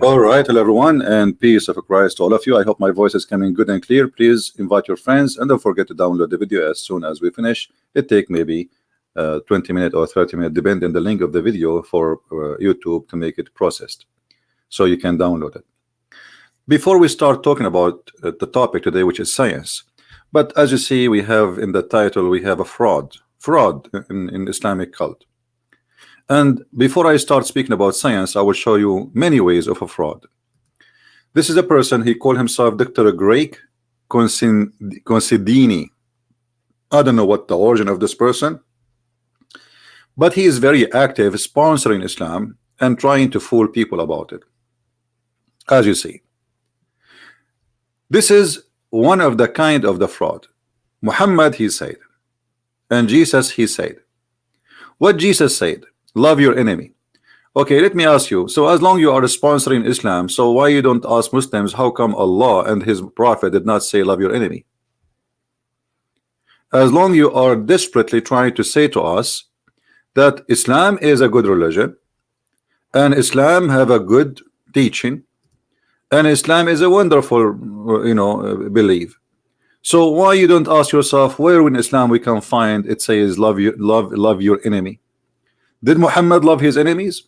All right, hello everyone, and peace of Christ to all of you. I hope my voice is coming good and clear. Please invite your friends and don't forget to download the video as soon as we finish. It take maybe 20 minutes or 30 minutes, depending on the link of the video for YouTube to make it processed, so you can download it. Before we start talking about the topic today, which is science, but as you see, we have in the title we have a fraud in Islamic cult. And before I start speaking about science, I will show you many ways of a fraud. This is a person, he called himself Dr. Greg Considini. I don't know what the origin of this person, but he is very active sponsoring Islam and trying to fool people about it. As you see, this is one of the kind of the fraud. Muhammad, he said, and Jesus, he said. What Jesus said? Love your enemy. Okay, let me ask you, so as long you are sponsoring Islam, so why you don't ask Muslims how come Allah and his prophet did not say love your enemy? As long you are desperately trying to say to us that Islam is a good religion and Islam have a good teaching and Islam is a wonderful belief, so why you don't ask yourself where in Islam we can find it says love your enemy? Did Muhammad love his enemies?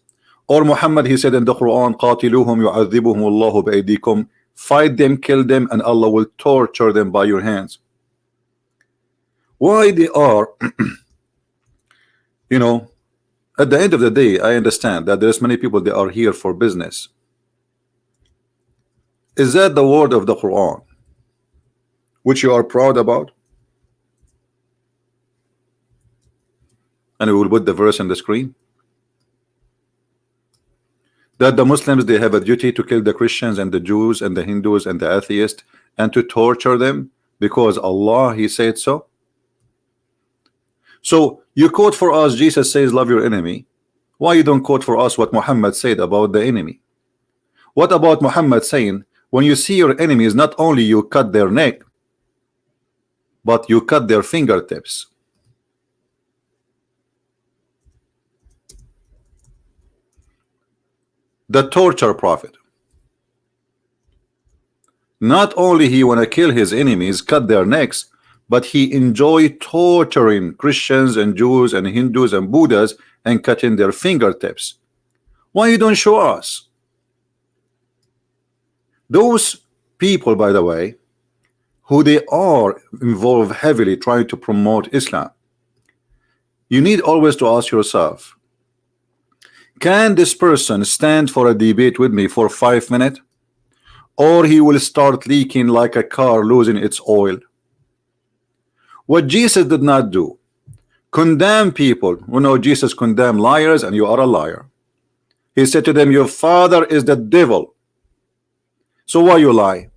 Or Muhammad, he said in the Quran, قَاتِلُوهُمْ يُعَذِّبُهُمُ اللَّهُ بِأَيْدِيكُمْ, fight them, kill them, and Allah will torture them by your hands. Why they are at the end of the day, I understand that there's many people, they are here for business. Is that the word of the Quran which you are proud about? And we will put the verse on the screen, that the Muslims, they have a duty to kill the Christians and the Jews and the Hindus and the atheists and to torture them because Allah, he said so. So you quote for us, Jesus says love your enemy. Why you don't quote for us what Muhammad said about the enemy? What about Muhammad saying when you see your enemies, not only you cut their neck, but you cut their fingertips? The torture prophet, not only he want to kill his enemies, cut their necks, but he enjoy torturing Christians and Jews and Hindus and Buddhas and cutting their fingertips. Why you don't show us? Those people, by the way, who they are involved heavily trying to promote Islam, you need always to ask yourself, can this person stand for a debate with me for 5 minutes, or he will start leaking like a car losing its oil? What Jesus did not do, condemn people. Jesus condemned liars, and you are a liar. He said to them, your father is the devil, so why you lie?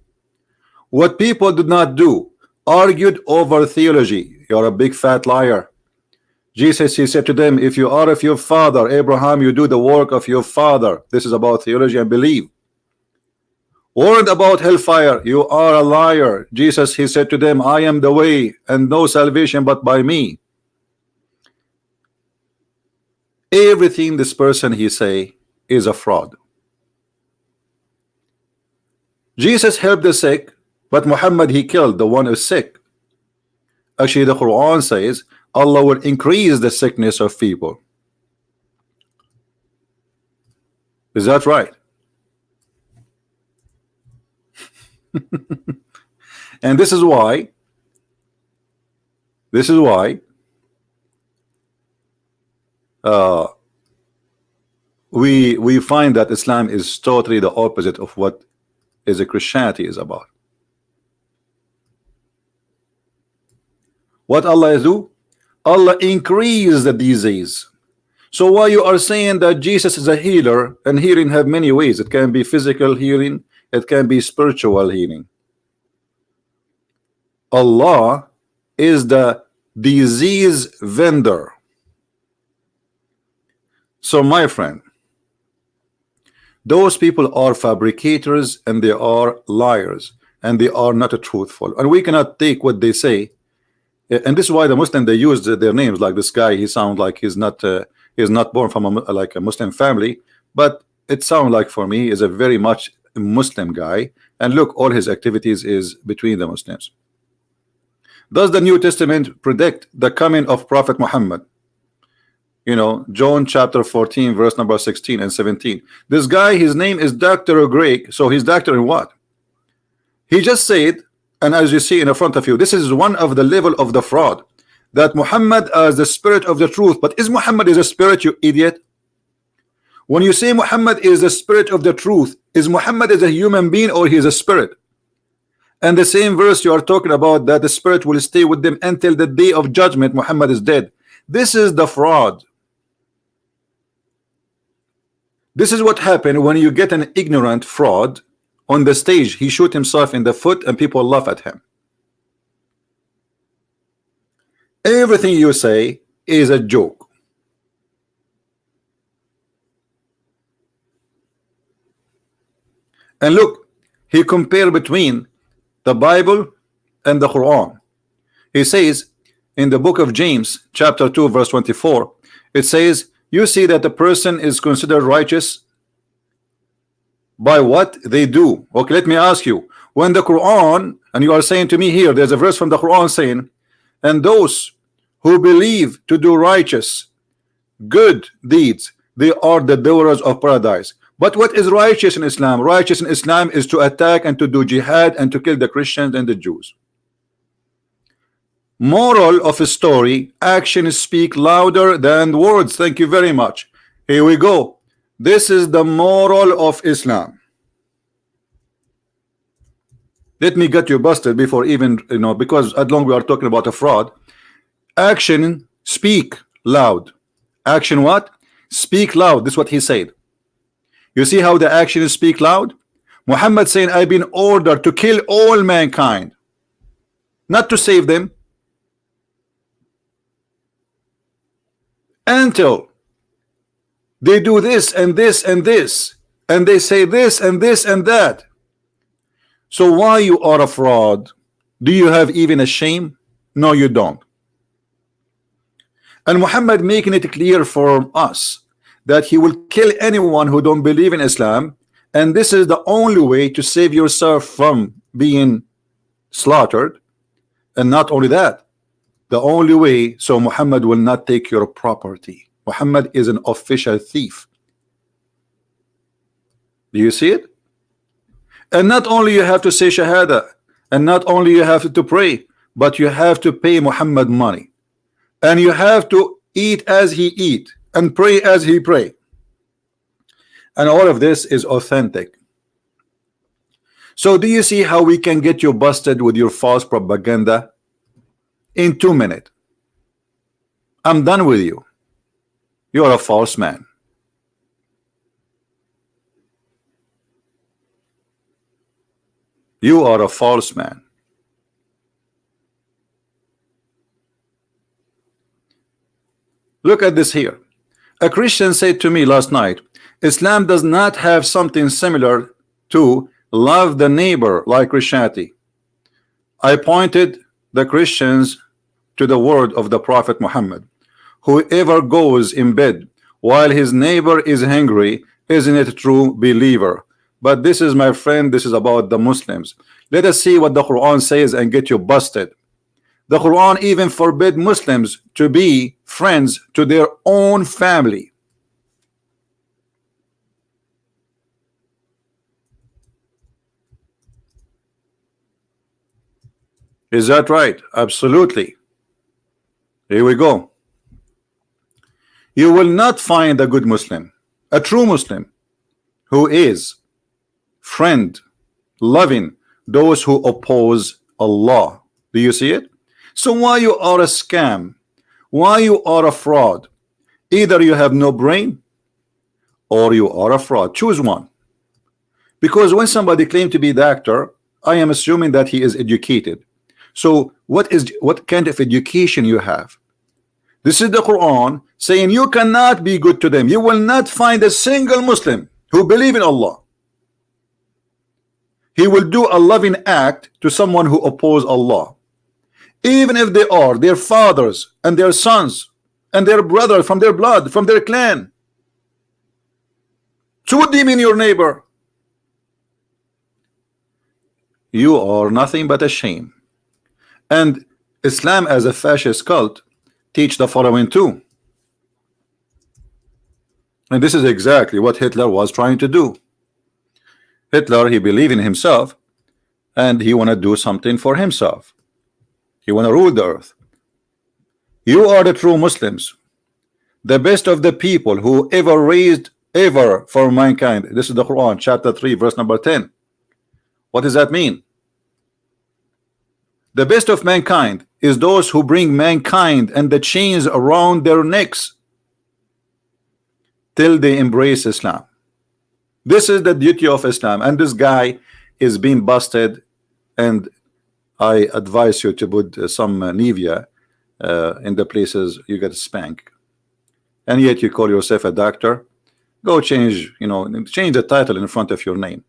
What people did not do, argued over theology. You're a big fat liar. Jesus, he said to them, if you are of your father Abraham, you do the work of your father. This is about theology and belief. Word about hellfire, you are a liar. Jesus, he said to them, I am the way, and no salvation but by me. Everything this person he say is a fraud. Jesus helped the sick, but Muhammad, he killed the one who is sick. Actually, the Quran says Allah will increase the sickness of people. Is that right? And this is why we find that Islam is totally the opposite of what is a Christianity is about. What Allah do? Allah increase the disease. So why you are saying that Jesus is a healer, and healing have many ways. It can be physical healing, it can be spiritual healing. Allah is the disease vendor. So my friend, those people are fabricators and they are liars and they are not truthful, and we cannot take what they say. And this is why the Muslim, they use their names. Like this guy, he sounds like he's not born from like a Muslim family, but it sounds like for me is a very much Muslim guy, and look, all his activities is between the Muslims. Does the New Testament predict the coming of Prophet Muhammad? You know, John chapter 14 verse number 16 and 17. This guy, his name is Dr. Greek. So he's doctor in what? He just said, and as you see in the front of you, this is one of the level of the fraud, that Muhammad as the spirit of the truth. But is Muhammad is a spirit, you idiot? When you say Muhammad is the spirit of the truth, is Muhammad is a human being or he is a spirit? And the same verse you are talking about, that the spirit will stay with them until the day of judgment, Muhammad is dead. This is the fraud. This is what happened when you get an ignorant fraud on the stage. He shoot himself in the foot and people laugh at him. Everything you say is a joke. And look, he compared between the Bible and the Quran. He says in the book of James chapter 2 verse 24, it says, you see that the person is considered righteous by what they do. Okay, let me ask you, when the Quran, and you are saying to me here, there's a verse from the Quran saying, and those who believe to do righteous good deeds, they are the doers of paradise. But what is righteous in Islam? Righteous in Islam is to attack and to do jihad and to kill the Christians and the Jews. Moral of a story, actions speak louder than words. Thank you very much. Here we go. This is the moral of Islam. Let me get you busted before even, you know, because as long we are talking about a fraud. Action speak loud. Action what? Speak loud. This is what he said. You see how the actions speak loud? Muhammad saying, I've been ordered to kill all mankind, not to save them, until they do this and this and this, and they say this and this and that. So why you are a fraud? Do you have even a shame? No, you don't. And Muhammad making it clear for us that he will kill anyone who don't believe in Islam, and this is the only way to save yourself from being slaughtered. And not only that, the only way so Muhammad will not take your property. Muhammad is an official thief. Do you see it? And not only you have to say shahada, and not only you have to pray, but you have to pay Muhammad money, and you have to eat as he eat and pray as he pray. And all of this is authentic. So do you see how we can get you busted with your false propaganda? In 2 minutes, I'm done with you. You're a false man. You are a false man. Look at this here. A Christian said to me last night, Islam does not have something similar to love the neighbor like Christianity. I pointed the Christians to the word of the Prophet Muhammad. Whoever goes in bed while his neighbor is hungry isn't a true believer. But this is, my friend, this is about the Muslims. Let us see what the Quran says and get you busted. The Quran even forbid Muslims to be friends to their own family. Is that right? Absolutely. Here we go. You will not find a good Muslim, a true Muslim, who is friend, loving those who oppose Allah. Do you see it? So why you are a scam? Why you are a fraud? Either you have no brain or you are a fraud. Choose one. Because when somebody claims to be doctor, I am assuming that he is educated. So what kind of education you have? This is the Quran saying you cannot be good to them. You will not find a single Muslim who believe in Allah. He will do a loving act to someone who oppose Allah, even if they are their fathers and their sons and their brothers from their blood, from their clan. So what do you mean your neighbor? You are nothing but a shame. And Islam as a fascist cult teach the following too. And this is exactly what Hitler was trying to do. Hitler, he believed in himself, and he want to do something for himself. He want to rule the earth. You are the true Muslims, the best of the people who ever raised ever for mankind. This is the Quran, chapter 3, verse number 10. What does that mean? The best of mankind is those who bring mankind and the chains around their necks till they embrace Islam. This is the duty of Islam, and this guy is being busted, and I advise you to put some Nivea in the places you get spanked. And yet you call yourself a doctor. Go change, you know, change the title in front of your name.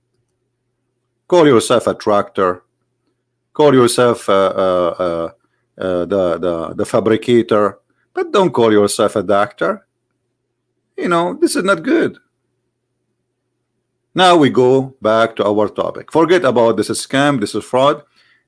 Call yourself a tractor. Call yourself the fabricator, but don't call yourself a doctor. You know, this is not good. Now we go back to our topic. Forget about this is scam, this is fraud.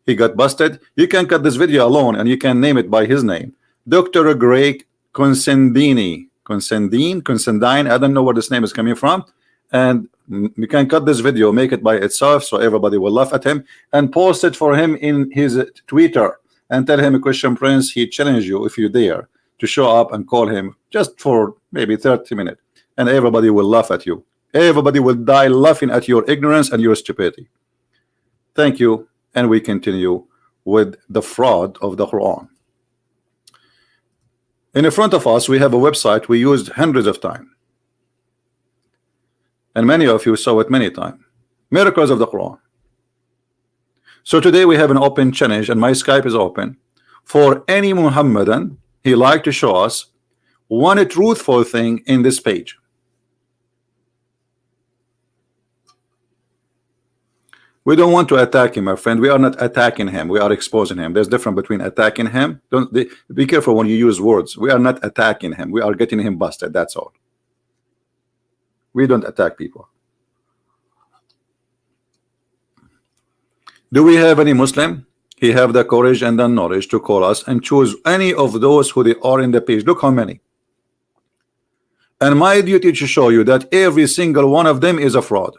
He got busted. You can cut this video alone and you can name it by his name, Dr. Greg Consendine. Consendine, I don't know where this name is coming from. And you can cut this video, make it by itself so everybody will laugh at him, and post it for him in his Twitter and tell him, Christian Prince, he challenge you if you dare to show up and call him just for maybe 30 minutes, and everybody will laugh at you. Everybody will die laughing at your ignorance and your stupidity. Thank you, and we continue with the fraud of the Quran. In front of us we have a website we used hundreds of times, and many of you saw it many times. Miracles of the Quran. So today we have an open challenge, and my Skype is open for any Muhammadan he like to show us one truthful thing in this page. We don't want to attack him, my friend. We are not attacking him. We are exposing him. There's difference between attacking him. Be careful when you use words. We are not attacking him. We are getting him busted. That's all. We don't attack people. Do we have any Muslim? He have the courage and the knowledge to call us and choose any of those who they are in the page. Look how many. And my duty to show you that every single one of them is a fraud.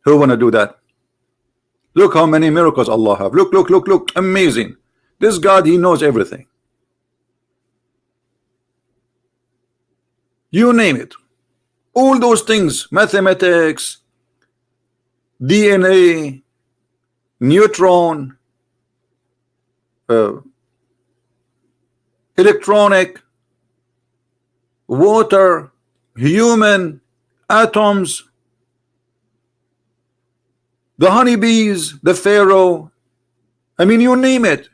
Who want to do that? Look how many miracles Allah have. Look, look, look, look. Amazing. This God, he knows everything. You name it. All those things, mathematics, DNA, neutron, electronic, water, human, atoms, the honeybees, the pharaoh. I mean, you name it.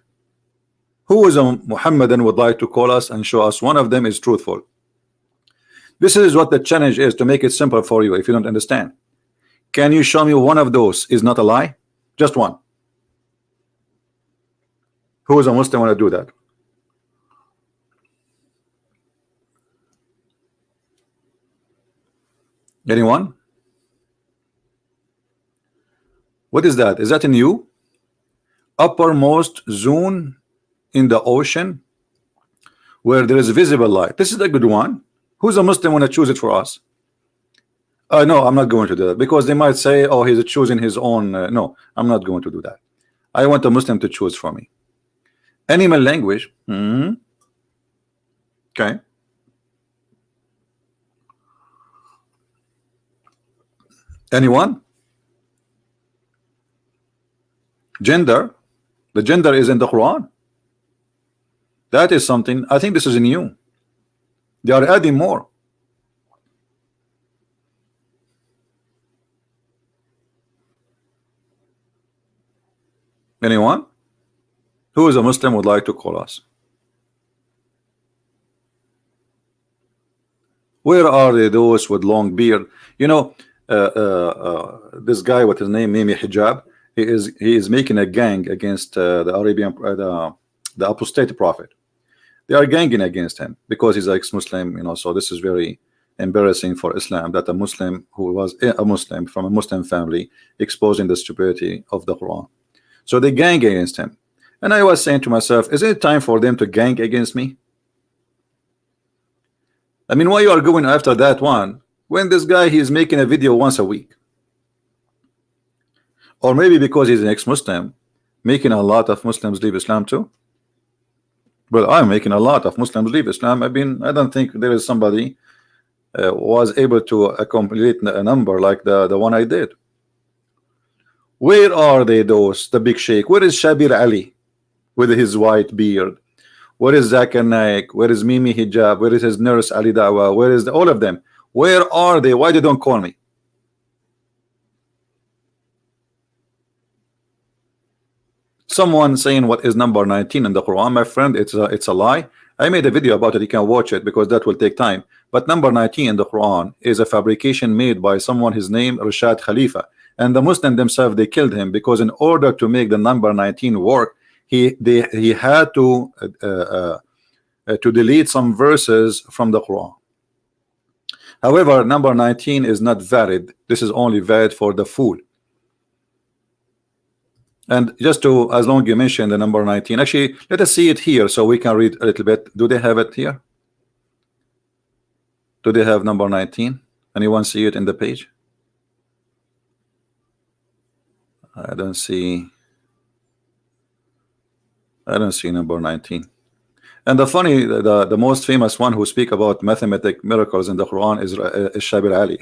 Who is a Muhammadan would like to call us and show us one of them is truthful? This is what the challenge is, to make it simple for you if you don't understand. Can you show me one of those is not a lie? Just one. Who is a Muslim want to do that? Anyone? What is that? Is that in you? Uppermost zone in the ocean where there is visible light. This is a good one. Who's a Muslim want to choose it for us? No, I'm not going to do that, because they might say, oh, he's choosing his own. No, I'm not going to do that. I want a Muslim to choose for me. Animal language. Okay. Anyone? Gender. The gender is in the Quran. That is something. I think this is new. They are adding more. Anyone? Who is a Muslim would like to call us? Where are they, those with long beard? You know, this guy with his name Mimi Hijab, he is making a gang against the Arabian the apostate prophet. They are ganging against him because he's ex-Muslim, you know. So this is very embarrassing for Islam that a Muslim who was a Muslim from a Muslim family exposing the stupidity of the Quran. So they gang against him, and I was saying to myself, is it time for them to gang against me? I mean, why you are going after that one when this guy, he's making a video once a week? Or maybe because he's an ex-Muslim, making a lot of Muslims leave Islam too. Well, I'm making a lot of Muslims leave Islam. I mean, I don't think there is somebody was able to accomplish a number like the one I did. Where are they, those, the big sheikh? Where is Shabir Ali with his white beard? Where is Zakir Naik? Where is Mimi Hijab? Where is his nurse Ali Dawa? Where is all of them? Where are they? Why they don't call me? Someone saying what is number 19 in the Quran, my friend, it's a lie. I made a video about it. You can watch it because that will take time. But number 19 in the Quran is a fabrication made by someone, his name Rashad Khalifa, and the Muslim themselves, they killed him because in order to make the number 19 work, he had to delete some verses from the Quran. However, number 19 is not valid. This is only valid for the fool. And just to, as long as you mention the number 19, actually, let us see it here so we can read a little bit. Do they have it here? Do they have number 19? Anyone see it in the page? I don't see number 19. And the funny, the most famous one who speak about mathematic miracles in the Quran is Shabir Ali.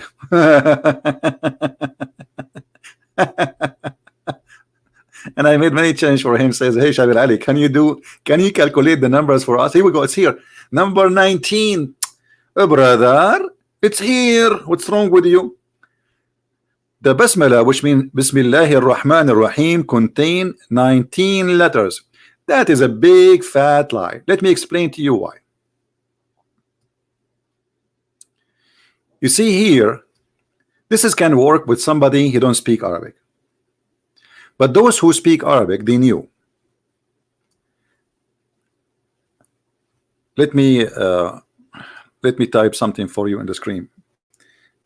And I made many changes for him. Says, hey Shabir Ali, can you calculate the numbers for us? Here we go. It's here. Number 19. Oh, brother, it's here. What's wrong with you? The Basmala, which means Bismillahir Rahmanir Rahim, contain 19 letters. That is a big fat lie. Let me explain to you why. You see here, this can work with somebody who don't speak Arabic. But those who speak Arabic, they knew. Let me type something for you on the screen.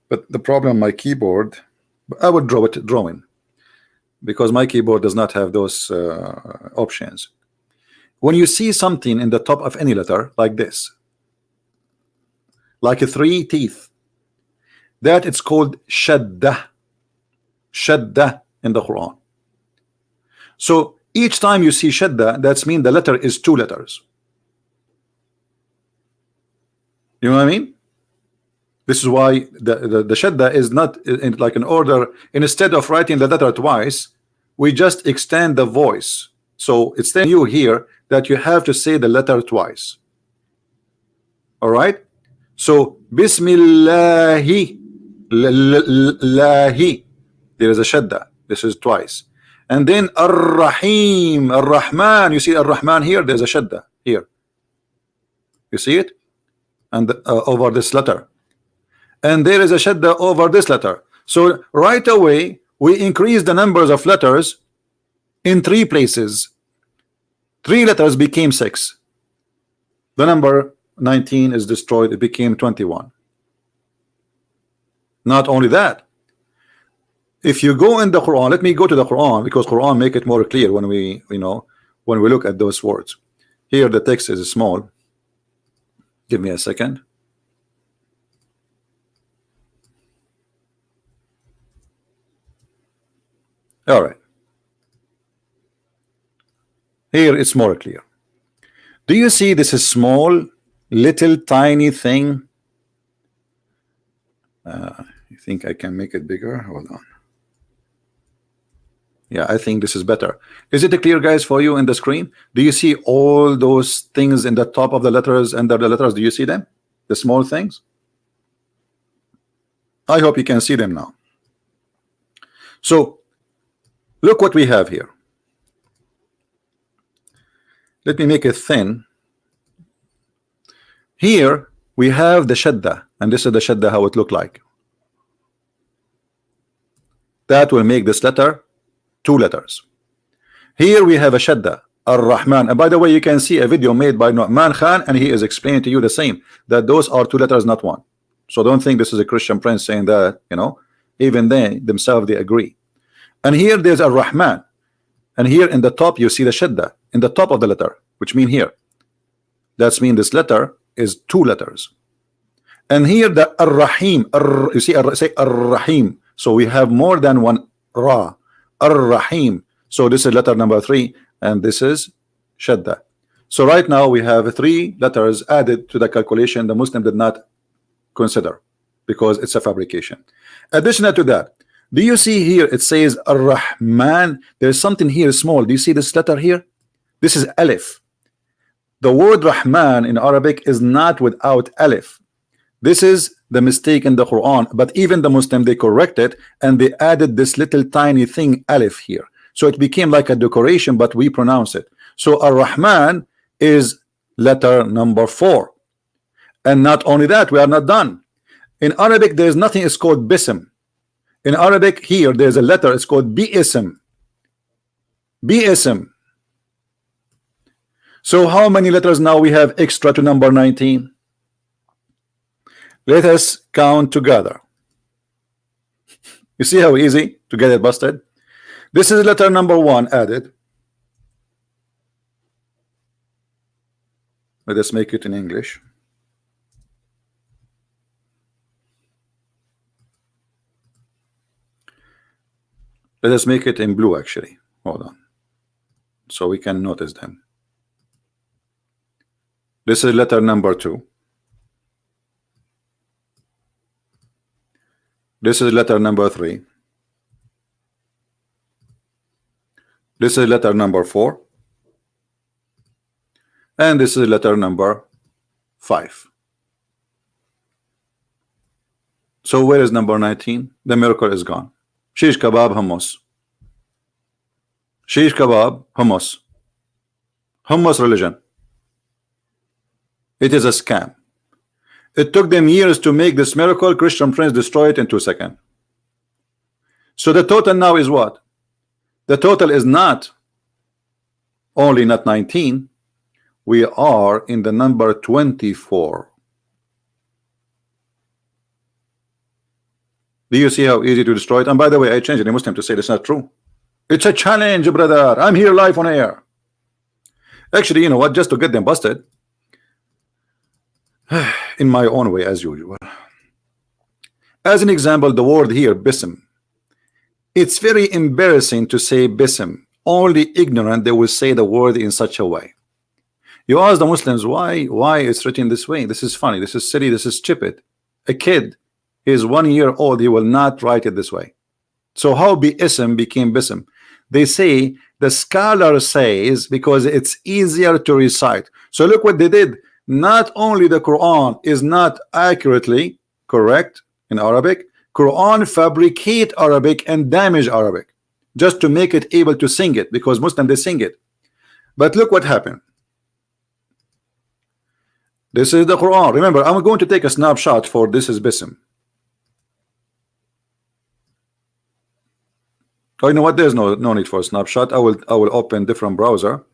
But the problem, my keyboard, I would draw it drawing because my keyboard does not have those options. When you see something in the top of any letter like this, like a 3 teeth, that it's called shadda. Shadda in the Quran. So each time you see shadda, that's mean the letter is 2 letters. You know what I mean? This is why the shadda is not in like an order. Instead of writing the letter twice, we just extend the voice. So it's telling you here that you have to say the letter twice. All right. So Bismillahi, lahi, there is a shadda. This is twice. And then Ar-Rahim, Ar-Rahman. You see Ar-Rahman here. There's a shadda here. You see it, and over this letter. And there is a shadda over this letter. So right away we increase the numbers of letters in 3 places. 3 letters became 6. The number 19 is destroyed. It became 21. Not only that, if you go in the Quran, let me go to the Quran because Quran make it more clear when we when we look at those words. Here the text is small. Give me a second. All right. Here it's more clear. Do you see this is small, little, tiny thing? You think I can make it bigger? Hold on. Yeah, I think this is better. Is it clear, guys, for you in the screen? Do you see all those things in the top of the letters and the letters? Do you see them? The small things? I hope you can see them now. So look what we have here. Let me make it thin. Here we have the shadda, and this is the shadda how it look like. That will make this letter 2 letters. Here we have a shadda, Ar-Rahman. And by the way, you can see a video made by Nu'man Khan, and he is explaining to you the same, that those are 2 letters, not 1. So don't think this is a Christian prince saying that, you know. Even they themselves, they agree. And here there's a Rahman, and here in the top you see the shadda in the top of the letter, which mean here. That's mean this letter is 2 letters. And here the Ar-Rahim, you see, say Ar-Rahim. So we have more than one Ra. Ar-Rahim. So this is letter number 3, and this is shadda. So right now we have 3 letters added to the calculation the Muslim did not consider, because it's a fabrication. Additional to that, do you see here it says Ar-Rahman? There's something here small. Do you see this letter here? This is Alif. The word Rahman in Arabic is not without Alif. This is the mistake in the Quran, but even the Muslim, they correct it and they added this little tiny thing Alif here. So it became like a decoration, but we pronounce it. So Ar-Rahman is letter number 4. And not only that, we are not done. In Arabic, there is nothing is called Bism. In Arabic, here there's a letter, it's called Bi-Ism. Bi-Ism. So how many letters now we have extra to number 19? Let us count together. You see how easy to get it busted? This is letter number 1 added. Let us make it in English. Let us make it in blue actually. Hold on. So we can notice them. This is letter number 2. This is letter number 3. This is letter number 4. And this is letter number 5. So where is number 19? The miracle is gone. Shish kebab hummus. Shish kebab hummus. Hummus religion. It is a scam. It took them years to make this miracle. Christian prince destroy it in 2 seconds. So the total now is what? The total is not only not 19. We are in the number 24. Do you see how easy to destroy it? And by the way, I changed it in Muslim to say it's not true. It's a challenge, brother. I'm here live on air. Actually, you know what? Just to get them busted, in my own way, as usual. As an example, the word here, Bism. It's very embarrassing to say Bism. Only ignorant they will say the word in such a way. You ask the Muslims why it's written this way. This is funny. This is silly. This is stupid. A kid is 1 year old. He will not write it this way. So how Bi-Ism became Bism? They say the scholar says because it's easier to recite. So look what they did. Not only the Quran is not accurately correct in Arabic, Quran fabricate Arabic and damage Arabic just to make it able to sing it, because Muslims they sing it. But look what happened. This is the Quran. Remember, I'm going to take a snapshot for this is Bism. Oh, you know what? There's no need for a snapshot. I will open different browser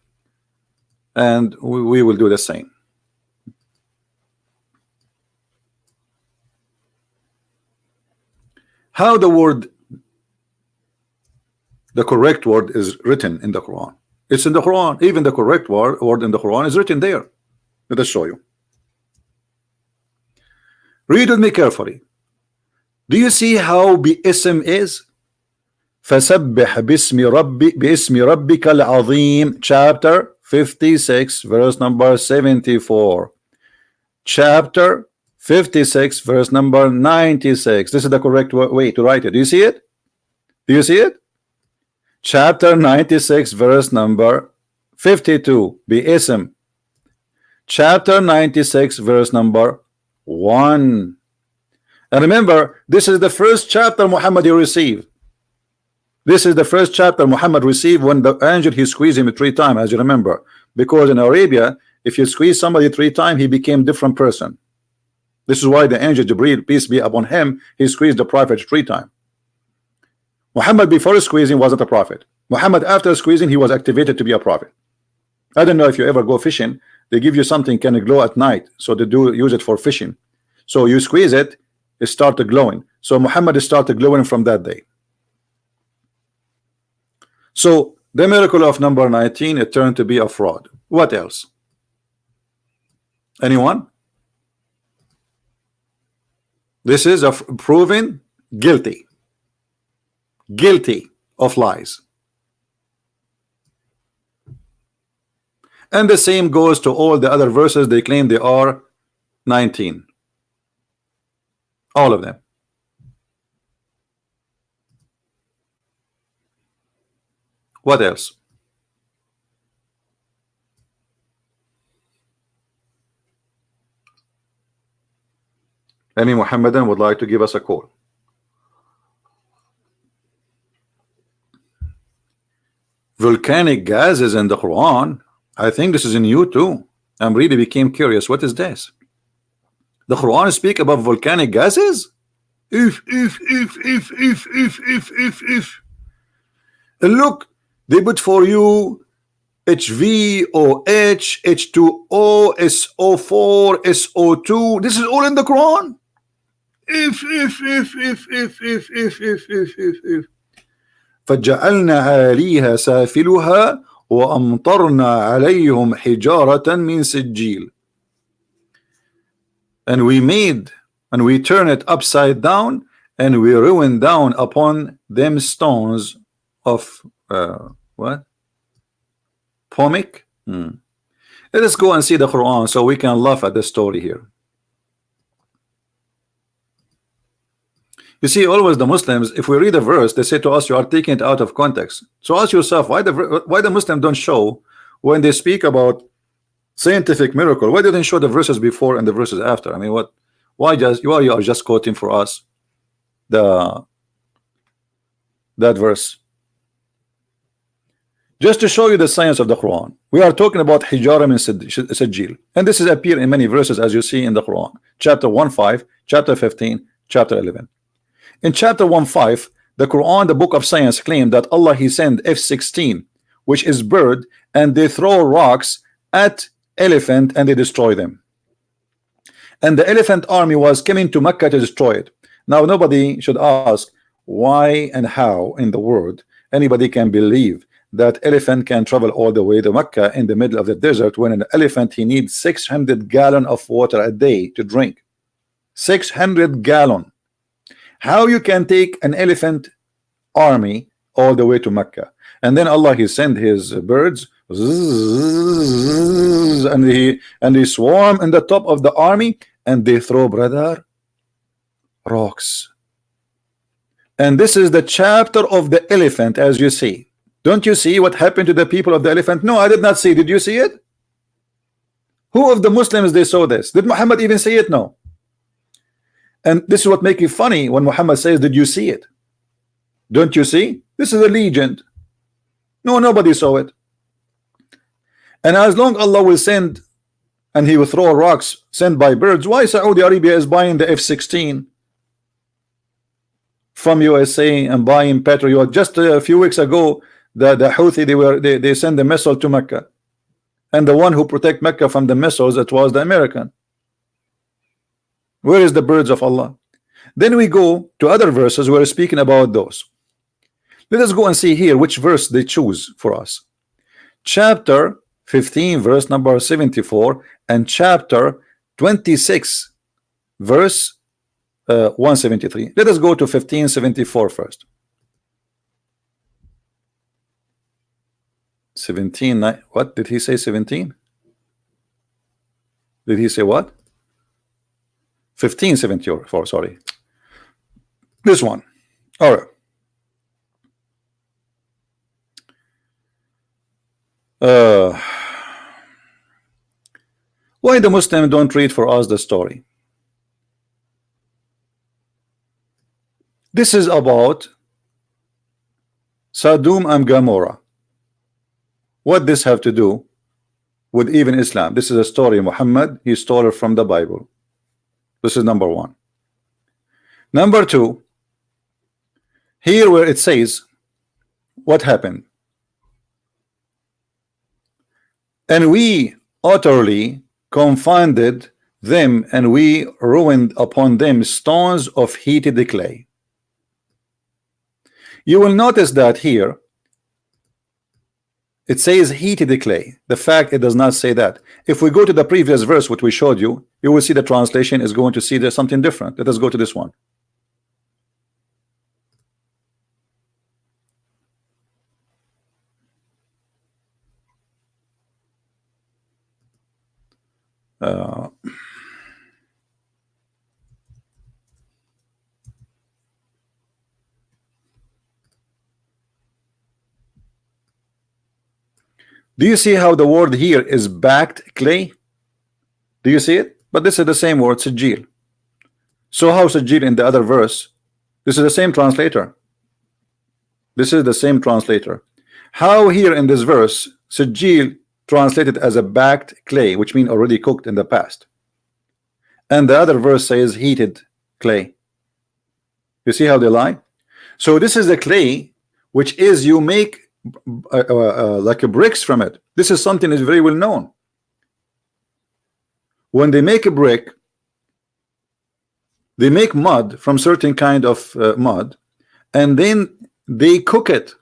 and we will do the same. How the correct word is written in the Quran. It's in the Quran. Even the correct word in the Quran is written there. Let us show you. Read with me carefully. Do you see how Bi-Ism is? فَسَبِّحْ بِاسْمِ رَبِّكَ الْعَظِيمِ, chapter 56, verse number 74. Chapter 56, verse number 96. This is the correct way to write it. Do you see it? Do you see it? Chapter 96, verse number 52. Bi-Ism. Chapter 96, verse number 1. And remember, this is the first chapter Muhammad received. This is the first chapter Muhammad received when the angel he squeezed him 3 times, as you remember. Because in Arabia, if you squeeze somebody 3 times, he became different person. This is why the angel Jibreel, peace be upon him, he squeezed the prophet 3 times. Muhammad before squeezing wasn't a prophet. Muhammad after squeezing, he was activated to be a prophet. I don't know if you ever go fishing. They give you something can glow at night, so they do use it for fishing. So you squeeze it, it started glowing. So Muhammad started glowing from that day. So the miracle of number 19, it turned to be a fraud. What else? Anyone? This is a proven guilty of lies. And the same goes to all the other verses they claim they are 19. All of them. What else? Any Muhammadan would like to give us a call? Volcanic gases in the Quran. I think this is in you too. I'm really became curious. What is this? The Quran speak about volcanic gases? If. Look, they put for you HVOH, H2O, SO4, SO2. This is all in the Quran. If. فجعلنا عاليها سافلها وأمطرنا عليهم حجارة من سجيل. And we made, and we turn it upside down, and we ruin down upon them stones of what? Pomic? Let us go and see the Quran so we can laugh at the story here. You see, always the Muslims, if we read a verse, they say to us, you are taking it out of context. So ask yourself, why the Muslims don't show when they speak about scientific miracle? Why didn't show the verses before and the verses after? I mean, what? Why you are just quoting for us that verse? Just to show you the science of the Quran. We are talking about hijara min sijil, and this is appear in many verses as you see in the Quran. Chapter 1:5, chapter 15, chapter 11. In chapter 1:5, the Quran, the book of science, claimed that Allah He sent F-16, which is bird, and they throw rocks at elephant and they destroy them. And the elephant army was coming to Mecca to destroy it. Now nobody should ask why and how in the world anybody can believe that elephant can travel all the way to Mecca in the middle of the desert, when an elephant he needs 600 gallons of water a day to drink. 600 gallons. How you can take an elephant army all the way to Mecca? And then Allah He sent His birds, and they swarm in the top of the army, and they throw, brother, rocks. And this is the chapter of the elephant, as you see. Don't you see what happened to the people of the elephant? No, I did not see. Did you see it? Who of the Muslims they saw this? Did Muhammad even see it? No. And this is what makes it funny when Muhammad says, did you see it? Don't you see? This is a legend. No, nobody saw it. And as long Allah will send, and He will throw rocks sent by birds, why Saudi Arabia is buying the F-16 from USA and buying Patriot? Just a few weeks ago, the Houthi, they sent the missile to Mecca, and the one who protect Mecca from the missiles, it was the American. Where is the birds of Allah? Then we go to other verses where we're speaking about those. Let us go and see here which verse they choose for us. Chapter 15, verse number 74, and chapter 26, verse 173. Let us go to 1574 first. 17, what did he say? 17? Did he say what? 1574, sorry. This one. All right. Why the Muslims don't read for us the story? This is about Sodom and Gomorrah. What this have to do with even Islam? This is a story Muhammad, he stole it from the Bible. This is number one. Number two, here where it says what happened. And we utterly confounded them, and we ruined upon them stones of heated clay. You will notice that here it says heated clay. The fact it does not say that. If we go to the previous verse, what we showed you, you will see the translation is going to see there's something different. Let us go to this one. Do you see how the word here is backed clay? Do you see it? But this is the same word, sijil. So how sijil in the other verse? This is the same translator. This is the same translator. How here in this verse, sijil translated as a backed clay, which means already cooked in the past. And the other verse says heated clay. You see how they lie? So this is a clay, which is you make like a bricks from it. This is something is very well known. When they make a brick, they make mud from certain kind of mud, and then they cook it.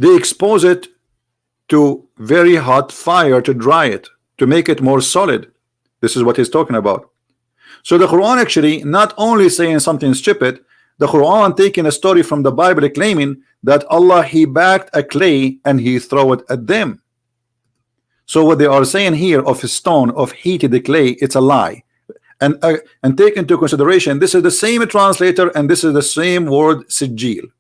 They expose it to very hot fire to dry it, to make it more solid. This is what he's talking about. So the Quran actually not only saying something stupid, the Quran taking a story from the Bible claiming that Allah he backed a clay and he throw it at them. So what they are saying here of a stone of heated clay, it's a lie. And take into consideration this is the same translator and this is the same word sijil.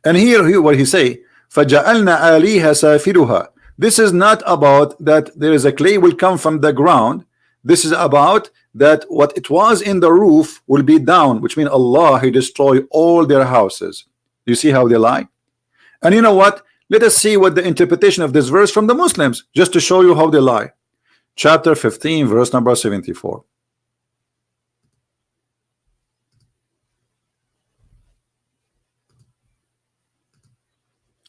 And here what he say, فَجَعَلْنَا عَلِيهَا سَافِلُهَا. This is not about that there is a clay will come from the ground. This is about that what it was in the roof will be down, which means Allah he destroy all their houses. You see how they lie? And you know what? Let us see what the interpretation of this verse from the Muslims, just to show you how they lie. Chapter 15, verse number 74.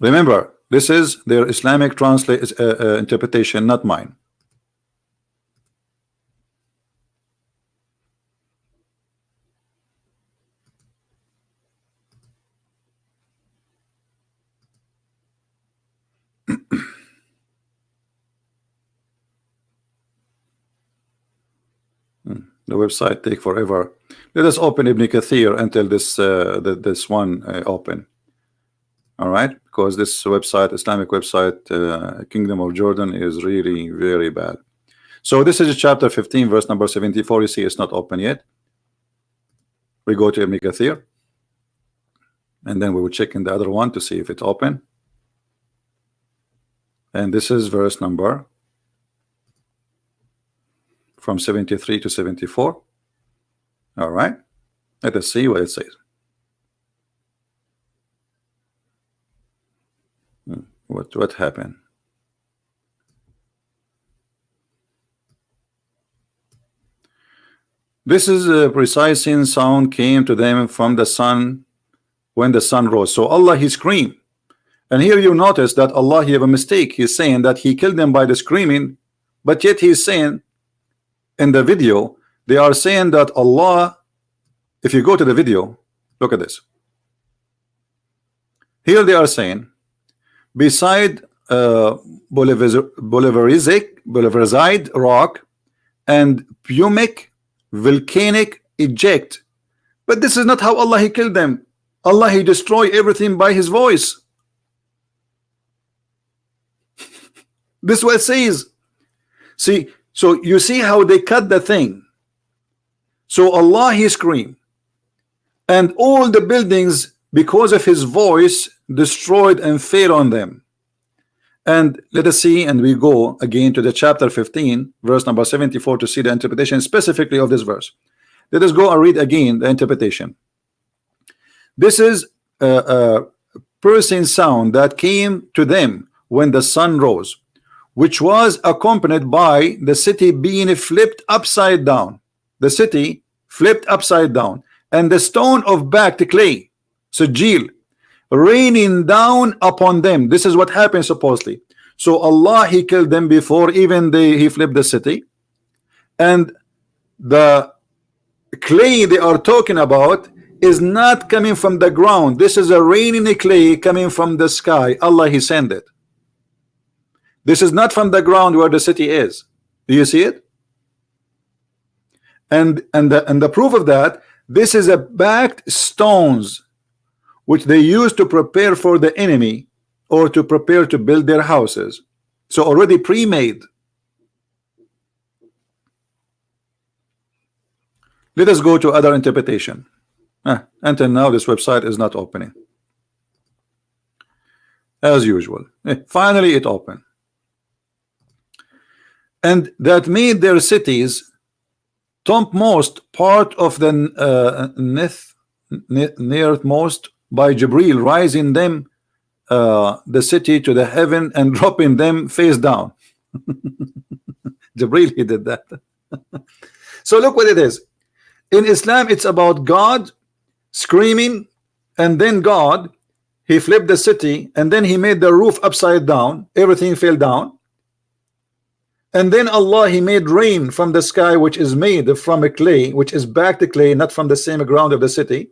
Remember, this is their Islamic interpretation, not mine. The website take forever. Let us open Ibn Kathir until this this one open. All right, because this website, Islamic website, Kingdom of Jordan, is really very bad. So this is chapter 15, verse number 74. You see, it's not open yet. We go to Ibn Kathir, and then we will check in the other one to see if it's open. And this is verse number from 73 to 74. All right, let us see what it says. What happened? This is a precise sound came to them from the sun when the sun rose. So Allah he screamed, and here you notice that Allah he have a mistake. He's saying that he killed them by the screaming, but yet he's saying in the video they are saying that Allah, if you go to the video, look at this. Here they are saying beside Bolivarizide rock and pumic volcanic eject. But this is not how Allah he killed them. Allah he destroy everything by his voice. This is what it says. See, so you see how they cut the thing. So Allah he screamed, and all the buildings because of his voice destroyed and fell on them. And let us see, and we go again to the chapter 15, verse number 74 to see the interpretation specifically of this verse. Let us go and read again the interpretation. This is a piercing sound that came to them when the sun rose, which was accompanied by the city being flipped upside down. The city flipped upside down, and the stone of backed clay, sijil, raining down upon them. This is what happened supposedly. So Allah, he killed them before even he flipped the city. And the clay they are talking about is not coming from the ground. This is a raining clay coming from the sky. Allah, he sent it. This is not from the ground where the city is. Do you see it? And the proof of that, this is a backed stones which they use to prepare for the enemy or to prepare to build their houses. So already pre-made. Let us go to other interpretation. Until now this website is not opening as usual. Finally it opened. And that made their cities topmost part of the nearmost by Jibril, rising them the city to the heaven and dropping them face down. Jibril, he did that. So look what it is. In Islam it's about God screaming, and then God, he flipped the city, and then he made the roof upside down, everything fell down, and then Allah, he made rain from the sky, which is made from a clay, which is back to clay, not from the same ground of the city.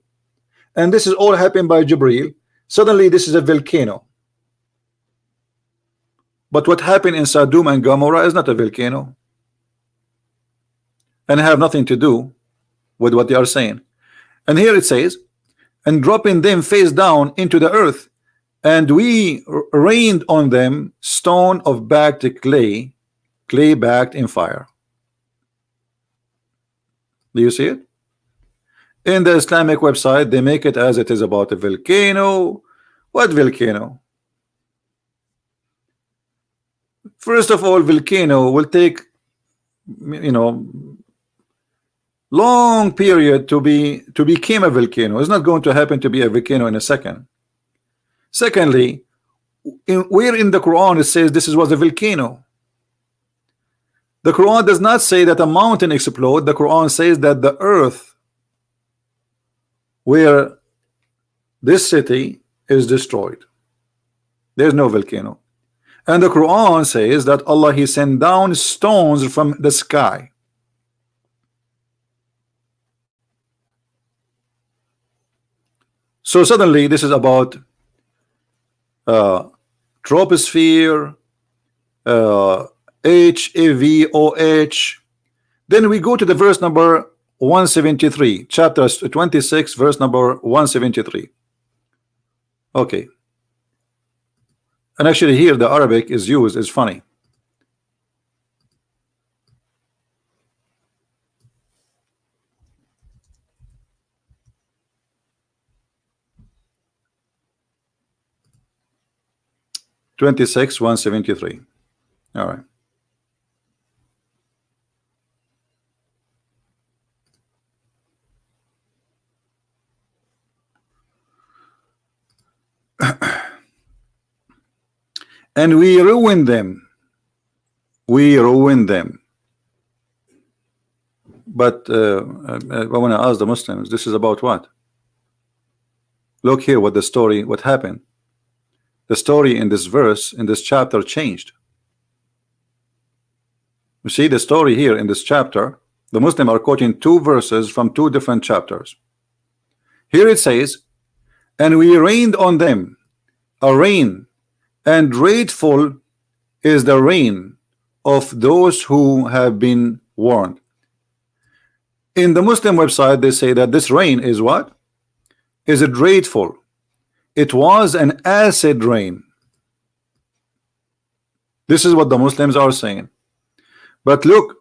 And this is all happened by Jibril. Suddenly this is a volcano. But what happened in Sodom and Gomorrah is not a volcano, and have nothing to do with what they are saying. And here it says, and dropping them face down into the earth, and we rained on them stone of backed clay, clay backed in fire. Do you see it? In the Islamic website they make it as it is about a volcano. What volcano? First of all, volcano will take, you know, long period to become a volcano. It's not going to happen to be a volcano in a second. Secondly, where in the Quran it says this was a volcano? The Quran does not say that a mountain exploded. The Quran says that the earth where this city is destroyed. There's no volcano. And the Quran says that Allah, he sent down stones from the sky. So suddenly this is about troposphere, HAVOH. Then we go to the verse number 173, chapter 26, verse number 173. Okay. And actually here the Arabic is used, is funny. (26) 173. All right. And we ruined them. We ruined them. But I want to ask the Muslims, this is about what? Look here what the story, what happened. The story in this verse, in this chapter changed. You see the story here in this chapter, the Muslims are quoting two verses from two different chapters. Here it says, and we rained on them a rain, and grateful is the rain of those who have been warned. In the Muslim website they say that this rain is what? Is it grateful? It was an acid rain. This is what the Muslims are saying. But look,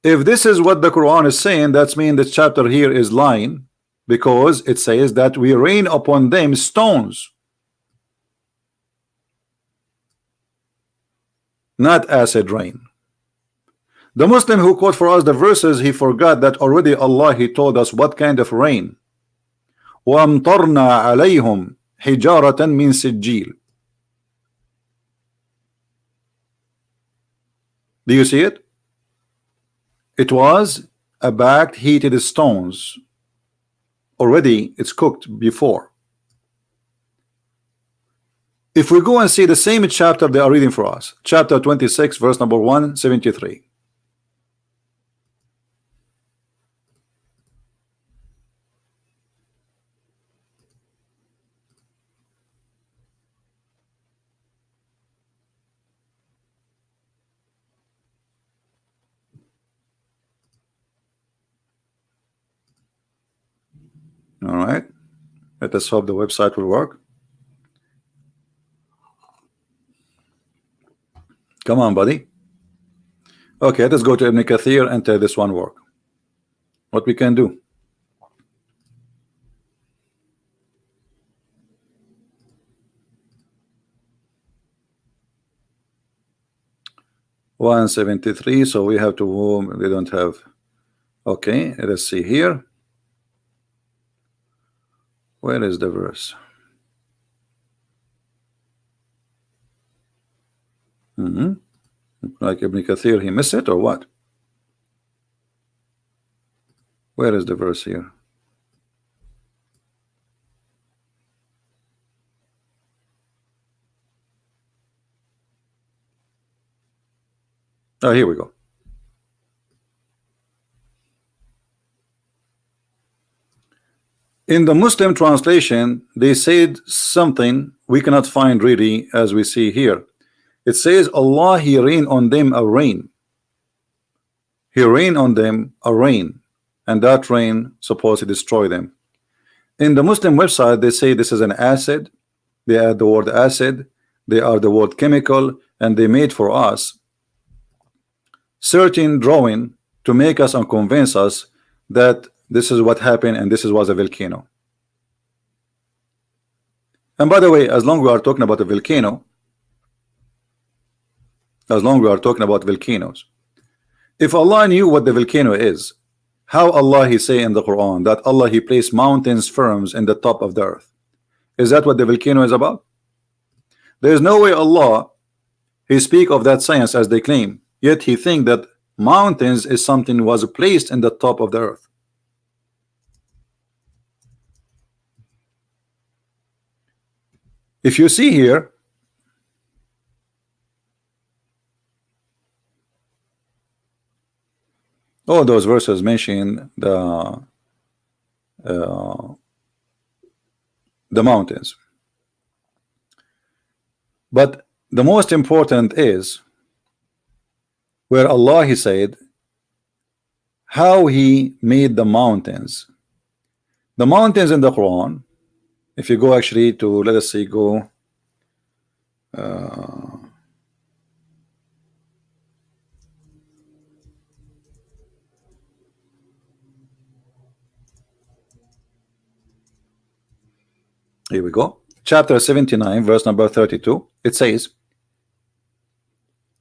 if this is what the Quran is saying, that means the chapter here is lying, because it says that we rain upon them stones, not acid rain. The Muslim who quote for us the verses, he forgot that already Allah, he told us what kind of rain. وَأَمْطَرْنَا عَلَيْهُمْ حِجَارَةً مِنْ سِجِّيلٍ. Do you see it? It was a backed heated stones. Already it's cooked before. If we go and see the same chapter they are reading for us, chapter 26, verse number 173. All right, let us hope the website will work. Come on, buddy. Okay, let's go to Ibn Kathir and tell this one work. What we can do. $173, so we have to, they don't have. Okay, let's see here. Where is the verse? Like Ibn Kathir, he missed it or what? Where is the verse here? Oh, here we go. In the Muslim translation, they said something we cannot find really, as we see here. It says, Allah, He rain on them a rain. He rain on them a rain, and that rain supposed to destroy them. In the Muslim website, they say this is an acid. They add the word acid. They are the word chemical, and they made for us certain drawing to make us and convince us that this is what happened and this was a volcano. And by the way, as long as we are talking about a volcano, as long as we are talking about volcanoes, if Allah knew what the volcano is, how Allah He say in the Quran that Allah He placed mountains firm in the top of the earth? Is that what the volcano is about? There is no way Allah He speak of that science as they claim, yet He think that mountains is something was placed in the top of the earth. If you see here, all those verses mention the mountains, but the most important is where Allah He said how He made the mountains. The mountains in the Quran, if you go actually to, let us see, go here we go, chapter 79, verse number 32. It says,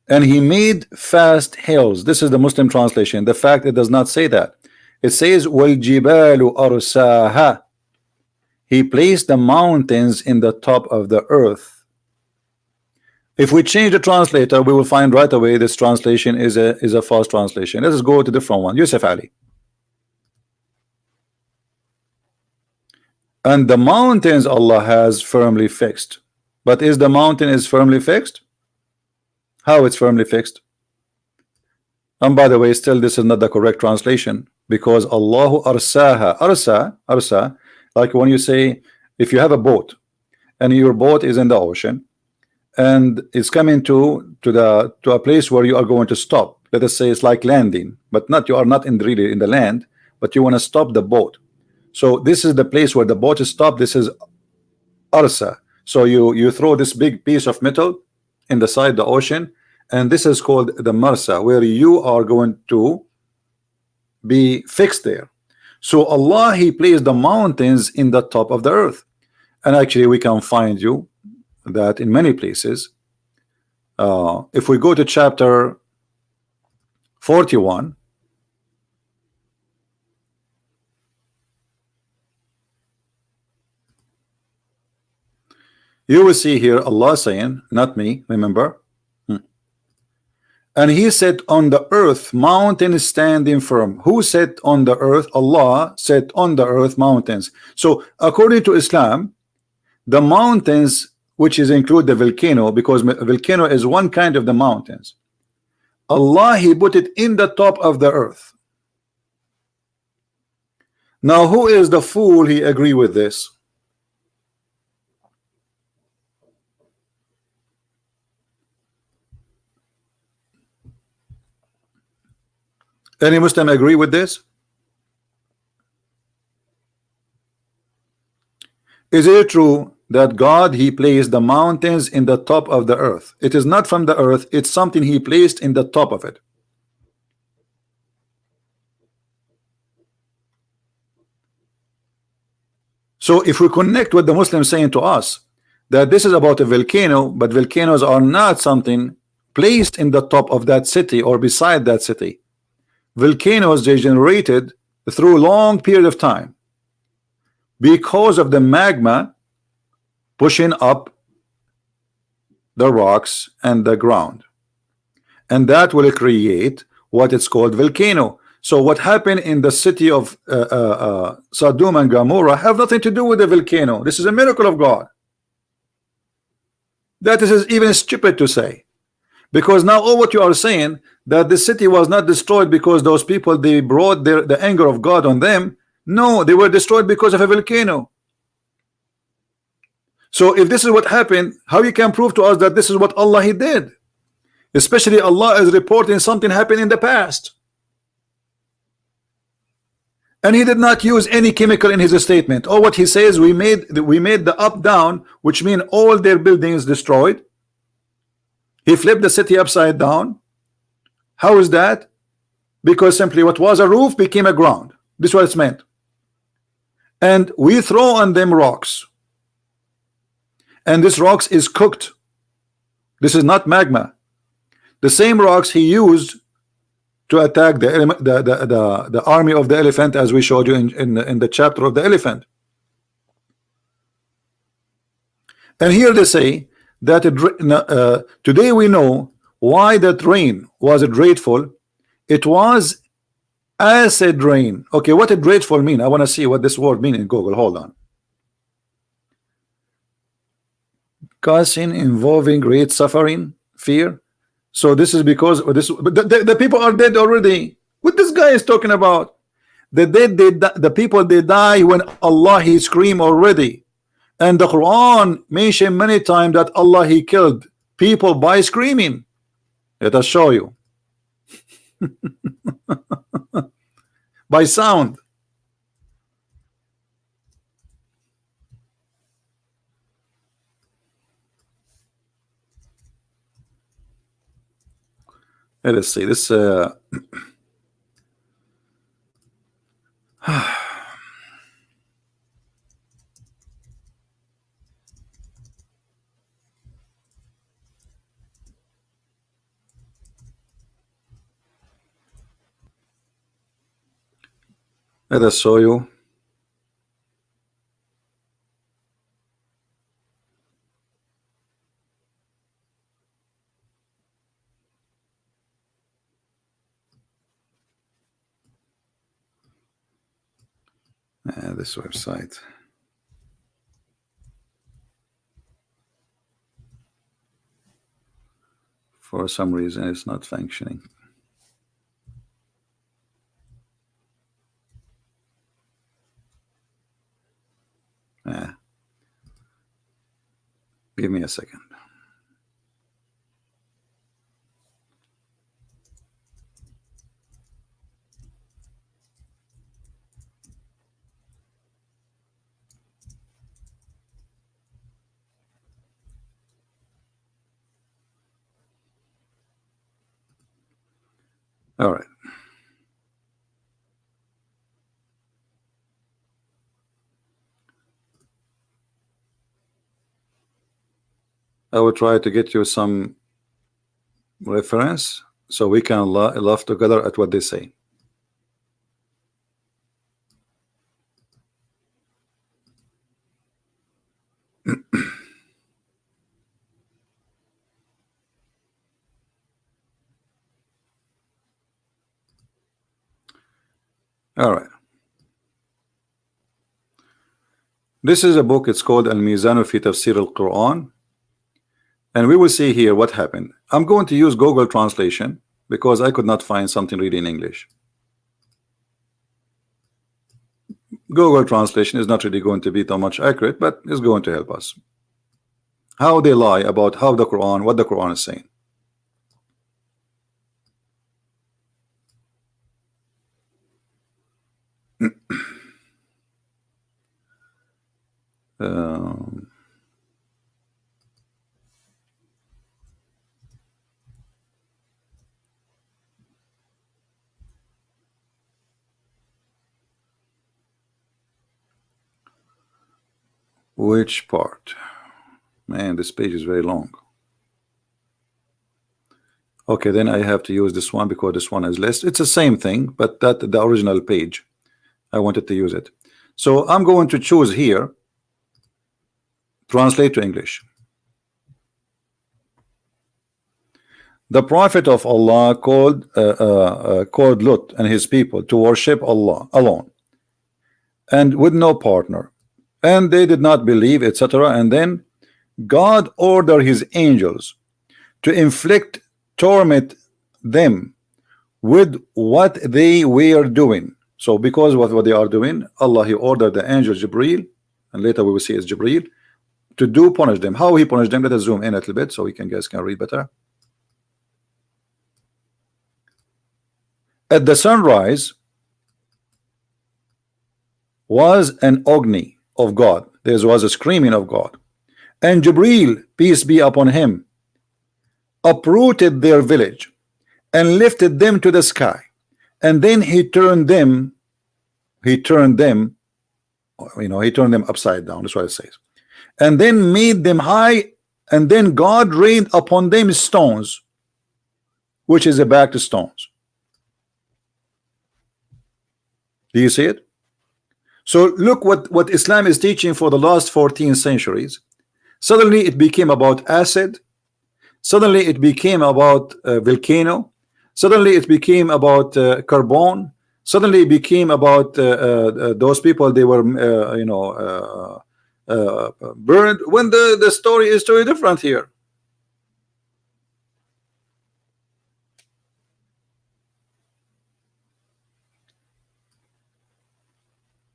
and He made fast hills. This is the Muslim translation. The fact it does not say that. It says, وَالْجِبَالُ أَرْسَاهَا. He placed the mountains in the top of the earth. If we change the translator, we will find right away this translation is a false translation. Let's go to the different one. Yusuf Ali. And the mountains Allah has firmly fixed. But is the mountain is firmly fixed? How it's firmly fixed? And by the way, still this is not the correct translation, because Allahu arsaha, arsa, like when you say, if you have a boat and your boat is in the ocean and it's coming to a place where you are going to stop. Let us say it's like landing, but not, you are not really in the land, but you want to stop the boat. So this is the place where the boat is stopped. This is arsa. So you throw this big piece of metal in the side of the ocean, and this is called the marsa, where you are going to be fixed there. So Allah He placed the mountains in the top of the earth, and actually we can find you that in many places. If we go to chapter 41, you will see here Allah saying, not me, remember, and He set on the earth mountains standing firm. Who set on the earth? Allah set on the earth mountains. So according to Islam, the mountains which is include the volcano, because volcano is one kind of the mountains. Allah, he put it in the top of the earth. Now who is the fool he agree with this? Any Muslim agree with this? Is it true that God, he placed the mountains in the top of the earth? It is not from the earth, it's something he placed in the top of it. So if we connect what the Muslims saying to us, that this is about a volcano, but volcanoes are not something placed in the top of that city or beside that city. Volcanoes, they generated through a long period of time because of the magma pushing up the rocks and the ground, and that will create what it's called volcano. So what happened in the city of Sodom and Gomorrah have nothing to do with the volcano. This is a miracle of God. That is even stupid to say, because now all what you are saying, that the city was not destroyed because those people, they brought the anger of God on them. No, they were destroyed because of a volcano. So if this is what happened, how you can prove to us that this is what Allah he did? Especially Allah is reporting something happened in the past, and he did not use any chemical in his statement. Or what he says, we made the up down, which mean all their buildings destroyed. He flipped the city upside down. How is that? Because simply what was a roof became a ground. This is what it's meant. And we throw on them rocks, and this rocks is cooked. This is not magma. The same rocks he used to attack the army of the elephant, as we showed you in the chapter of the elephant. And here they say that today we know why that rain was dreadful. It was acid rain. Okay, what did dreadful mean? I want to see what this word mean in Google. Hold on. Causing, involving great suffering, fear. So this is because the people are dead already. What this guy is talking about? The dead, the people, they die when Allah he scream already. And the Quran mentioned many times that Allah he killed people by screaming. Let us show you. By sound. Let us see this. Let us show you. This website. For some reason it's not functioning. Give me a second. All right. I will try to get you some reference so we can laugh together at what they say. All right. This is a book. It's called Al-Mizan fi Tafsir al-Quran. And we will see here what happened. I'm going to use Google translation because I could not find something really in English. Google translation is not really going to be too much accurate, but it's going to help us. How they lie about how the Quran, what the Quran is saying. Which part? Man, this page is very long. Okay, then I have to use this one because this one is less. It's the same thing, but that the original page, I wanted to use it. So I'm going to choose here, translate to English. The Prophet of Allah called Lut and his people to worship Allah alone and with no partner, and they did not believe, etc. And then God ordered his angels to inflict torment them with what they were doing. So because of what they are doing, Allah, he ordered the angel Jibreel, and later we will see it's Jibreel, to punish them. How he punished them? Let us zoom in a little bit so we guys can read better. At the sunrise was an agony of God. There was a screaming of God. And Jibreel, peace be upon him, uprooted their village and lifted them to the sky. And then he turned them upside down. That's what it says. And then made them high, and then God rained upon them stones, which is a back to stones. Do you see it? So look what Islam is teaching for the last 14 centuries. Suddenly it became about acid. Suddenly it became about volcano. Suddenly it became about carbon. Suddenly it became about those people, they were burned, when the story is totally different here.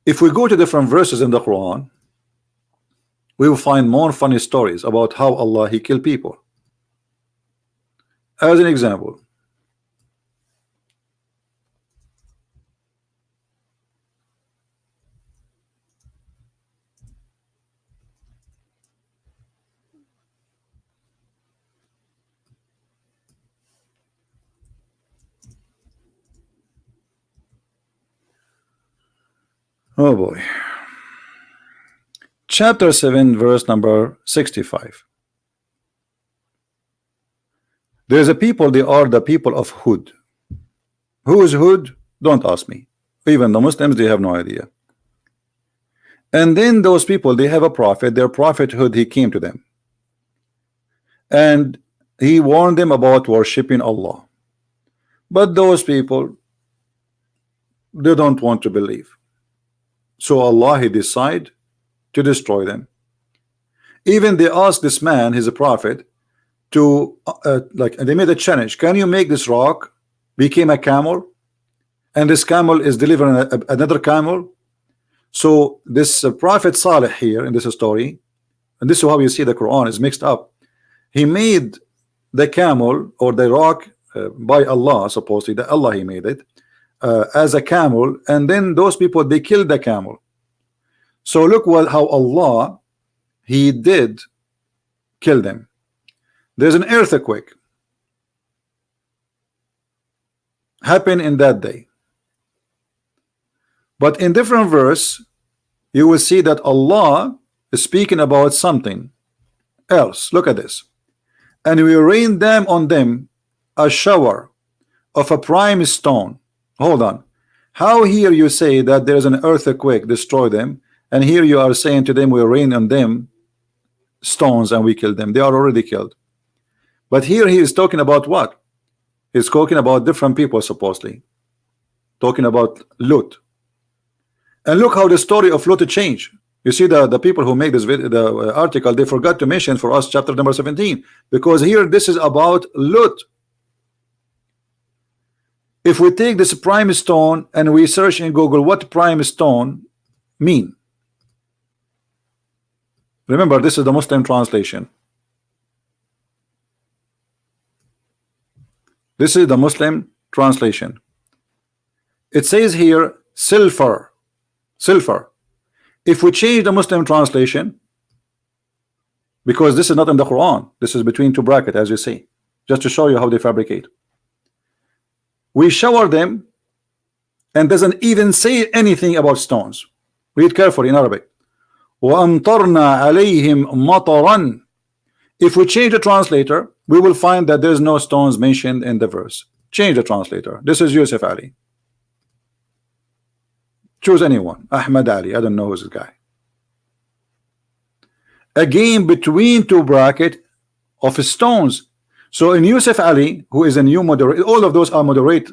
If we go to different verses in the Quran, we will find more funny stories about how Allah, he killed people. As an example, oh boy, chapter 7 verse number 65. There's a people, they are the people of Hud. Who is Hud? Don't ask me. Even the Muslims, they have no idea. And then those people, they have a prophet. Their prophet Hud, he came to them and he warned them about worshiping Allah. But those people, they don't want to believe. So Allah, he decided to destroy them. Even they asked this man, he's a prophet, to they made a challenge. Can you make this rock became a camel, and this camel is delivering another camel? So this prophet Saleh here in this story, and this is how you see the Quran is mixed up. He made the camel or the rock by Allah, supposedly that Allah he made it as a camel, and then those people, they killed the camel. So look how Allah, he did kill them. There's an earthquake happened in that day, but in different verse you will see that Allah is speaking about something else. Look at this. And we rained them on them a shower of a prime stone. Hold on. How here you say that there is an earthquake destroy them, and here you are saying to them we rain on them stones and we kill them? They are already killed. But here he is talking about what? He's talking about different people, supposedly talking about Lut. And look how the story of Lut changed. You see, the people who make this video, the article, they forgot to mention for us chapter number 17, because here this is about Lut. If we take this prime stone and we search in Google what prime stone mean, remember this is the Muslim translation. This is the Muslim translation. It says here silver, silver. If we change the Muslim translation, because this is not in the Quran, this is between two brackets, as you see, just to show you how they fabricate. We shower them and doesn't even say anything about stones. Read carefully in Arabic. وَأَمْطَرْنَا عَلَيْهِمْ مَطَرًا. If we change the translator, we will find that there's no stones mentioned in the verse. Change the translator. This is Yusuf Ali. Choose anyone. Ahmad Ali. I don't know who's this guy. Again, between two brackets of stones. So in Yusuf Ali, who is a new moderate, all of those are moderate,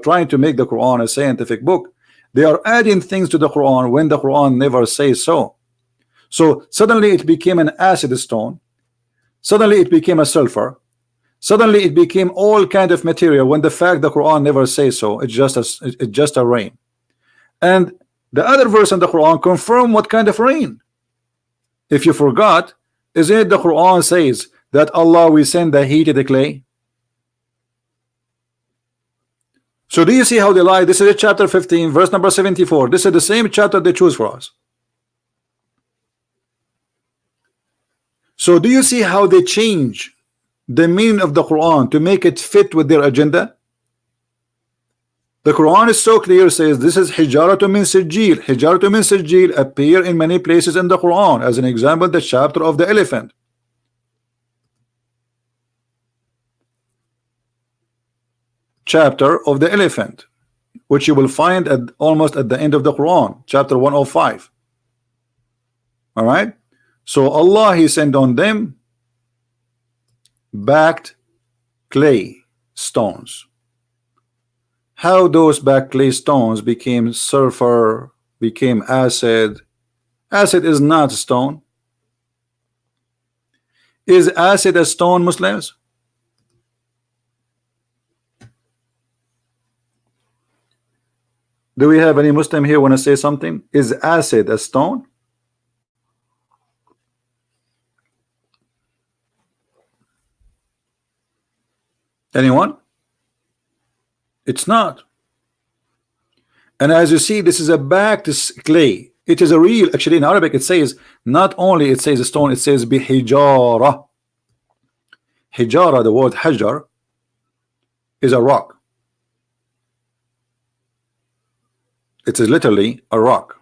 trying to make the Quran a scientific book. They are adding things to the Quran when the Quran never says so. So suddenly it became an acid stone. Suddenly it became a sulfur. Suddenly it became all kind of material when the fact the Quran never says so. It's just a rain. And the other verse in the Quran confirm what kind of rain. If you forgot, isn't it the Quran says that Allah will send the heat to the clay? So do you see how they lie? This is chapter 15, verse number 74. This is the same chapter they choose for us. So do you see how they change the meaning of the Quran to make it fit with their agenda? The Quran is so clear, says this is hijaratu min sijil. Hijaratu min sijil appear in many places in the Quran. As an example, the chapter of the elephant. Chapter of the elephant, which you will find almost at the end of the Quran, chapter 105. All right. So Allah, He sent on them backed clay stones. How those backed clay stones became sulfur, became acid. Acid is not stone. Is acid a stone, Muslims? Do we have any Muslim here want to say something? Is acid a stone? Anyone? It's not. And as you see, this is a backed clay. It is a real, actually in Arabic it says, not only it says a stone, it says bihijara. Hijara, the word hajar, is a rock. It is literally a rock.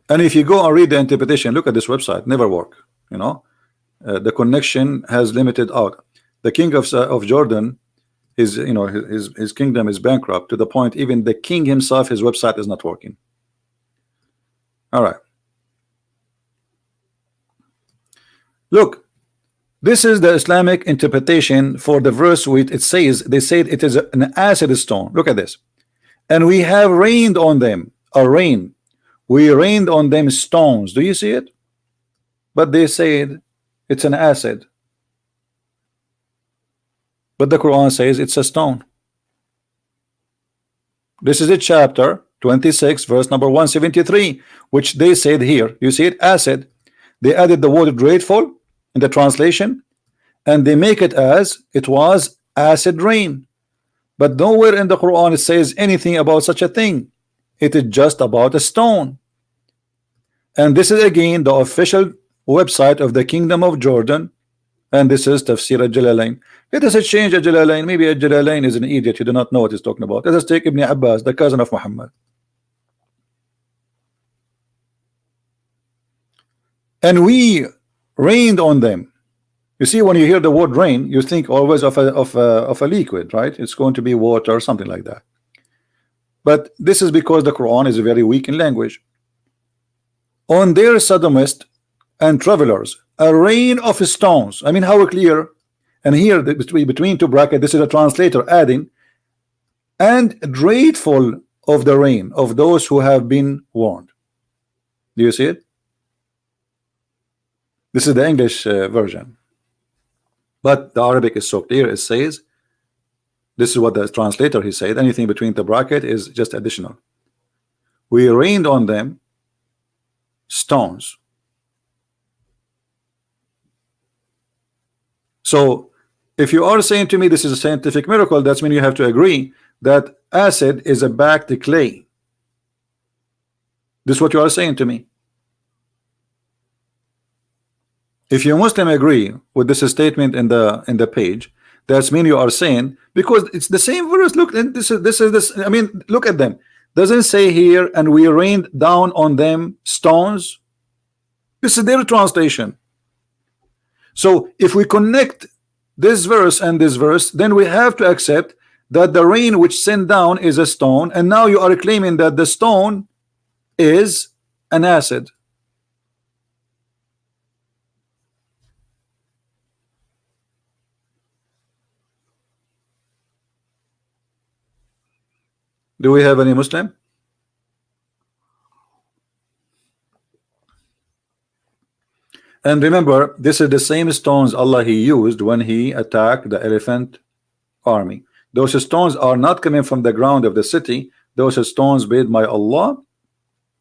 And if you go and read the interpretation, look at this website, never work. The connection has limited out. The king of Jordan, his kingdom is bankrupt to the point even the king himself, his website is not working. All right. Look, this is the Islamic interpretation for the verse with it says, they said it is an acid stone. Look at this. And we have rained on them a rain. We rained on them stones. Do you see it? But they said it's an acid. But the Quran says it's a stone. This is a chapter 26, verse number 173, which they said here. You see it, acid. They added the word grateful in the translation, and they make it as it was acid rain. But nowhere in the Quran it says anything about such a thing. It is just about a stone. And this is again the official website of the Kingdom of Jordan, and this is Tafsir al-Jalalain. Let us change al-Jalalain. Maybe al-Jalalain is an idiot, he do not know what he's talking about. Let us take Ibn Abbas, the cousin of Muhammad. And we rained on them. You see, when you hear the word rain, you think always of a liquid, right? It's going to be water or something like that. But this is because the Quran is very weak in language. On their sodomists and travelers, a rain of stones. I mean, how clear. And here between two brackets, this is a translator adding, and grateful of the rain of those who have been warned. Do you see it? This is the English version, but the Arabic is so clear. It says, this is what the translator he said, anything between the bracket is just additional. We rained on them stones. So if you are saying to me this is a scientific miracle, that's mean you have to agree that acid is a backed clay. This is what you are saying to me. If you Muslim agree with this statement in the page, that's mean you are saying, because it's the same verse. Look, and this is I mean, look at them. Doesn't say here, and we rained down on them stones. This is their translation. So if we connect this verse and this verse, then we have to accept that the rain which sent down is a stone, and now you are claiming that the stone is an acid. Do we have any Muslim? And remember, this is the same stones Allah He used when He attacked the elephant army. Those stones are not coming from the ground of the city. Those stones made by Allah,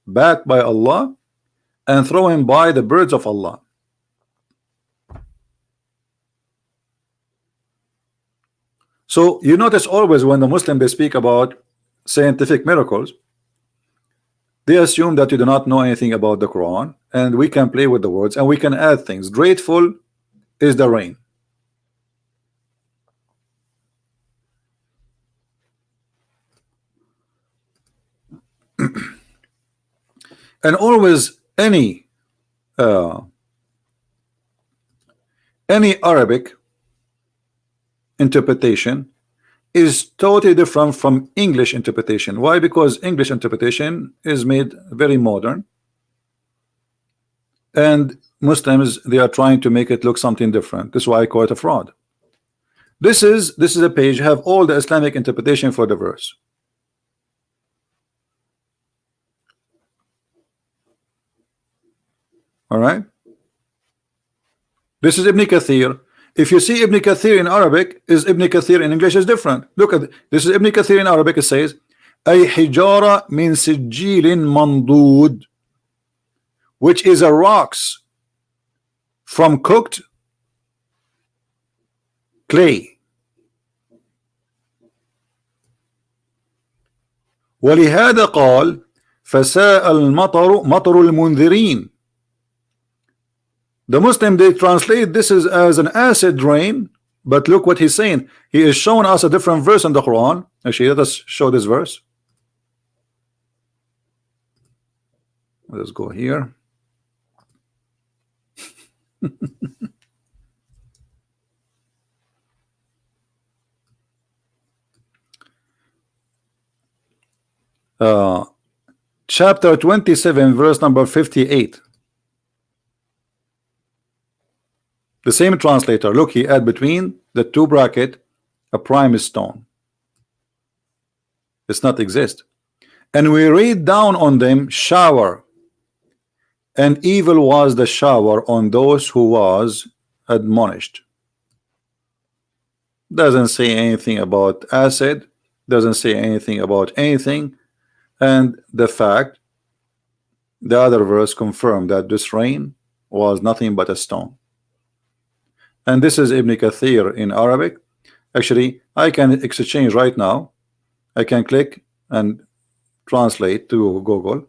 backed by Allah, and thrown by the birds of Allah. So you notice always when the Muslim they speak about scientific miracles, they assume that you do not know anything about the Quran, and we can play with the words and we can add things. Grateful is the rain. And always any Arabic interpretation is totally different from English interpretation. Why? Because English interpretation is made very modern, and Muslims they are trying to make it look something different. This is why I call it a fraud. This is a page have all the Islamic interpretation for the verse. All right, this is Ibn Kathir. If you see Ibn Kathir in Arabic, is Ibn Kathir in English is different. Look at this is Ibn Kathir in Arabic. It says ay hijara min sijilin mandud, which is a rocks from cooked clay. ولهذا قال فساء المطر مطر المنذرين. The Muslim they translate this as an acid rain, but look what he's saying. He is showing us a different verse in the Quran. Actually, let us show this verse. Let's go here. Chapter 27, verse number 58. The same translator. Look, he add between the two bracket a prime stone. It's not exist. And we read down on them shower, and evil was the shower on those who was admonished. Doesn't say anything about acid, doesn't say anything about anything, and the fact the other verse confirmed that this rain was nothing but a stone. And this is Ibn Kathir in Arabic. Actually, I can exchange right now. I can click and translate to Google.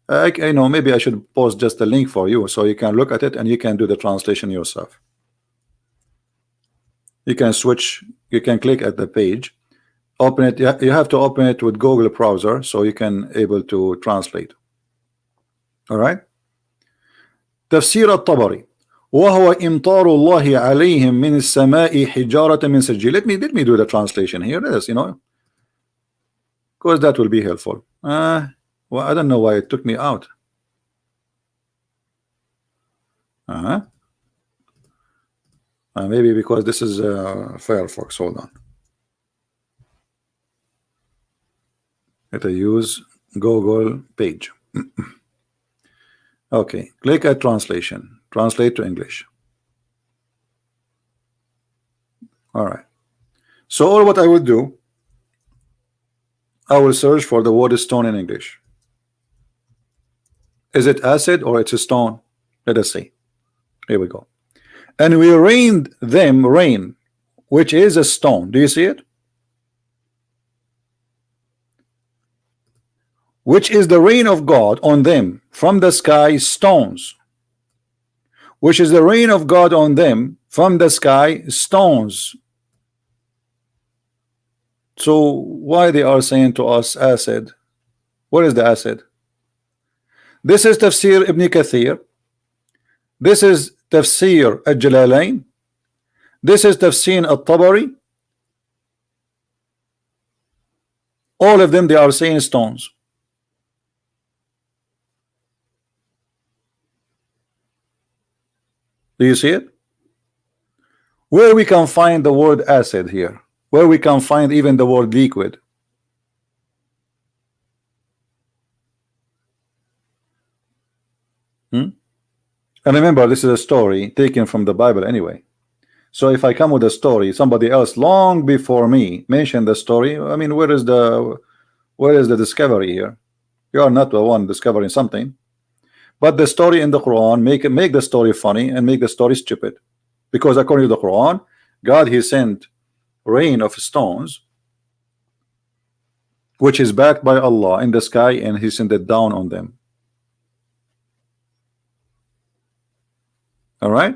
I know maybe I should post just a link for you so you can look at it and you can do the translation yourself. You can switch, you can click at the page, open it. You have to open it with Google browser so you can able to translate. All right. تفسير الطبري وهو إمطار الله عليهم من السماء حجارة من سجيل. Let me do the translation here. Yes, you know, because that will be helpful. Well, I don't know why it took me out. Maybe because this is Firefox. Hold on. Let us use Google page. Okay, click at translation. Translate to English. All right. So all what I will do, I will search for the word stone in English. Is it acid or it's a stone? Let us see. Here we go. And we rained them rain, which is a stone. Do you see it? Which is the rain of God on them from the sky, stones. Which is the rain of God on them from the sky, stones. So why they are saying to us acid? What is the acid? This is Tafsir Ibn Kathir. This is Tafsir Al-Jalalain. This is Tafsir Al-Tabari. All of them, they are saying stones. Do you see it? Where we can find the word acid here? Where we can find even the word liquid? And remember, this is a story taken from the Bible anyway. So if I come with a story, somebody else long before me mentioned the story. I mean, where is the discovery here? You are not the one discovering something. But the story in the Quran make the story funny and make the story stupid, because according to the Quran, God, he sent rain of stones, which is backed by Allah in the sky, and he sent it down on them. All right.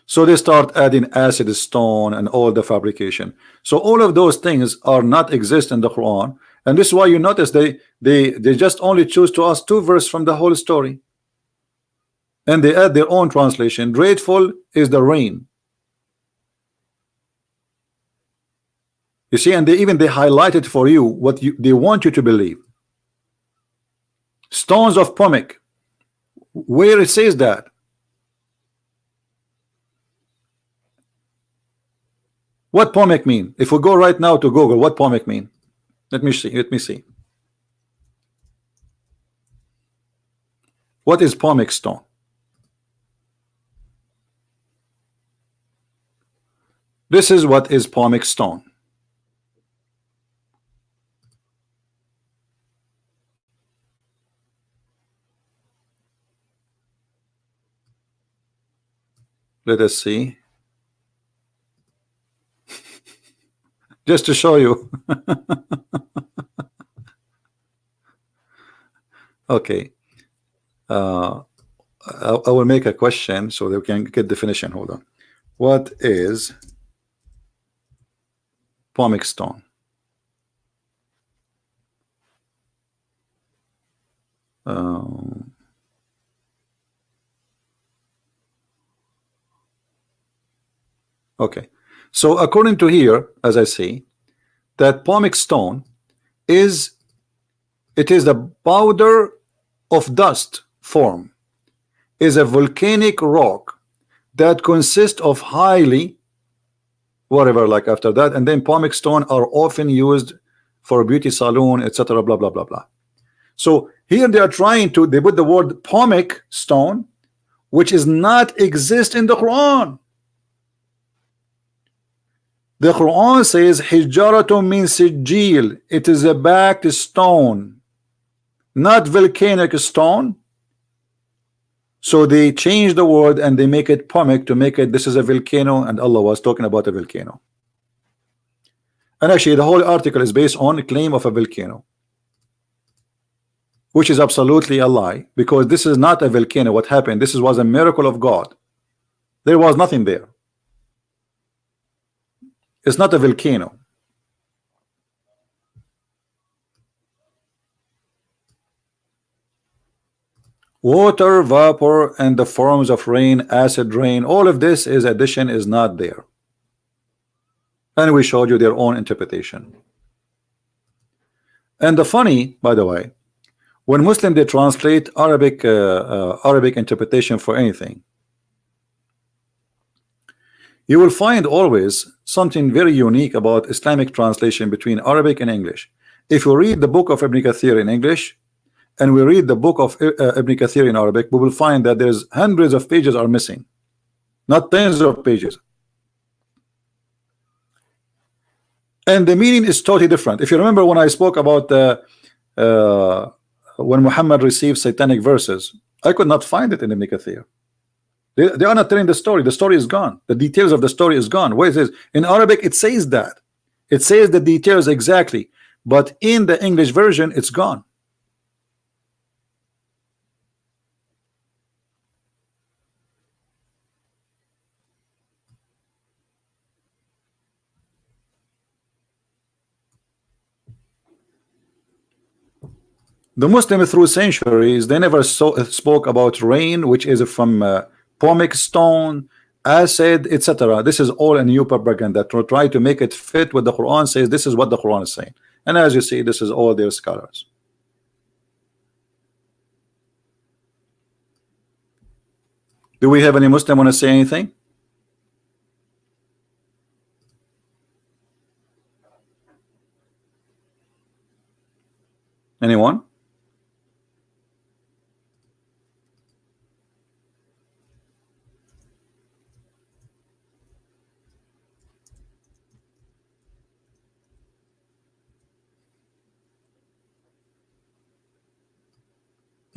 So they start adding acid, stone, and all the fabrication. So all of those things are not exist in the Quran, and this is why you notice they just only choose to us 2 verses from the whole story, and they add their own translation. Grateful is the rain. You see, and they highlighted for you what they want you to believe. Stones of Pomek, where it says that. What Pomek mean? If we go right now to Google, what Pomek mean? Let me see. What is Pomek stone? This is what is Pomek stone. Let us see. Just to show you. Okay. I will make a question so they can get definition. Hold on. What is Pomek stone? Okay. So according to here, as I see, that Pomek stone is the powder of dust form, is a volcanic rock that consists of highly whatever, like after that, and then Pomek stone are often used for beauty salon, etc. blah blah blah blah. So here they are trying to, they put the word Pomek stone, which is not exist in the Quran. The Quran says hijaratun min sijil. It is a backed stone, not volcanic stone. So they change the word and they make it Pomek to make it this is a volcano, and Allah was talking about a volcano. And actually the whole article is based on a claim of a volcano, which is absolutely a lie, because this is not a volcano. What happened? This was a miracle of God. There was nothing there. It's not a volcano. Water, vapor, and the forms of rain, acid rain, all of this is addition, is not there. And we showed you their own interpretation. And the funny, by the way, when Muslim they translate Arabic interpretation for anything, You will find always something very unique about Islamic translation between Arabic and English. If you read the book of Ibn Kathir in English and we read the book of Ibn Kathir in Arabic, we will find that there's hundreds of pages are missing, not tens of pages. And the meaning is totally different. If you remember when I spoke about when Muhammad received satanic verses, I could not find it in Ibn Kathir. They are not telling the story. The story is gone. The details of the story is gone. Where it is in Arabic, it says that. It says the details exactly, but in the English version, it's gone. The Muslim through centuries, they never spoke about rain, which is from pumic stone, acid, etc. This is all a new propaganda to try to make it fit what the Quran says. This is what the Quran is saying. And as you see, this is all their scholars. Do we have any Muslim want to say anything? Anyone?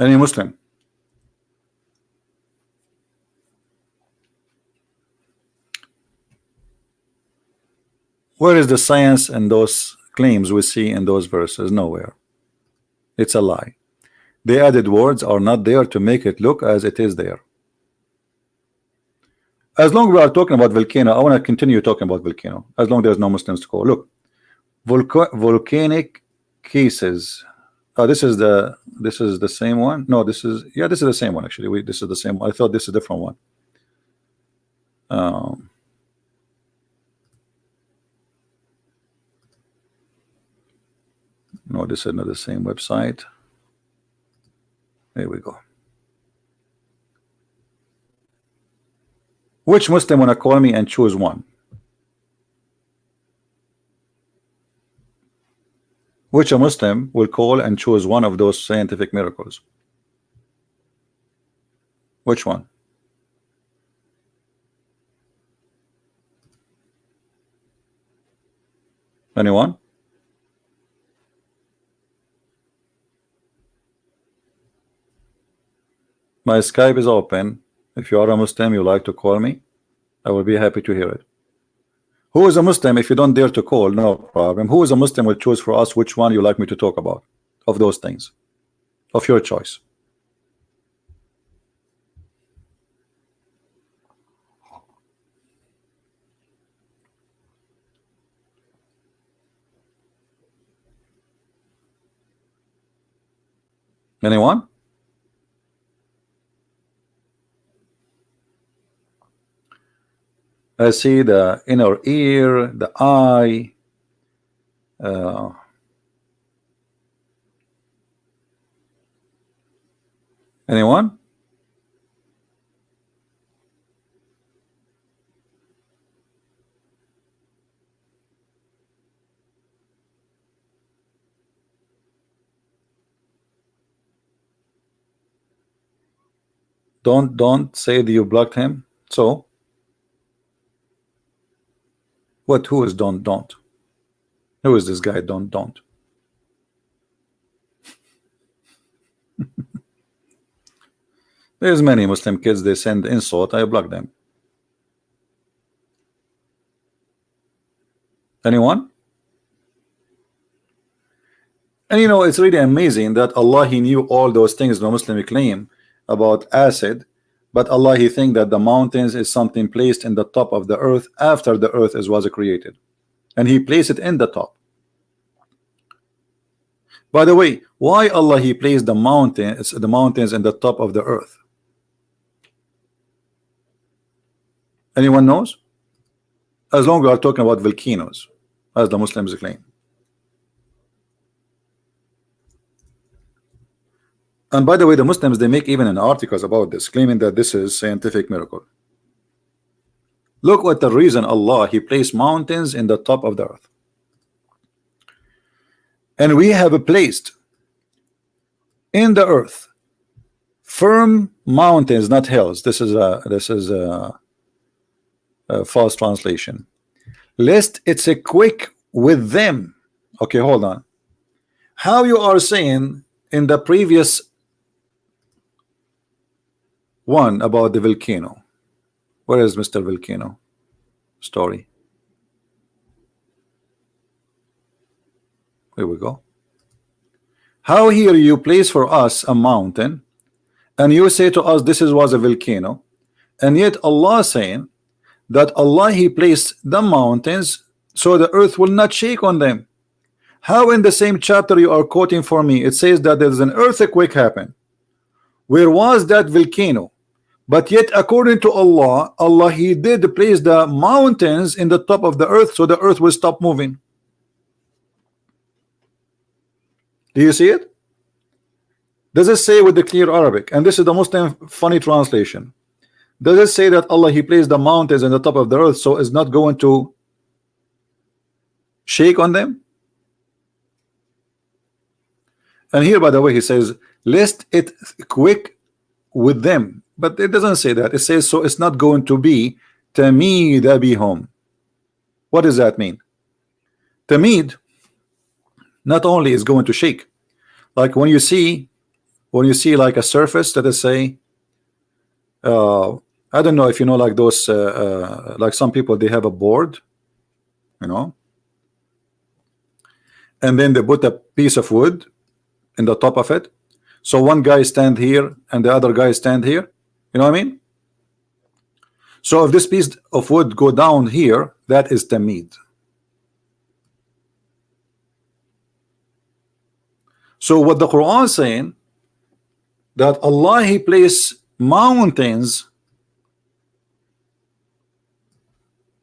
Any Muslim? Where is the science in those claims we see in those verses? Nowhere. It's a lie. The added words are not there to make it look as it is there. As long as we are talking about volcano, I want to continue talking about volcano. As long as there's no Muslims to call. Look, volcanic cases. This is the same one. No, this is the same one actually. This is the same one. I thought this is a different one. No, this is not the same website. There we go. Which Muslim wanna call me and choose one? Which a Muslim will call and choose one of those scientific miracles? Which one? Anyone? My Skype is open. If you are a Muslim, you like to call me, I will be happy to hear it. Who is a Muslim? If you don't dare to call, no problem. Who is a Muslim will choose for us which one you like me to talk about of those things, of your choice. Anyone? I see the inner ear, the eye. Anyone? Don't say that you blocked him. So what? Who is don't? Who is this guy? Don't. There's many Muslim kids, they send insult, I block them. Anyone? And you know, it's really amazing that Allah, He knew all those things the Muslim claim about acid, but Allah, He think that the mountains is something placed in the top of the earth after the earth was created, and He placed it in the top. By the way, why Allah He placed the mountains in the top of the earth? Anyone knows? As long as we are talking about volcanoes, as the Muslims claim. And by the way, the Muslims, they make even an articles about this, claiming that this is scientific miracle. Look what the reason Allah He placed mountains in the top of the earth. And we have placed in the earth firm mountains, not hills. This is a false translation. Lest it's a quick with them. Okay, hold on. How you are saying in the previous one about the volcano? Where is Mr. Volcano story? Here we go. How here you place for us a mountain, and you say to us this was a volcano, and yet Allah saying that Allah He placed the mountains so the earth will not shake on them. How in the same chapter you are quoting for me, it says that there's an earthquake happen? Where was that volcano? But yet according to Allah, Allah He did place the mountains in the top of the earth so the earth will stop moving. Do you see it? Does it say with the clear Arabic? And this is the most funny translation. Does it say that Allah He placed the mountains in the top of the earth so it's not going to shake on them? And here, by the way, He says, lest it quick with them. But it doesn't say that. It says, so it's not going to be tamid bihum. What does that mean? Tamid not only is going to shake, like when you see like a surface that is say, I don't know if you know, like those like some people, they have a board, you know, and then they put a piece of wood in the top of it, so one guy stand here and the other guy stand here, you know what I mean? So if this piece of wood go down here, that is tamid. So what the Quran is saying, that Allah He placed mountains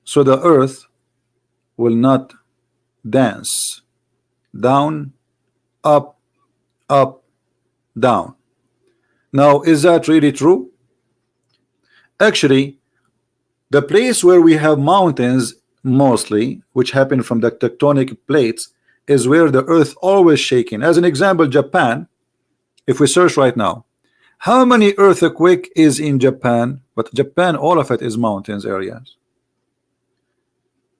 so the earth will not dance down, up, up, down. Now, is that really true? Actually, the place where we have mountains mostly, which happen from the tectonic plates, is where the earth always shaking. As an example, Japan, if we search right now, how many earthquake is in Japan? But Japan, all of it is mountains areas.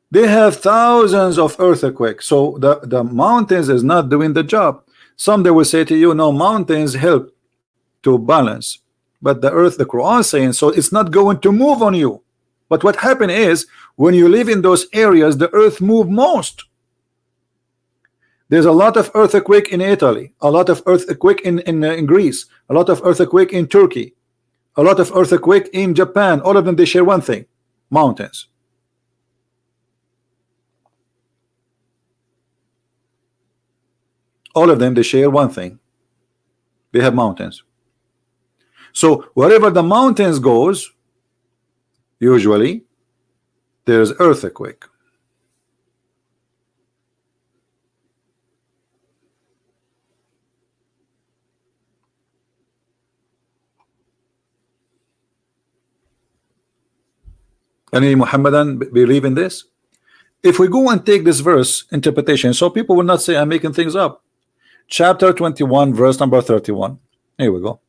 They have thousands of earthquakes, so the mountains is not doing the job. Some they will say to you, no, mountains help to balance, but the earth, the Quran is saying, so it's not going to move on you. But what happened is, when you live in those areas, the earth move most. There's a lot of earthquake in Italy, a lot of earthquake in Greece, a lot of earthquake in Turkey, a lot of earthquake in Japan. All of them, they share one thing: mountains. All of them, they share one thing: they have mountains. So wherever the mountains goes, usually there's earthquake. Any Muhammadan believe in this? If we go and take this verse interpretation, so people will not say I'm making things up. Chapter 21, verse number 31. Here we go.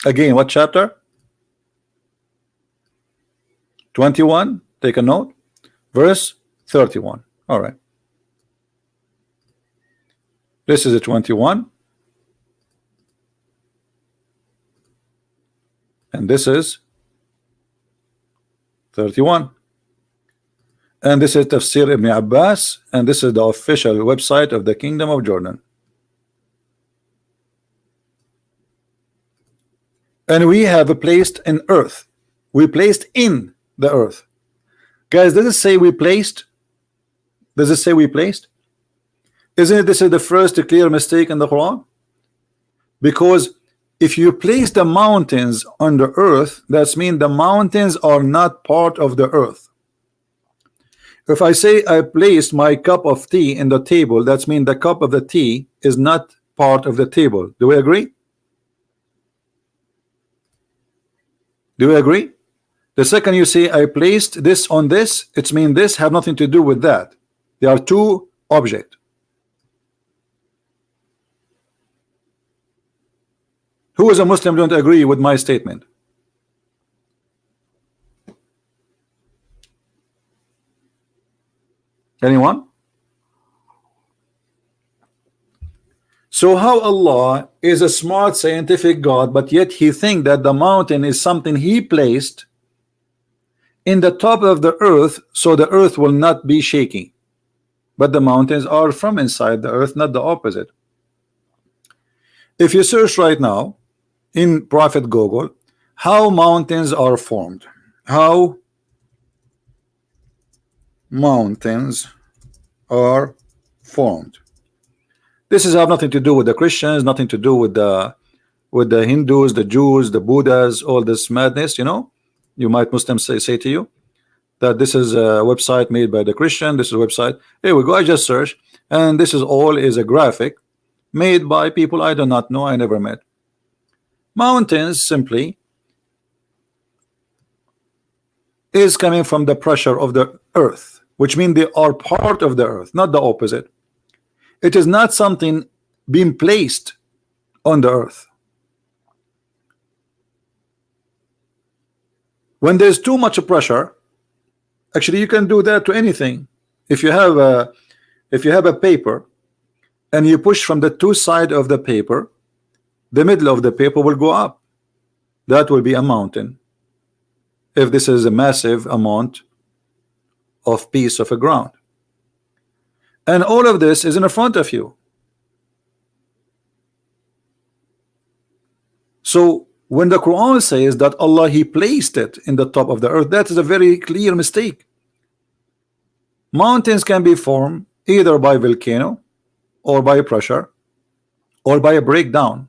Again, what chapter? 21. Take a note. Verse 31. All right. This is a 21. And this is 31. And this is Tafsir Ibn Abbas, and this is the official website of the Kingdom of Jordan. And we have placed in earth. We placed in the earth. Guys, does it say we placed? Does it say we placed? Isn't it this is the first clear mistake in the Quran? Because if you place the mountains on the earth, that means the mountains are not part of the earth. If I say I placed my cup of tea in the table, that means the cup of the tea is not part of the table. Do we agree? Do we agree? The second you say I placed this on this, it's mean this have nothing to do with that. They are two objects. Who is a Muslim don't agree with my statement? Anyone? So how Allah is a smart scientific God, but yet he think that the mountain is something he placed in the top of the earth, so the earth will not be shaking, but the mountains are from inside the earth, not the opposite. If you search right now in Prophet Google how mountains are formed, how mountains are formed, this is have nothing to do with the Christians, nothing to do with the Hindus, the Jews, the Buddhas, all this madness. You know, you might Muslims say to you that this is a website made by the Christian, this is a website, here we go, I just searched, and this is all is a graphic made by people I do not know, I never met. Mountains simply is coming from the pressure of the earth, which means they are part of the earth, not the opposite. It is not something being placed on the earth. When there's too much pressure, actually you can do that to anything. If you have a paper and you push from the two sides of the paper, the middle of the paper will go up. That will be a mountain. If this is a massive amount of piece of a ground, and all of this is in front of you. So when the Quran says that Allah he placed it in the top of the earth, that is a very clear mistake. Mountains can be formed either by volcano or by pressure or by a breakdown,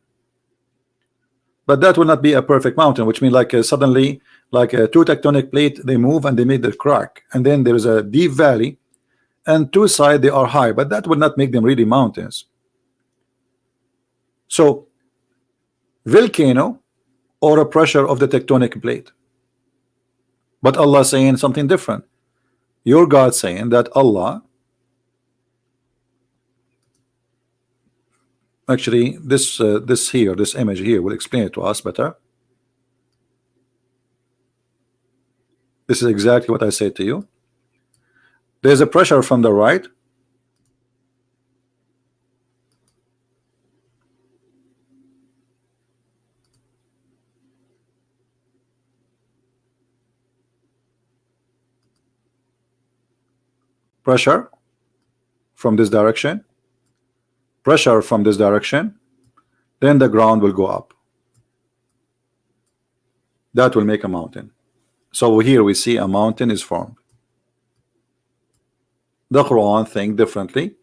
but that will not be a perfect mountain, which means like suddenly like two tectonic plate they move and they make the crack, and then there is a deep valley and two sides they are high, but that would not make them really mountains. So volcano or a pressure of the tectonic plate, but Allah saying something different. Your God saying that Allah actually this image here will explain it to us better. This is exactly what I said to you. There's a pressure from the right, pressure from this direction, pressure from this direction, then the ground will go up. That will make a mountain. So here we see a mountain is formed. The Quran think differently,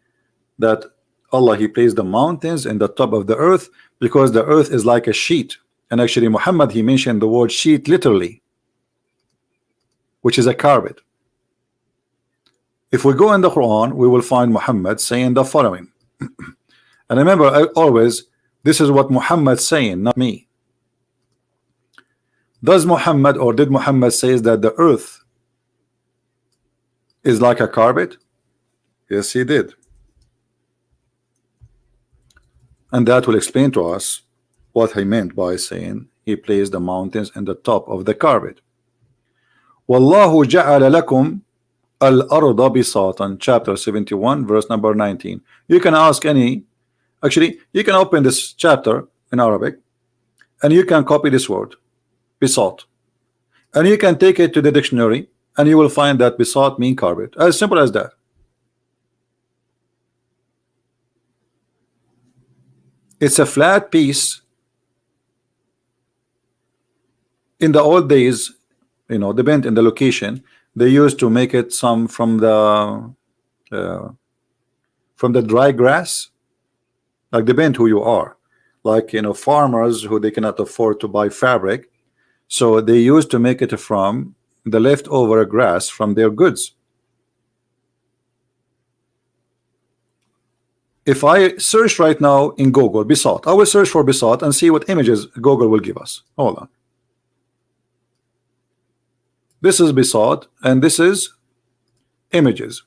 that Allah he placed the mountains in the top of the earth because the earth is like a sheet, and actually Muhammad he mentioned the word sheet literally, which is a carpet. If we go in the Quran, we will find Muhammad saying the following. And remember, always this is what Muhammad saying, not me. Does Muhammad or did Muhammad says that the earth is like a carpet? Yes, he did. And that will explain to us what he meant by saying he placed the mountains in the top of the carpet. Wallahu ja'ala lakum al-arda bisatan, chapter 71 verse number 19. You can ask any, actually you can open this chapter in Arabic and you can copy this word bisat, and you can take it to the dictionary and you will find that bisat mean carpet. As simple as that. It's a flat piece. In the old days, you know, depend in the location, they used to make it some from the dry grass, like depend who you are, like, you know, farmers who they cannot afford to buy fabric, so they used to make it from the leftover grass from their goods. If I search right now in Google bisat, I will search for bisat and see what images Google will give us. Hold on. This is Bisat, and this is images.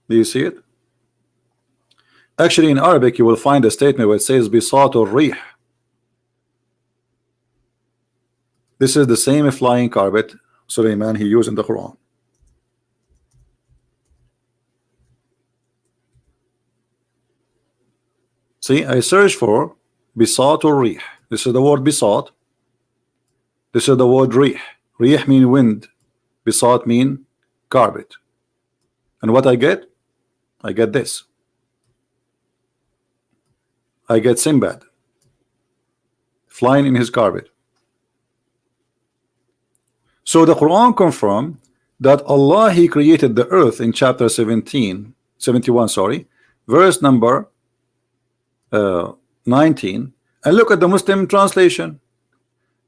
Do you see it? Actually, in Arabic, you will find a statement where it says Bisat or Rih. This is the same flying carpet Sulaiman he used in the Quran. See, I search for Bisat or Rih. This is the word Bisat. This is the word Rih. Rih mean wind. Bisat mean carpet. And what I get? I get this. I get Sinbad flying in his carpet. So the Quran confirmed that Allah he created the earth in chapter 71, sorry, verse number 19. And look at the Muslim translation.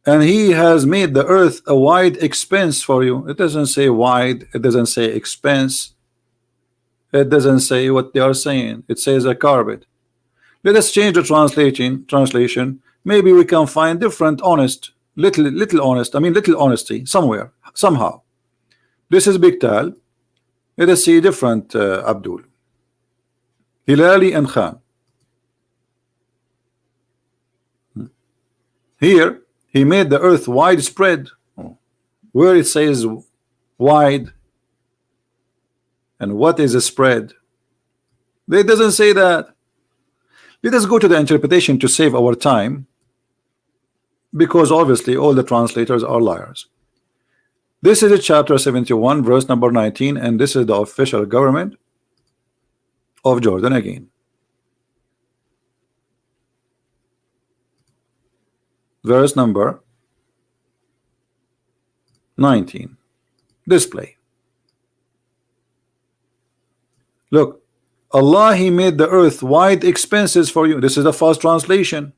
And he has made the earth a wide expanse for you. It doesn't say wide, it doesn't say expanse, it doesn't say what they are saying. It says a carpet. Let us change the translation. Maybe we can find different honest, little honesty somewhere, somehow. This is Biktal. Let us see different Abdul. Hilali and Khan. Here he made the earth widespread. Where it says wide, and what is a spread? It doesn't say that. Let us go to the interpretation to save our time, because obviously all the translators are liars. This is a chapter 71 verse number 19, and this is the official government of Jordan again. Verse number 19. Display. Look, Allah he made the earth wide expanses for you. This is the first translation.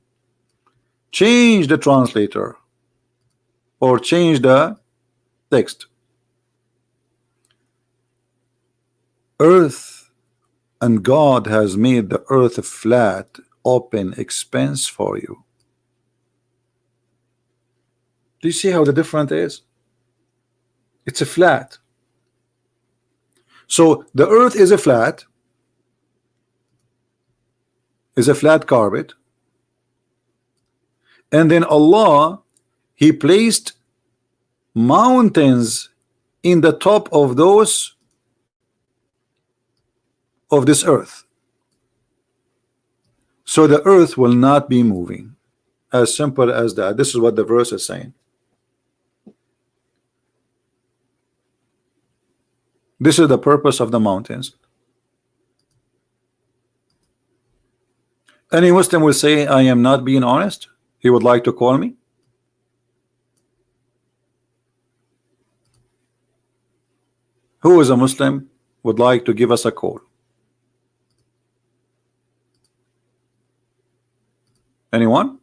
Change the translator or change the text. Earth, and God has made the earth a flat, open expanse for you. Do you see how the difference is? It's a flat. So the earth is a flat carpet, and then Allah he placed mountains in the top of those of this earth, so the earth will not be moving. As simple as that. This is what the verse is saying. This is the purpose of the mountains. Any Muslim will say I am not being honest. He would like to call me. Who is a Muslim would like to give us a call? Anyone?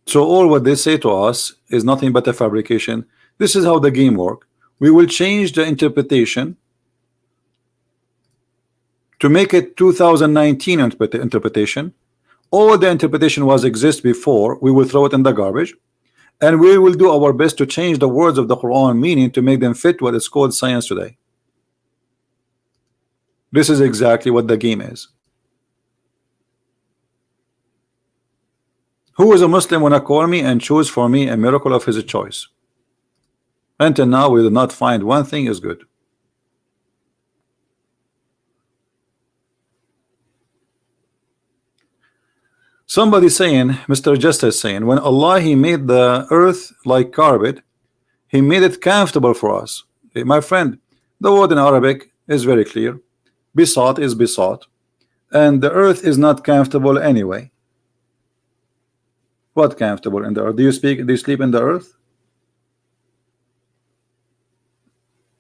So all what they say to us is nothing but a fabrication. This is how the game works. We will change the interpretation to make it 2019 interpretation. All the interpretation was exist before. We will throw it in the garbage, and we will do our best to change the words of the Quran meaning to make them fit what is called science today. This is exactly what the game is. Who is a Muslim wanna call me and choose for me a miracle of his choice? Until now we did not find one thing is good. Somebody saying, Mr. Justice saying, when Allah he made the earth like carpet, he made it comfortable for us. Okay, my friend, the word in Arabic is very clear. Bisat is bisat, and the earth is not comfortable anyway. What comfortable in the earth? Do you sleep in the earth?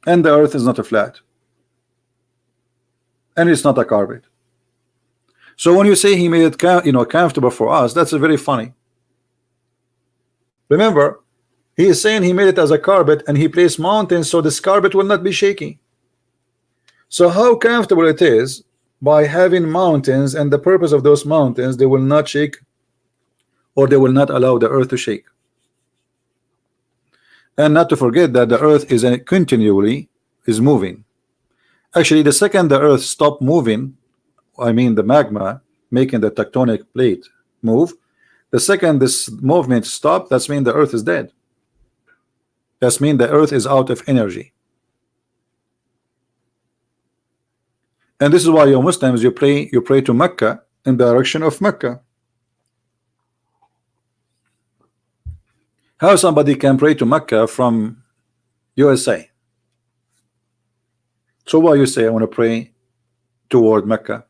And the earth is not a flat, and it's not a carpet. So when you say he made it comfortable for us, that's very funny. Remember, he is saying he made it as a carpet, and he placed mountains so this carpet will not be shaky. So how comfortable it is by having mountains, and the purpose of those mountains, they will not shake, or they will not allow the earth to shake. And not to forget that the earth is continually is moving. Actually, the second the earth stop moving, I mean the magma making the tectonic plate move, the second this movement stop, that's mean the earth is dead. That's mean the earth is out of energy. And this is why you Muslims, you pray to Mecca, in the direction of Mecca. How somebody can pray to Mecca from USA? So why you say I want to pray toward Mecca?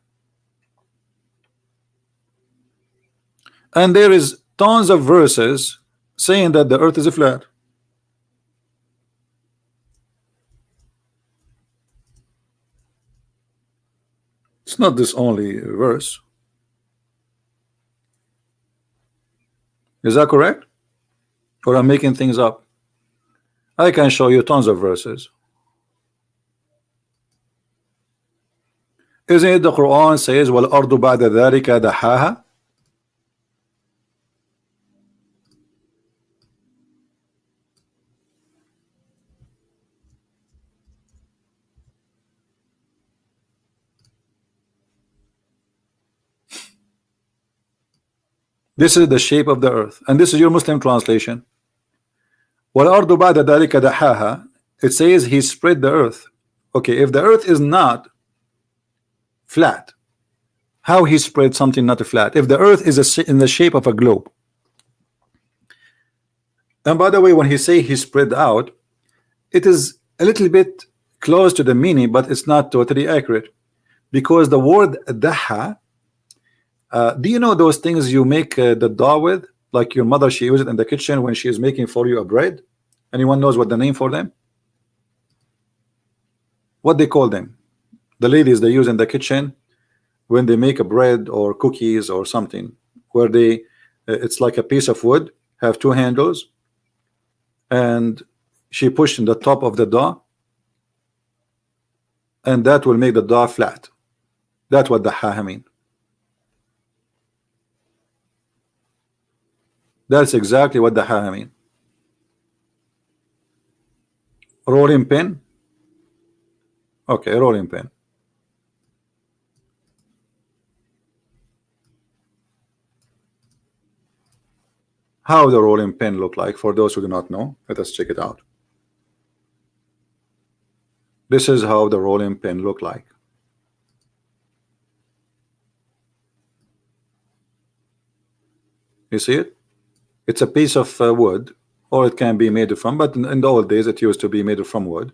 And there is tons of verses saying that the earth is flat. It's not this only verse. Is that correct? Or I'm making things up? I can show you tons of verses. Isn't it the Quran says وَالْأَرْضُ بَعْدَ ذَلِكَ دَحَاهَا? This is the shape of the earth, and this is your Muslim translation. وَالْأَرْضُ بَعْدَ ذَلِكَ دَحَاهَا. It says he spread the earth. Okay, if the earth is not flat, how he spread something not flat? If the earth is in the shape of a globe. And by the way, when he say he spread out, it is a little bit close to the meaning, but it's not totally accurate, because the word daha, do you know those things you make the dough with, like your mother, she uses it in the kitchen when she is making for you a bread? Anyone knows what the name for them? What they call them? The ladies they use in the kitchen when they make a bread or cookies or something, where they it's like a piece of wood, have two handles, and she pushed in the top of the dough, and that will make the dough flat. That's what the ha mean. That's exactly what the ha mean. Rolling pin. Okay, rolling pin. How the rolling pin look like, for those who do not know, let us check it out. This is how the rolling pin look like. You see it? It's a piece of wood, or it can be made from, but in the old days it used to be made from wood,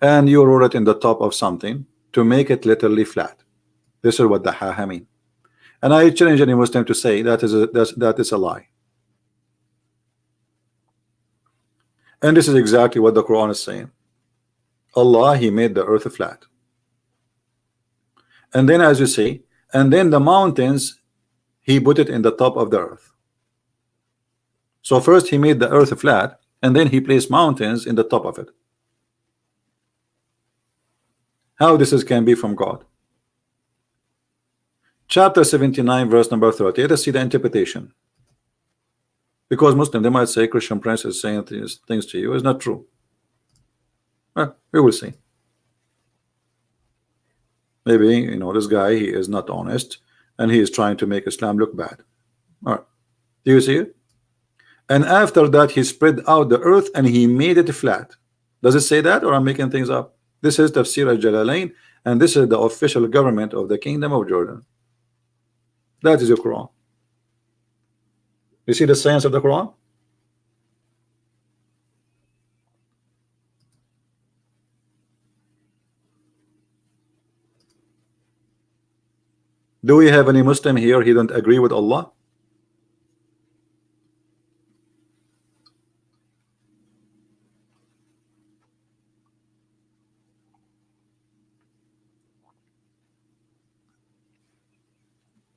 and you roll it in the top of something to make it literally flat. This is what the ha mean. And I challenge any Muslim to say that is a lie. And this is exactly what the Quran is saying. Allah, he made the earth flat. And then, as you see, and then the mountains, he put it in the top of the earth. So first he made the earth flat, and then he placed mountains in the top of it. How this can be from God? Chapter 79, verse number 30. Let us see the interpretation. Because Muslim, they might say Christian Prince is saying things to you. It's not true. Well, we will see. Maybe, you know, this guy, he is not honest, and he is trying to make Islam look bad. All right. Do you see it? And after that, he spread out the earth and he made it flat. Does it say that, or I'm making things up? This is Tafsir al-Jalalain, and this is the official government of the Kingdom of Jordan. That is your Quran. You see the science of the Quran? Do we have any Muslim here he don't agree with Allah?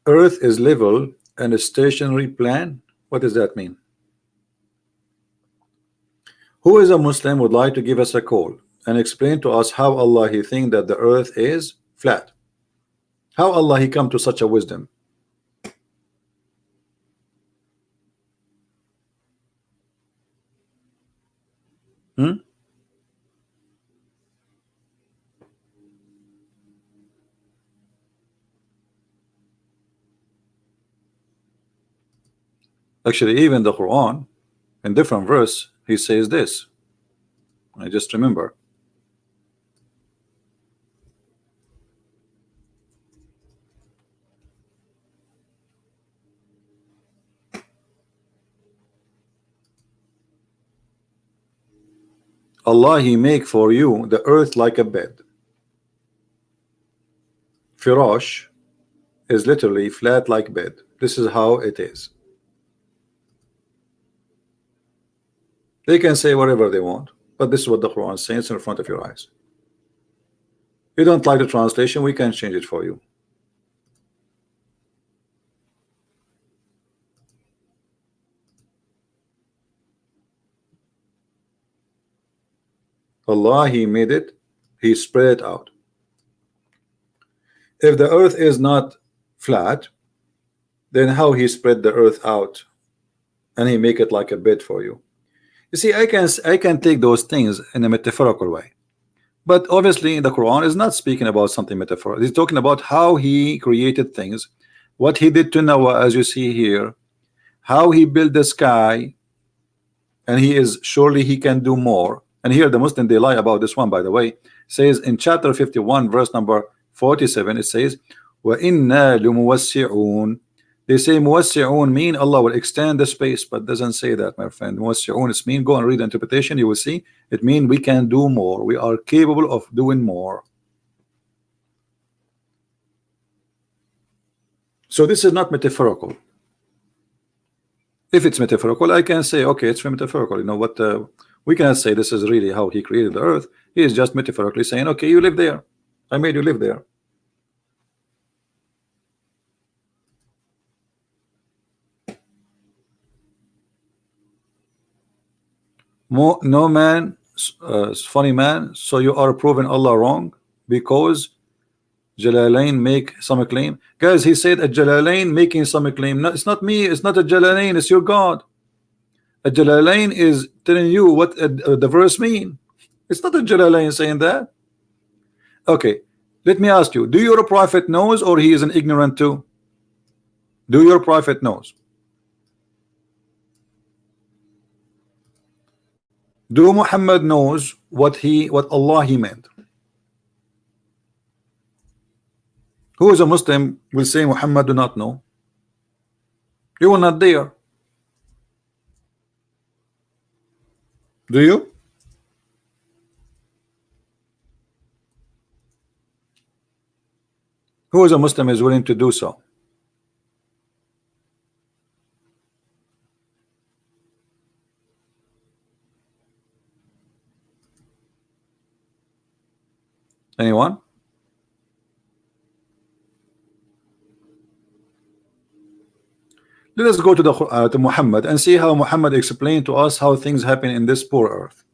Earth is level and a stationary plan. What does that mean? Who is a Muslim would like to give us a call? and explain to us how Allah he think that the earth is flat. How Allah he come to such a wisdom? Hmm? Actually, even the Quran, in different verse, he says this. I just remember. Allah he make for you the earth like a bed. Firash is literally flat like bed. This is how it is. They can say whatever they want, but this is what the Quran says in front of your eyes. You don't like the translation, we can change it for you. Allah he made it, he spread it out. If the earth is not flat, then how he spread the earth out and he make it like a bed for you? You see, I can take those things in a metaphorical way, but obviously the Quran is not speaking about something metaphorical. He's talking about how he created things, what he did to Noah, as you see here, how he built the sky, and he is surely he can do more. And here the Muslim, they lie about this one, by the way. Says in chapter 51 verse number 47, it says وَإِنَّا لَمُوَسِّعُونَ. They say muwassi'un mean Allah will extend the space, but doesn't say that, my friend. Muwassi'un is mean, go and read the interpretation, you will see it mean we can do more, we are capable of doing more. So this is not metaphorical. If it's metaphorical, I can say okay, it's metaphorical. You know what, we cannot say this is really how he created the earth. He is just metaphorically saying okay, you live there, I made you live there. No man, funny man, so you are proving Allah wrong because Jalalain make some claim. Guys, he said a Jalalain making some claim. No, it's not me, it's not a Jalalain, it's your God. A Jalalain is telling you what the verse mean. It's not a Jalalain saying that. Okay, let me ask you, do your prophet knows or he is an ignorant too? Do your prophet knows? Do Muhammad knows what Allah he meant? Who is a Muslim will say Muhammad do not know? You were not there. Do you? Who is a Muslim is willing to do so? Anyone? Let us go to to Muhammad and see how Muhammad explained to us how things happen in this poor earth.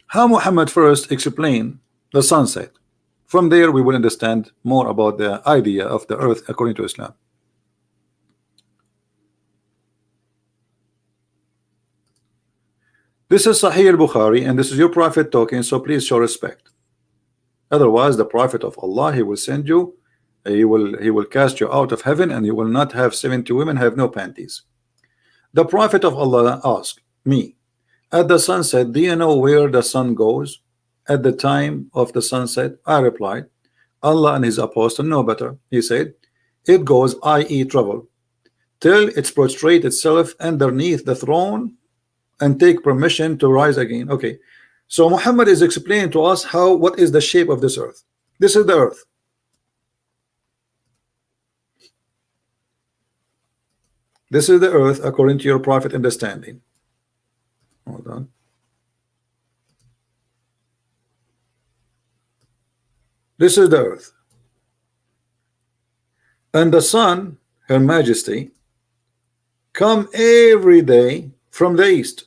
How Muhammad first explained the sunset. From there we will understand more about the idea of the earth according to Islam. This is Sahih al-Bukhari and this is your prophet talking, so please show respect. Otherwise the prophet of Allah, he will send you, he will cast you out of heaven and you will not have 70 women, have no panties. The prophet of Allah asked me, at the sunset, do you know where the sun goes? At the time of the sunset, I replied, Allah and his apostle know better. He said, it goes, i.e. travel, till it's prostrate itself underneath the throne and take permission to rise again. Okay, so Muhammad is explaining to us what is the shape of this earth. This is the earth. This is the earth according to your prophet understanding. Hold on. This is the earth. And the sun, Her Majesty, come every day from the east.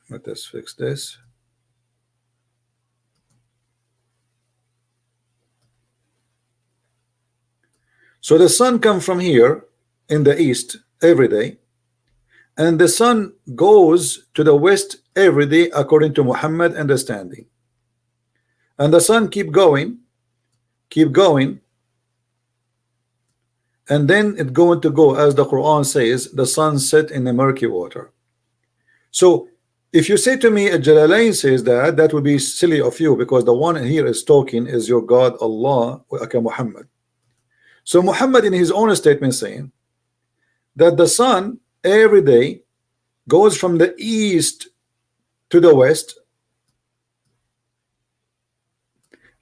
Let us fix this. So the sun comes from here in the east every day, and the sun goes to the west every day according to Muhammad understanding. And the sun keep going, and then it's going to go, as the Quran says, the sun set in the murky water. So if you say to me Jalalain says that, that would be silly of you, because the one here is talking is your God Allah, okay, Muhammad. So Muhammad in his own statement saying that the sun every day goes from the east to the west,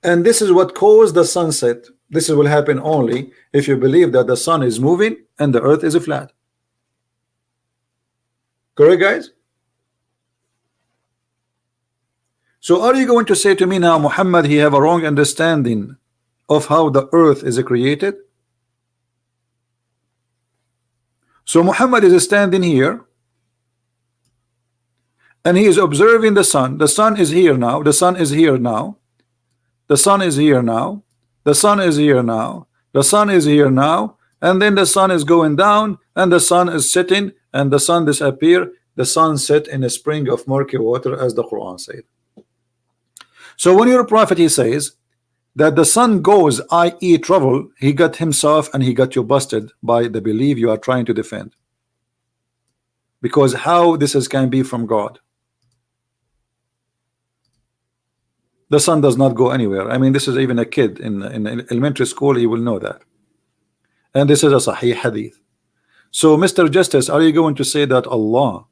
and this is what caused the sunset. This will happen only if you believe that the sun is moving and the earth is flat. Correct, guys? So are you going to say to me now, Muhammad, he have a wrong understanding of how the earth is created? So Muhammad is standing here and he is observing the sun. The sun is here now. The sun is here now. The sun is here now. The sun is here now. The sun is here now. And then the sun is going down, and the sun is setting, and the sun disappear. The sun set in a spring of murky water, as the Quran said. So when your prophet he says that the sun goes, i.e. travel, he got himself and he got you busted by the belief you are trying to defend. Because how this can be from God? The sun does not go anywhere. I mean, this is even a kid in elementary school, he will know that. And this is a Sahih hadith. So Mr. Justice, are you going to say that Allah,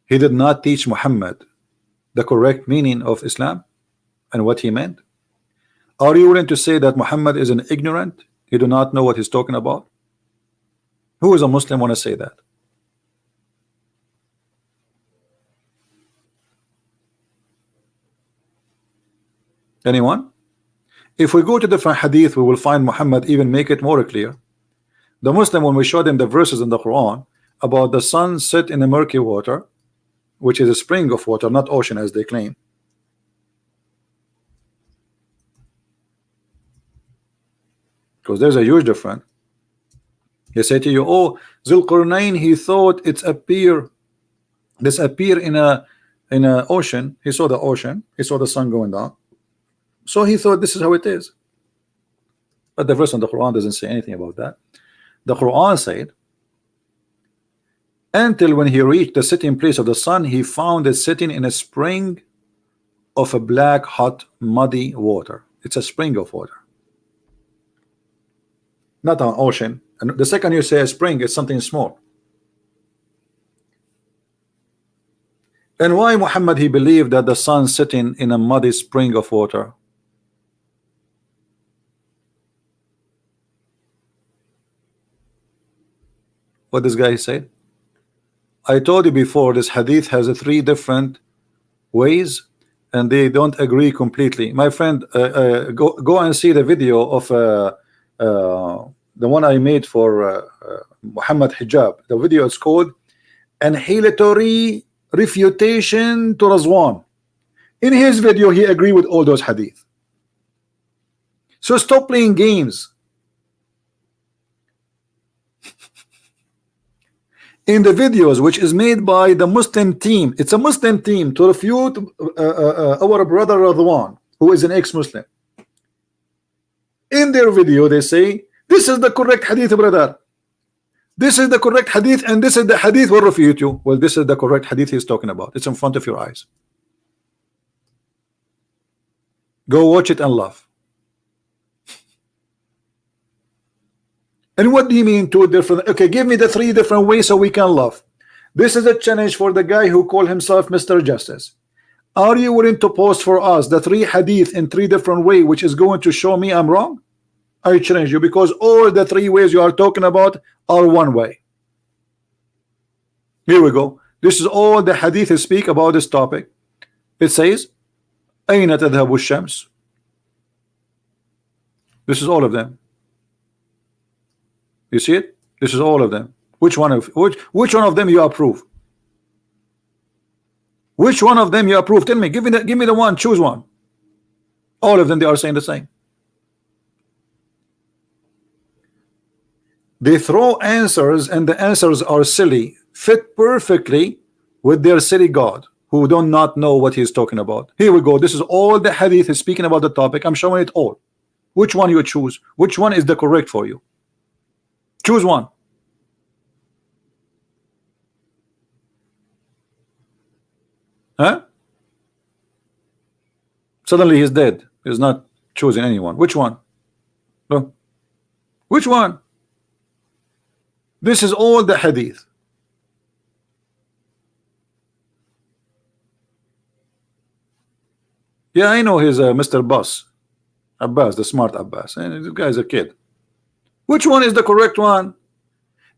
he did not teach Muhammad the correct meaning of Islam and what he meant? Are you willing to say that Muhammad is an ignorant? He do not know what he's talking about? Who is a Muslim want to say that? Anyone? If we go to different hadith, we will find Muhammad even make it more clear. The Muslim, when we show them the verses in the Quran about the sun set in the murky water, which is a spring of water, not ocean as they claim. Because there's a huge difference. They say to you, oh, Zulqarnain, he thought it's appear in a ocean. He saw the ocean, he saw the sun going down. So he thought this is how it is. But the verse in the Quran doesn't say anything about that. The Quran said, until when he reached the sitting place of the sun, he found it sitting in a spring of a black, hot, muddy water. It's a spring of water, not an ocean. And the second you say a spring, it's something small. And why Muhammad he believed that the sun sitting in a muddy spring of water? What this guy said? I told you before, this hadith has three different ways and they don't agree completely. My friend, go and see the video of the one I made for Muhammad Hijab. The video is called Annihilatory Refutation to Razwan. In his video he agreed with all those hadith. So stop playing games. In the videos which is made by the Muslim team, it's a Muslim team to refute our brother Radwan, who is an ex-Muslim. In their video they say this is the correct hadith, brother, this is the correct hadith, and this is the hadith will refute you. Well, this is the correct hadith he's talking about. It's in front of your eyes. Go watch it and laugh. And what do you mean two different? Okay, give me the three different ways so we can laugh. This is a challenge for the guy who called himself Mr. Justice. Are you willing to post for us the three hadith in three different ways, which is going to show me I'm wrong? I challenge you, because all the three ways you are talking about are one way. Here we go. This is all the hadith speak about this topic. It says, أين تذهب الشمس? This is all of them. You see it? This is all of them. Which one of them you approve? Which one of them you approve? Tell me, give me the one, choose one. All of them, they are saying the same. They throw answers, and the answers are silly, fit perfectly with their silly God, who do not know what he's talking about. Here we go. This is all the hadith is speaking about the topic. I'm showing it all. Which one you choose? Which one is the correct for you? Choose one. Huh? Suddenly he's dead. He's not choosing anyone. Which one? No. Which one? This is all the hadith. Yeah, I know he's Mr. Bus Abbas, the smart Abbas, and this guy's a kid. Which one is the correct one?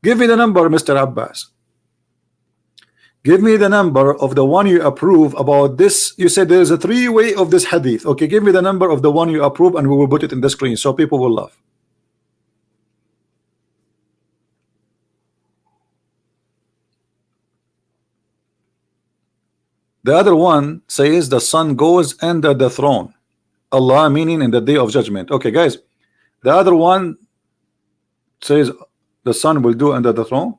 Give me the number, Mr. Abbas. Give me the number of the one you approve about this. You said there's a three-way of this hadith. Okay, give me the number of the one you approve, and we will put it in the screen so people will laugh. The other one says the son goes under the throne. Allah meaning in the day of judgment. Okay, guys. The other one says the son will do under the throne.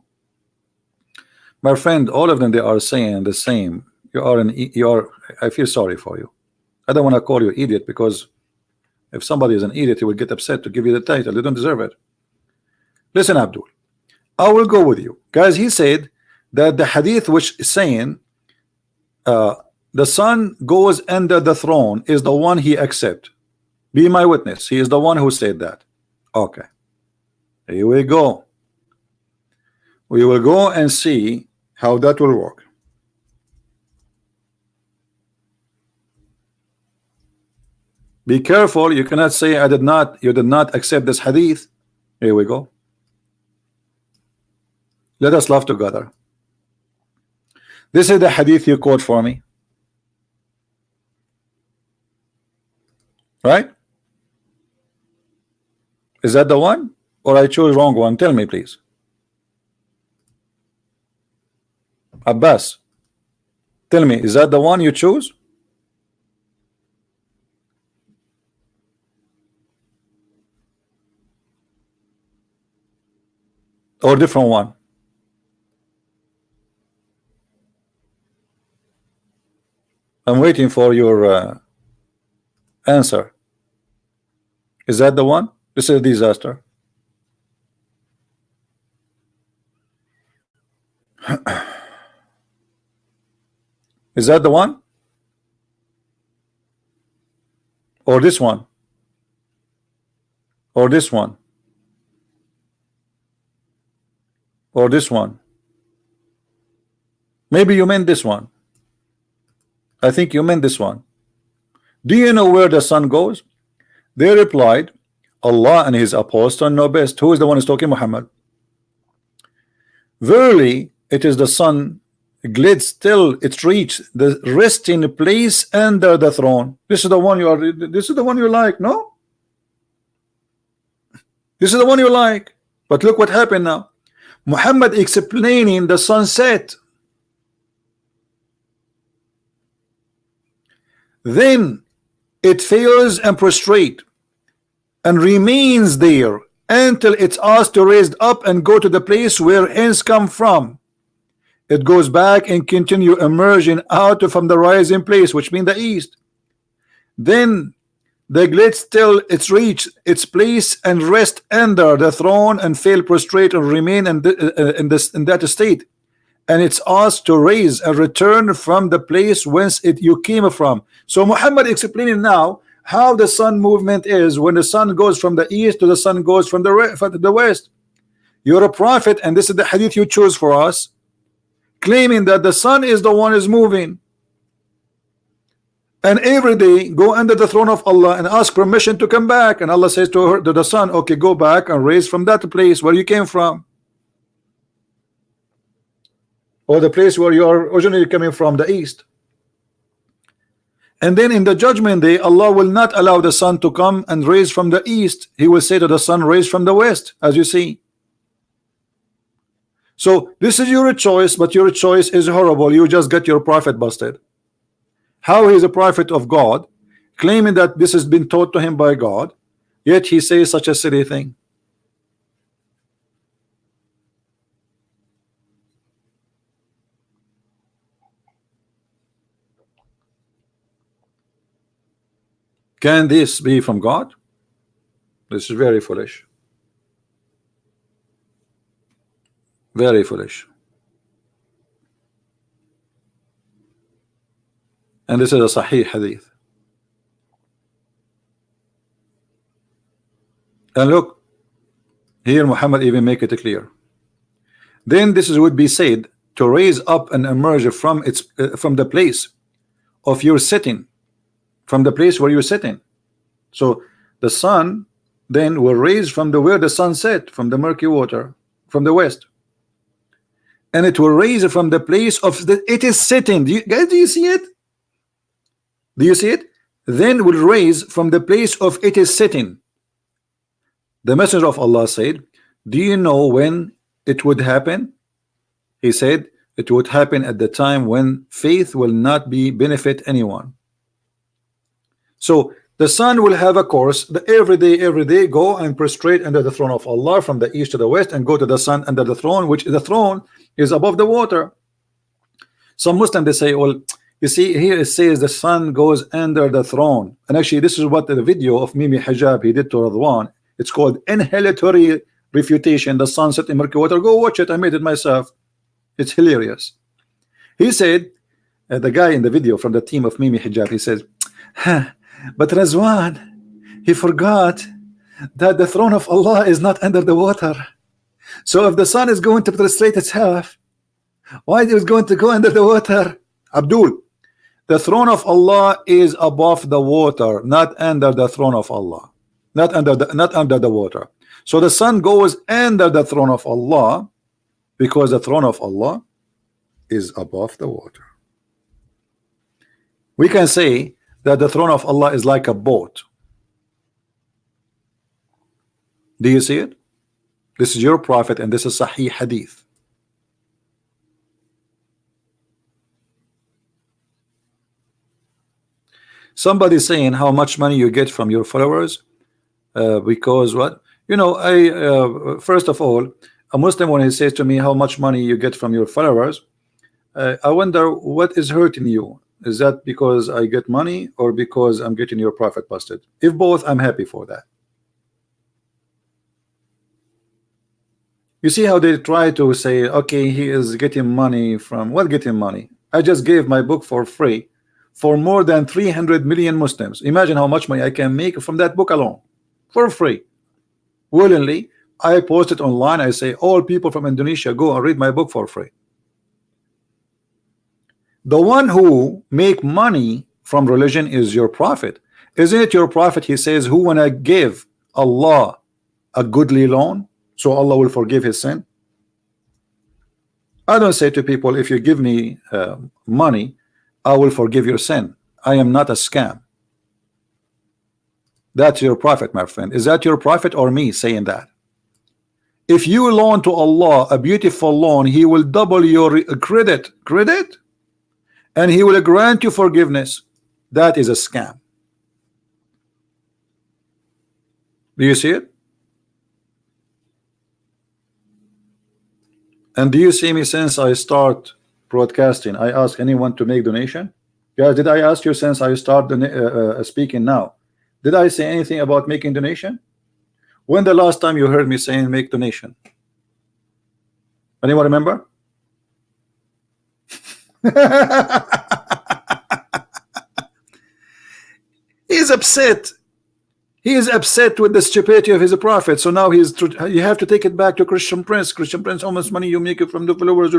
My friend, all of them, they are saying the same. I feel sorry for you. I don't want to call you idiot, because if somebody is an idiot, he will get upset to give you the title. You don't deserve it. Listen, Abdul, I will go with you. Guys, he said that the hadith which is saying the son goes under the throne is the one he accept. Be my witness. He is the one who said that. Okay. Here we go. We will go and see how that will work. Be careful. You cannot say you did not accept this hadith. Here we go. Let us laugh together. This is the hadith you quote for me. Right? Is that the one? Or I chose wrong one? Tell me, please. Abbas, tell me, is that the one you choose? Or different one? I'm waiting for your answer. Is that the one? This is a disaster. Is that the one? Or this one? Or this one? Or this one? Maybe you meant this one. I think you meant this one. Do you know where the son goes? They replied, Allah and his apostle know best. Who is the one who's talking? Muhammad. Verily, it is the son glides till it reach the resting place under the throne. This is the one you are. This is the one you like, no? This is the one you like. But look what happened now. Muhammad explaining the sunset. Then it fails and prostrate and remains there until it's asked to raise up and go to the place where hence come from. It goes back and continue emerging out from the rising place, which means the east. Then the glides till it's reached its place and rest under the throne and fail prostrate and remain in that state. And it's asked to raise and return from the place whence you came from. So Muhammad explaining now how the sun movement is when the sun goes from the east to the sun goes from the west. You're a prophet, and this is the hadith you choose for us, claiming that the sun is the one is moving, and every day go under the throne of Allah and ask permission to come back, and Allah says to the sun, okay, go back and raise from that place where you came from, or the place where you are originally coming from, the east. And then in the judgment day, Allah will not allow the sun to come and raise from the east. He will say to the sun, raise from the west, as you see. So this is your choice, but your choice is horrible. You just got your prophet busted. How he is a prophet of God, claiming that this has been taught to him by God, yet he says such a silly thing. Can this be from God? This is very foolish. Very foolish. And this is a Sahih hadith. And look, here Muhammad even make it clear. Then this is would be said to raise up and emerge from its from the place of your sitting, from the place where you're sitting. So the sun then will raise from the where the sun set, from the murky water, from the west, and it will raise from the place of the it is sitting. Guys, do you see it? Do you see it? Then will raise from the place of it is sitting. The Messenger of Allah said, do you know when it would happen? He said it would happen at the time when faith will not be benefit anyone. So the sun will have a course, every day go and prostrate under the throne of Allah from the east to the west, and go to the sun under the throne, which the throne is above the water. Some Muslims, they say, well, you see here it says the sun goes under the throne, and actually this is what the video of Mimi Hijab he did to Radwan. It's called Inhalatory Refutation, the sun set in murky water. Go watch it, I made it myself. It's hilarious. He said, the guy in the video from the team of Mimi Hijab, he says, but Razwan, he forgot that the throne of Allah is not under the water. So if the sun is going to prostrate itself, why is it going to go under the water? Abdul, the throne of Allah is above the water, not under the throne of Allah, not under the water. So the sun goes under the throne of Allah because the throne of Allah is above the water. We can say that the throne of Allah is like a boat. Do you see it? This is your prophet, and this is Sahih hadith. Somebody saying how much money you get from your followers, because what, you know, I first of all, a Muslim, when he says to me how much money you get from your followers, I wonder what is hurting you. Is that because I get money, or because I'm getting your prophet busted? If both, I'm happy for that. You see how they try to say, okay, he is getting money from what? Getting money? I just gave my book for free for more than 300 million Muslims. Imagine how much money I can make from that book alone, for free, willingly. I post it online. I say, all people from Indonesia, go and read my book for free. The one who make money from religion is your prophet. Isn't it your prophet? He says, who wanna give Allah a goodly loan so Allah will forgive his sin? I don't say to people, if you give me money, I will forgive your sin. I am not a scam. That's your prophet, my friend. Is that your prophet or me saying that? If you loan to Allah a beautiful loan, he will double your credit, and he will grant you forgiveness. That is a scam. Do you see it? And do you see me since I start broadcasting? I ask anyone to make donation. Guys, did I ask you since I start speaking now? Did I say anything about making donation? When the last time you heard me saying make donation? Anyone remember? He's upset. He is upset with the stupidity of his prophet. So now you have to take it back to Christian Prince. Christian Prince, how much money you make it from the followers?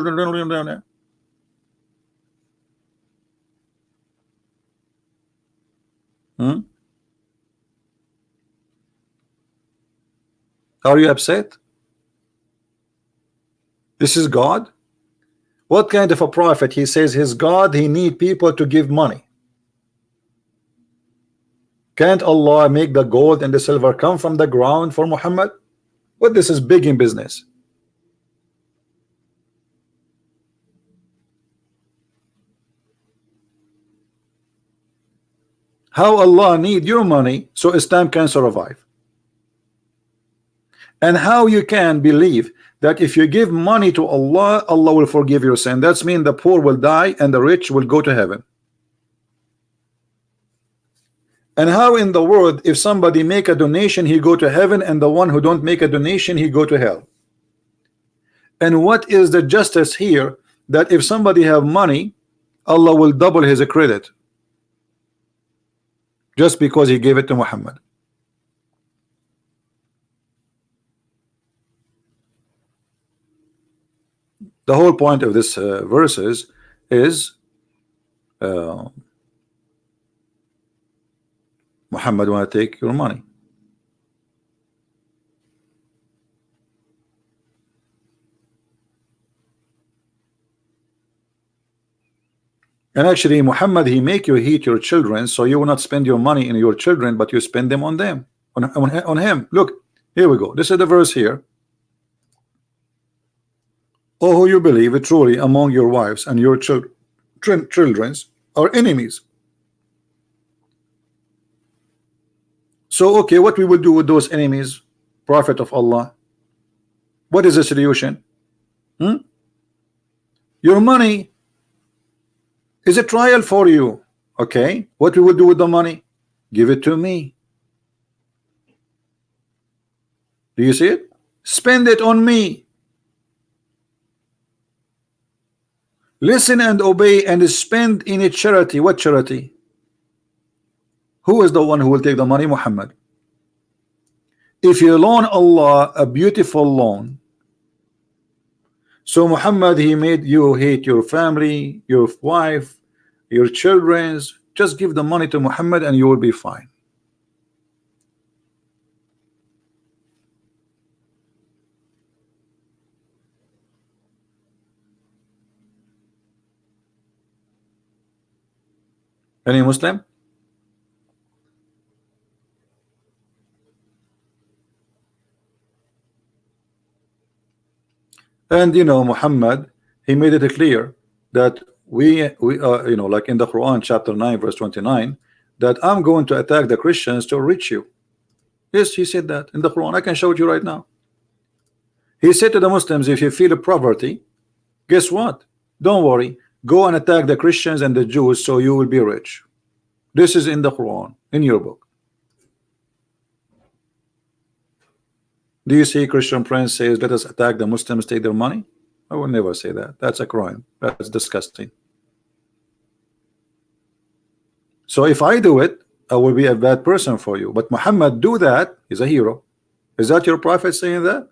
Are you upset? This is God. What kind of a prophet? He says his God, he need people to give money. Can't Allah make the gold and the silver come from the ground for Muhammad? What, this is big in business. How Allah need your money so Islam can survive? And how you can believe that if you give money to Allah, Allah will forgive your sin? That's mean the poor will die and the rich will go to heaven. And how in the world, if somebody make a donation, he go to heaven, and the one who don't make a donation, he go to hell? And what is the justice here, that if somebody have money, Allah will double his credit just because he gave it to Muhammad? The whole point of this verses is Muhammad want to take your money. And actually Muhammad, he make you hate your children, so you will not spend your money in your children, but you spend them on them, on him. Look, here we go. This is the verse here. Oh, who you believe it truly among your wives and your children's are enemies. So okay, what we will do with those enemies, Prophet of Allah? What is the solution? Your money is a trial for you. Okay, what we will do with the money? Give it to me. Do you see it? Spend it on me. Listen and obey and spend in a charity. What charity? Who is the one who will take the money? Muhammad. If you loan Allah a beautiful loan, so Muhammad, he made you hate your family, your wife, your children's. Just give the money to Muhammad and you will be fine. Any Muslim? And you know, Muhammad, he made it clear that we you know, like in the Quran chapter 9 verse 29, that I'm going to attack the Christians to reach you. Yes, he said that in the Quran. I can show it you right now. He said to the Muslims, if you feel poverty, guess what? Don't worry, go and attack the Christians and the Jews so you will be rich. This is in the Quran, in your book. Do you see Christian Prince says, let us attack the Muslims, take their money? I will never say that. That's a crime. That's disgusting. So if I do it, I will be a bad person for you. But Muhammad do that, he's a hero. Is that your prophet saying that?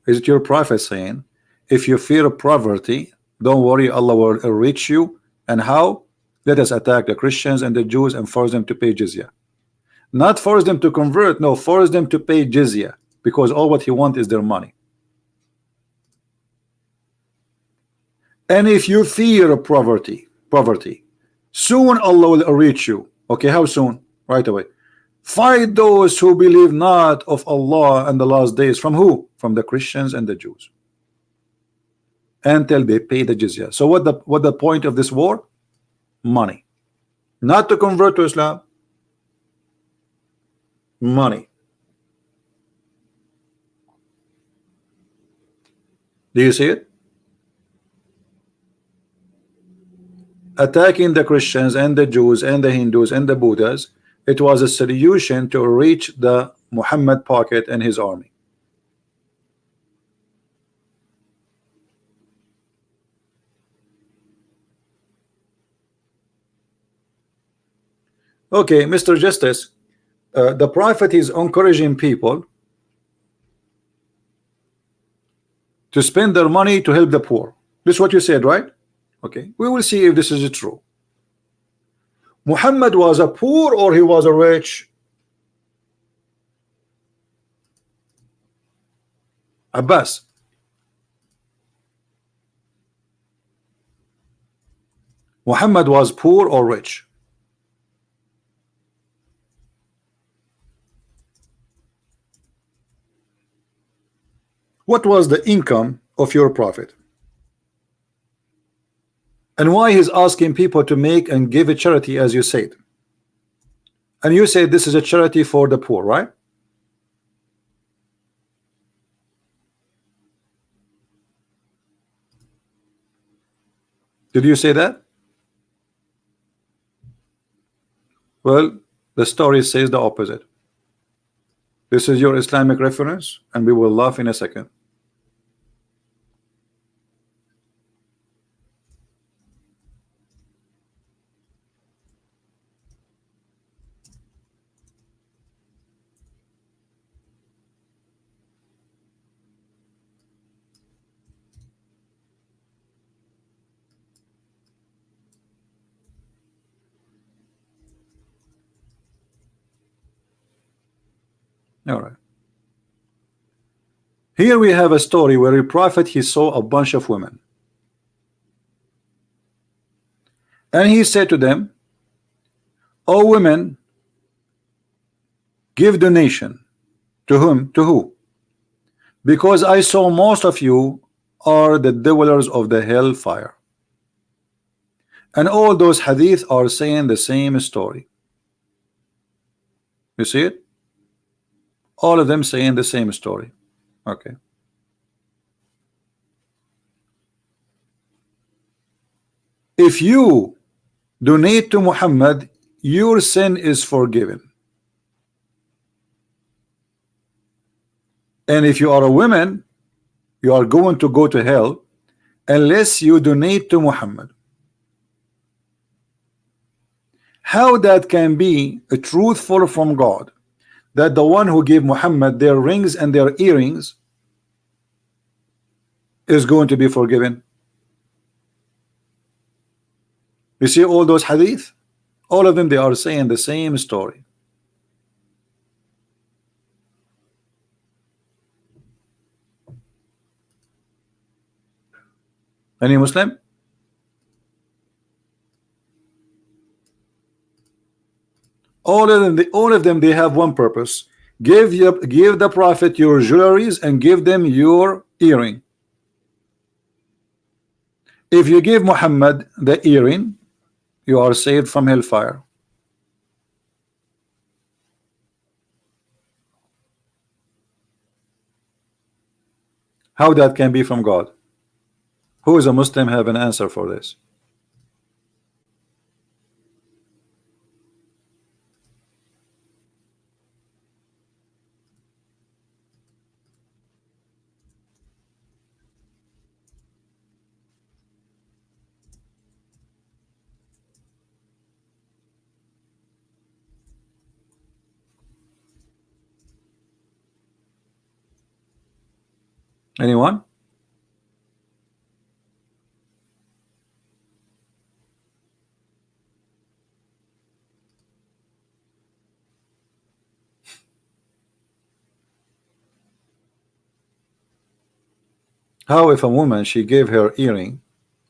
Is it your prophet saying, if you fear poverty, don't worry, Allah will reach you? And how? Let us attack the Christians and the Jews and force them to pay jizya. Not force them to convert, no, force them to pay jizya, because all what he wants is their money. And if you fear poverty, soon Allah will reach you. Okay, how soon? Right away. Fight those who believe not of Allah and the last days. From who? From the Christians and the Jews, until they pay the jizya. So what the point of this war? Money. Not to convert to Islam. Money. Do you see it? Attacking the Christians and the Jews and the Hindus and the Buddhas, it was a solution to reach the Muhammad pocket and his army. Okay, Mr. Justice, the Prophet is encouraging people to spend their money to help the poor. This is what you said, right? Okay, we will see if this is true. Muhammad was a poor or he was a rich? Abbas. Muhammad was poor or rich? What was the income of your prophet? And why he's asking people to make and give a charity, as you said? And you said this is a charity for the poor, right? Did you say that? Well, the story says the opposite. This is your Islamic reference, and we will laugh in a second. All right. Here we have a story where a prophet, he saw a bunch of women, and he said to them, "O women, give donation." To whom? To who? Because I saw most of you are the dwellers of the hellfire. And all those hadith are saying the same story. You see it? All of them saying the same story. Okay. If you donate to Muhammad, your sin is forgiven. And if you are a woman, you are going to go to hell unless you donate to Muhammad. How that can be a truthful from God, that the one who gave Muhammad their rings and their earrings is going to be forgiven? You see all those hadith, all of them, they are saying the same story. Any Muslim? All of them, they have one purpose: give the prophet your jewelries and give them your earring. If you give Muhammad the earring, you are saved from hellfire. How that can be from God? Who is a Muslim have an answer for this? Anyone? How if a woman, she gave her earring,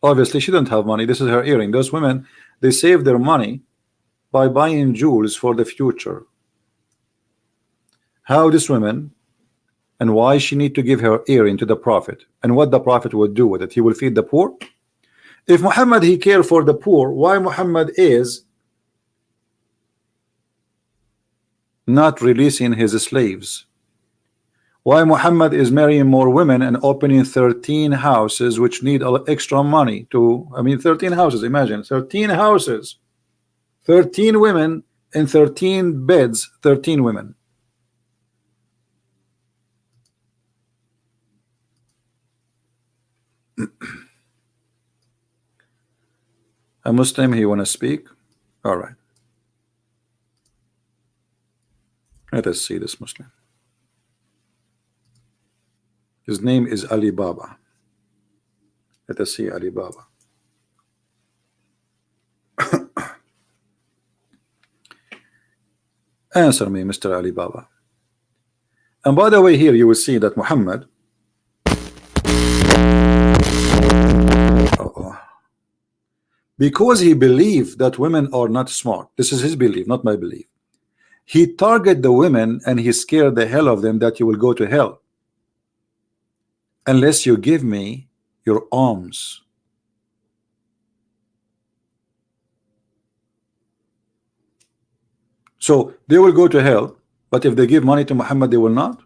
obviously she don't have money, this is her earring. Those women, they save their money by buying jewels for the future. How this woman, and why she need to give her earring to the prophet, and what the prophet would do with it? He will feed the poor. If Muhammad, he care for the poor, why Muhammad is not releasing his slaves? Why Muhammad is marrying more women and opening 13 houses which need extra money to, I mean 13 houses, imagine 13 houses, 13 women and 13 beds, 13 women. A Muslim, he want to speak? All right. Let us see this Muslim. His name is Ali Baba. Let us see Ali Baba. Answer me, Mr. Ali Baba. And by the way, here you will see that Muhammad, because he believed that women are not smart, this is his belief, not my belief, he targeted the women and he scared the hell of them that you will go to hell. unless you give me your arms. So they will go to hell, but if they give money to Muhammad, they will not.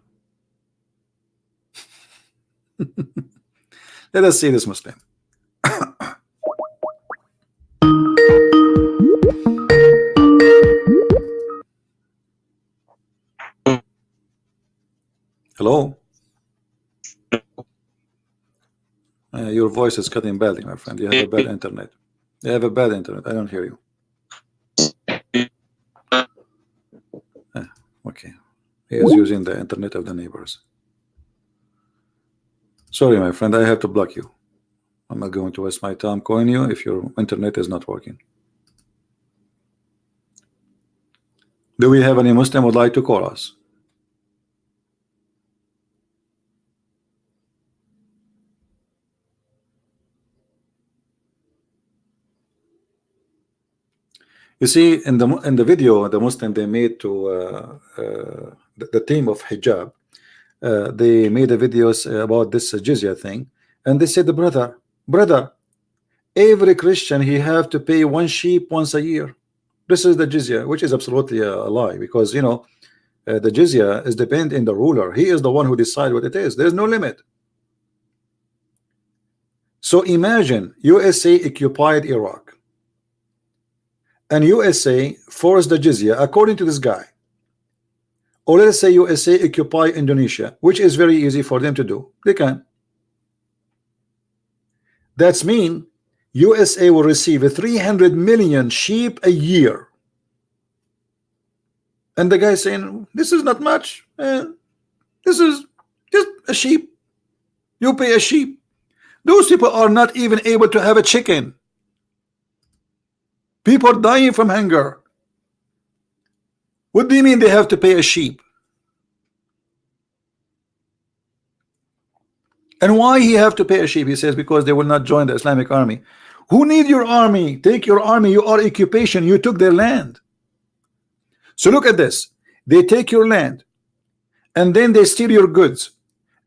Let us see this Muslim. Hello. Your voice is cutting badly, my friend. You have a bad internet. You have a bad internet. I don't hear you. Okay. He is using the internet of the neighbors. Sorry, my friend. I have to block you. I'm not going to waste my time calling you if your internet is not working. Do we have any Muslim would like to call us? You see, in the video, the Muslim they made to the team of hijab, they made a videos about this jizya thing, and they said, brother, every Christian he have to pay one sheep once a year. This is the jizya, which is absolutely a lie, because you know the jizya is dependent on the ruler. He is the one who decides what it is. There's no limit. So imagine USA occupied Iraq, and USA forced the jizya according to this guy. Or let's say USA occupy Indonesia, which is very easy for them to do. They can. That's mean USA will receive 300 million sheep a year. And the guy saying, this is not much. This is just a sheep. You pay a sheep. Those people are not even able to have a chicken. People are dying from hunger. What do you mean they have to pay a sheep? And why he have to pay a sheep? He says because they will not join the Islamic army. Who need your army? Take your army. You are occupation. You took their land. So look at this. They take your land, and then they steal your goods,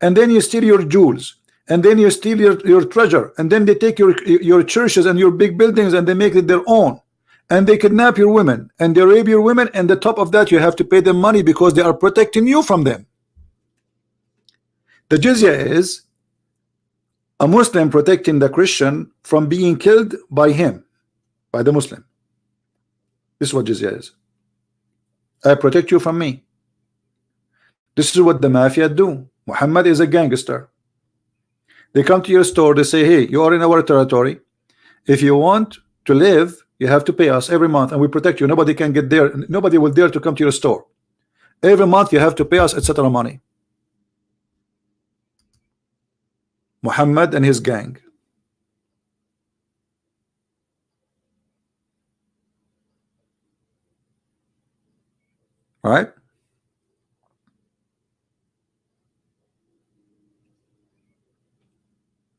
and then you steal your jewels, and then you steal your treasure, and then they take your churches and your big buildings and they make it their own. And they kidnap your women and they rape your women, and the top of that you have to pay them money because they are protecting you from them. The jizya is a Muslim protecting the Christian from being killed by him, by the Muslim. This is what jizya is. I protect you from me. This is what the mafia do. Muhammad is a gangster. They come to your store, they say, hey, you are in our territory. If you want to live, you have to pay us every month, and we protect you. Nobody can get there. Nobody will dare to come to your store. Every month you have to pay us, etc. money. Muhammad and his gang. All right.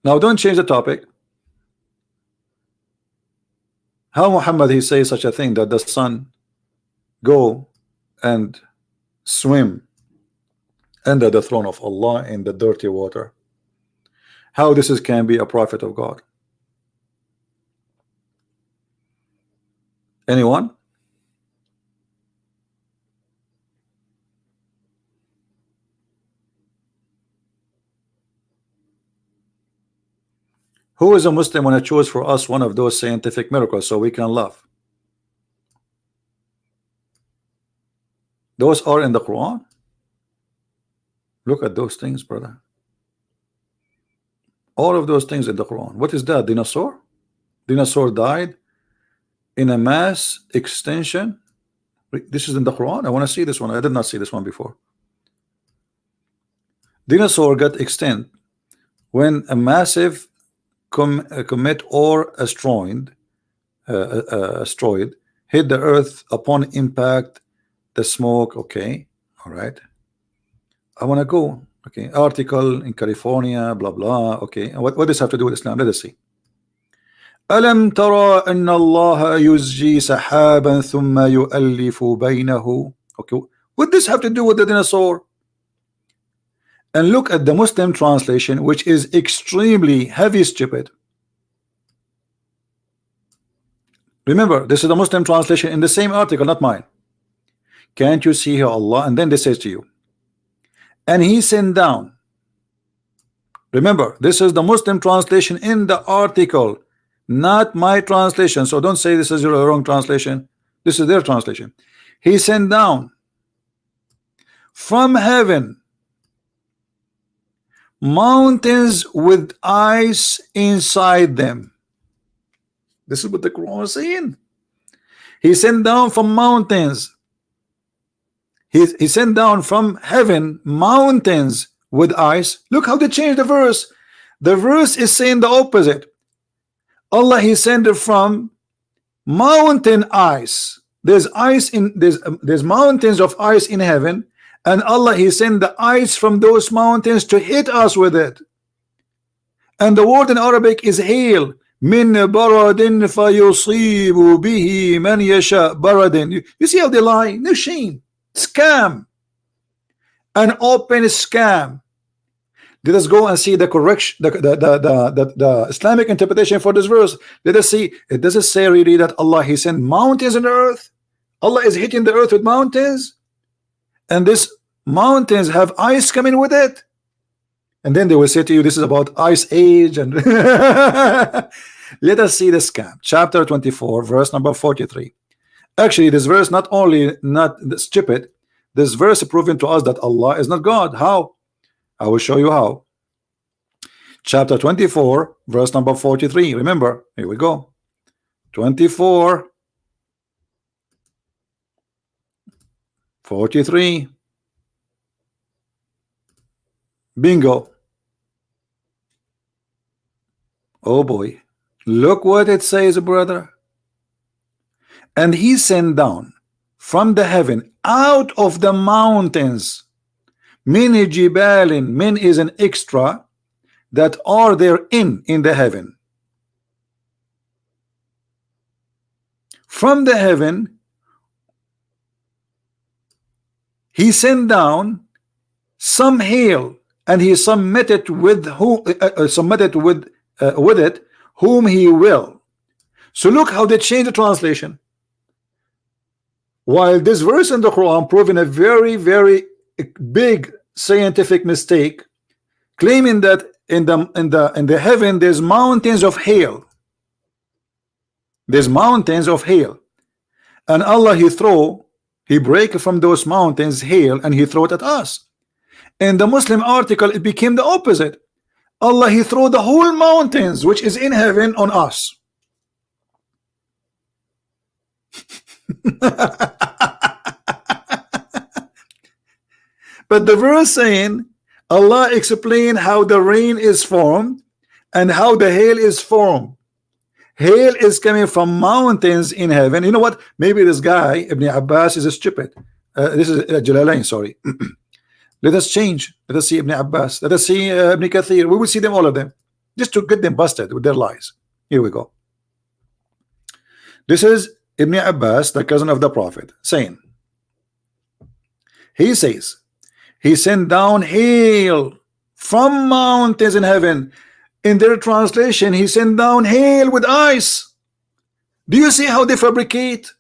Now don't change the topic. How Muhammad he say such a thing that the sun go and swim under the throne of Allah in the dirty water? How this is can be a prophet of God? Anyone? Who is a Muslim when I choose for us one of those scientific miracles so we can laugh? Those are in the Quran. Look at those things, brother. All of those things in the Quran. What is that? Dinosaur? Dinosaur died in a mass extinction. This is in the Quran. I want to see this one. I did not see this one before. Dinosaur got extinct when a massive comet or asteroid hit the earth. Upon impact, the smoke. Okay, all right. I want to go. Okay, article in California, blah blah. Okay, what does this have to do with Islam? Let us see. ألم ترى أن الله يزجي سحابا ثم يؤلف بينه. Okay, what does this have to do with the dinosaur? and look at the Muslim translation, which is extremely heavy stupid. Remember, this is the Muslim translation in the same article, not mine. Can't you see here Allah? And then they says to you, and he sent down. Remember, this is the Muslim translation in the article, not my translation. So don't say this is your wrong translation. This is their translation. He sent down from heaven mountains with ice inside them. This is what the Quran is saying. He sent down from mountains. He sent down from heaven mountains with ice. Look how they changed the verse. The verse is saying the opposite. Allah, he sent it from mountain ice. There's ice in there's mountains of ice in heaven, and Allah, he sent the ice from those mountains to hit us with it. And the word in Arabic is hail. Min baradin fayusibu bihi man yasha. Baradin. You see how they lie? No shame. Scam. An open scam. Let us go and see the correction, the Islamic interpretation for this verse. Let us see. It doesn't say really that Allah, he sent mountains in the earth. Allah is hitting the earth with mountains, and these mountains have ice coming with it. And then they will say to you, this is about ice age. And let us see the scam. Chapter 24, verse number 43. Actually, this verse not only not stupid, this verse is proving to us that Allah is not God. How? I will show you how. Chapter 24, verse number 43. Remember, here we go. 24, 43. Bingo. Oh boy. Look what it says, brother. And he sent down from the heaven out of the mountains many jibalin. Min is an extra that are there in the heaven. From the heaven he sent down some hail, and he submitted with it whom he will. So look how they change the translation. While this verse in the Quran proving a very, very big scientific mistake, claiming that in the heaven there's mountains of hail. There's mountains of hail, and Allah, he break from those mountains hail, and he throw it at us. In the Muslim article, it became the opposite. Allah, he throw the whole mountains which is in heaven on us. But the verse saying, Allah explained how the rain is formed and how the hail is formed. Hail is coming from mountains in heaven. You know what? Maybe this guy Ibn Abbas is a stupid. This is Jalalain, sorry. Let us change. Let us see Ibn Abbas. Let us see Ibn Kathir. We will see them, all of them, just to get them busted with their lies. Here we go. This is Ibn Abbas, the cousin of the Prophet, saying, he says, he sent down hail from mountains in heaven. In their translation, he sent down hail with ice. Do you see how they fabricate?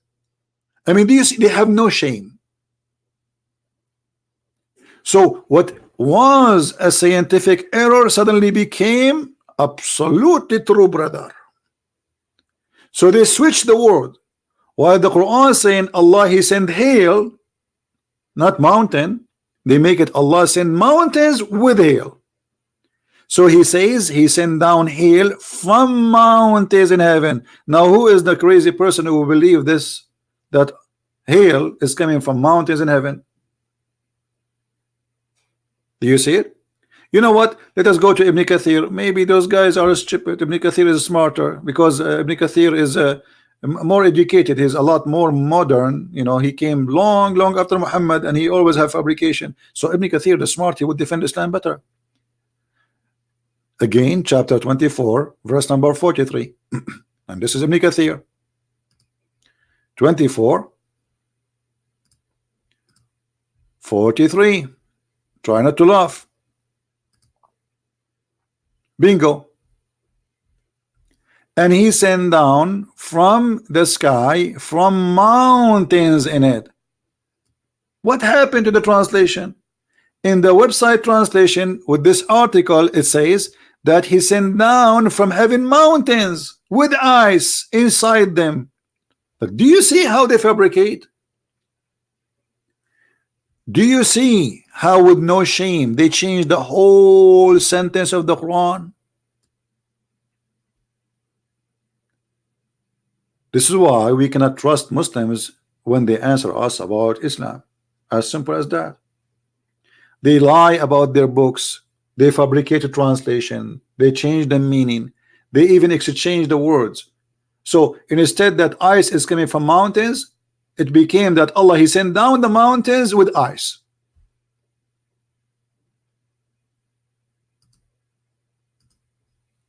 I mean, do you see? They have no shame. So what was a scientific error suddenly became absolutely true, brother. So they switched the word. While the Quran is saying Allah, he sent hail, not mountain, they make it Allah sent mountains with hail. So he says he sent down hail from mountains in heaven. Now who is the crazy person who will believe this, that hail is coming from mountains in heaven? Do you see it? You know what? Let us go to Ibn Kathir. Maybe those guys are stupid. Ibn Kathir is smarter because Ibn Kathir is more educated. He's a lot more modern. You know, he came long after Muhammad, and he always have fabrication. So Ibn Kathir, the smart, he would defend Islam better. Again, chapter 24, verse number 43. And this is Ibn Kathir. 24, 43. Try not to laugh. Bingo. And he sent down from the sky, from mountains in it. What happened to the translation? In the website translation with this article, it says that he sent down from heaven mountains with ice inside them. Look, do you see how they fabricate? Do you see how with no shame they change the whole sentence of the Quran? This is why we cannot trust Muslims when they answer us about Islam. As simple as that. They lie about their books. They fabricate a translation. They change the meaning. They even exchange the words. So instead that ice is coming from mountains, it became that Allah, he sent down the mountains with ice.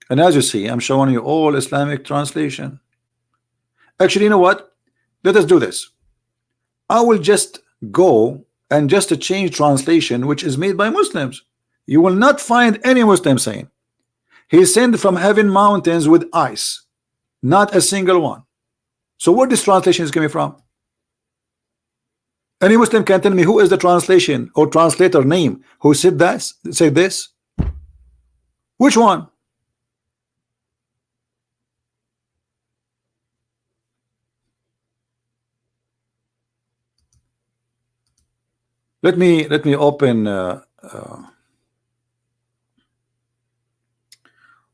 And as you see, I'm showing you all Islamic translation. Actually, you know what? Let us do this. I will just go and just change translation which is made by Muslims. You will not find any Muslim saying he sent from heaven mountains with ice. Not a single one. So where this translation is coming from? Any Muslim can tell me who is the translation or translator name who said that, said this? Which one? Let me open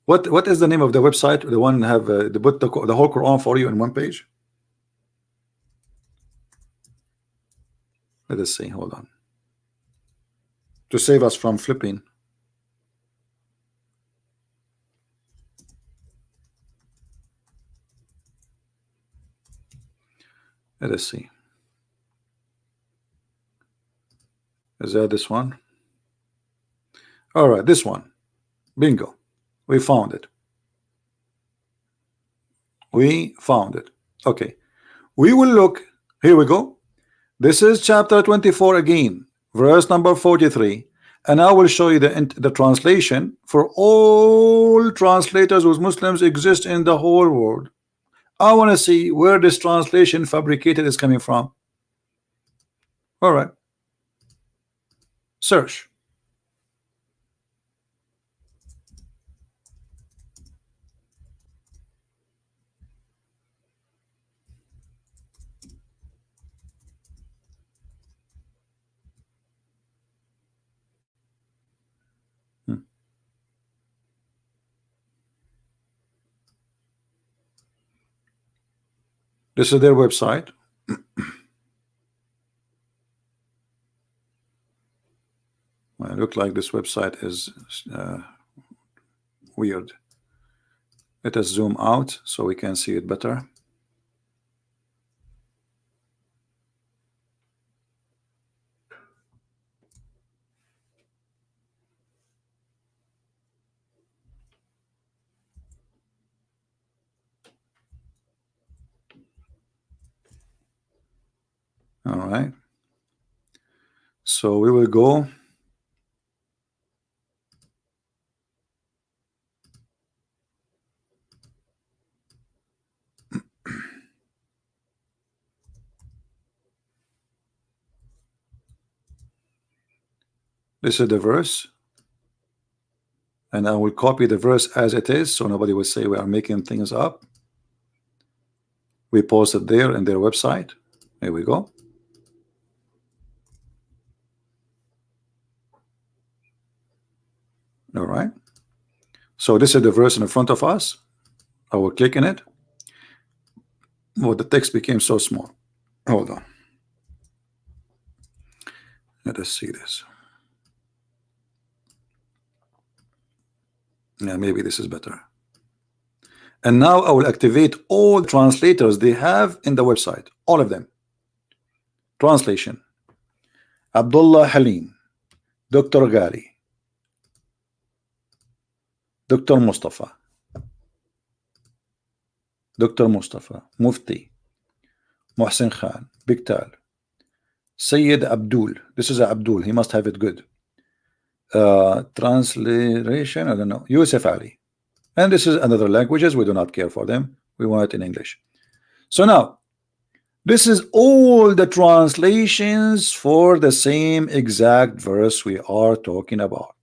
what is the name of the website? The one have the whole Quran for you in one page. Let us see. Hold on. To save us from flipping. Let us see. Is that this one? All right, this one. Bingo. We found it. We found it. Okay. We will look. Here we go. This is chapter 24 again, verse number 43. And I will show you the translation for all translators whose Muslims exist in the whole world. I want to see where this translation fabricated is coming from. All right. Search. This is their website. Well, it looks like this website is weird. Let us zoom out so we can see it better. All right. So we will go. This is the verse. And I will copy the verse as it is so nobody will say we are making things up. We posted there in their website. Here we go. All right. So this is the verse in front of us. I will click in it. Oh, the text became so small. Hold on. Let us see this. Yeah, maybe this is better. And now I will activate all translators they have in the website. All of them. Translation. Abdullah Halim. Dr. Ghali. Dr. Mustafa. Dr. Mustafa. Mufti. Muhsin Khan. Biktal. Sayyid Abdul. This is Abdul. He must have it good. Transliteration, I don't know. Yusuf Ali. And this is another languages. We do not care for them. We want it in English. So now, this is all the translations for the same exact verse we are talking about.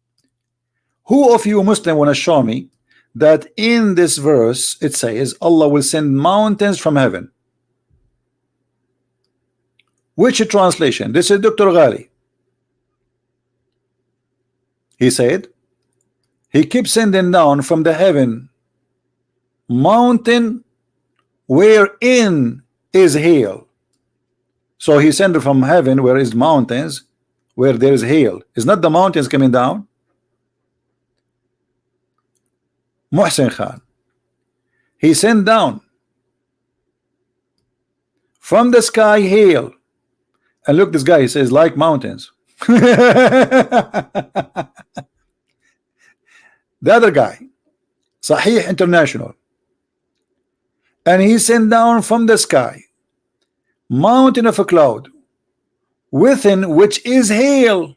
Who of you Muslim want to show me that in this verse it says Allah will send mountains from heaven? Which translation? This is Dr. Ghali. He said he keeps sending down from the heaven mountain wherein is hail. So he sent from heaven where is mountains, where there is hail. Is not the mountains coming down? Muhsin Khan, he sent down from the sky hail. And look, this guy, he says like mountains. The other guy, Sahih International, and he sent down from the sky mountain of a cloud within which is hail.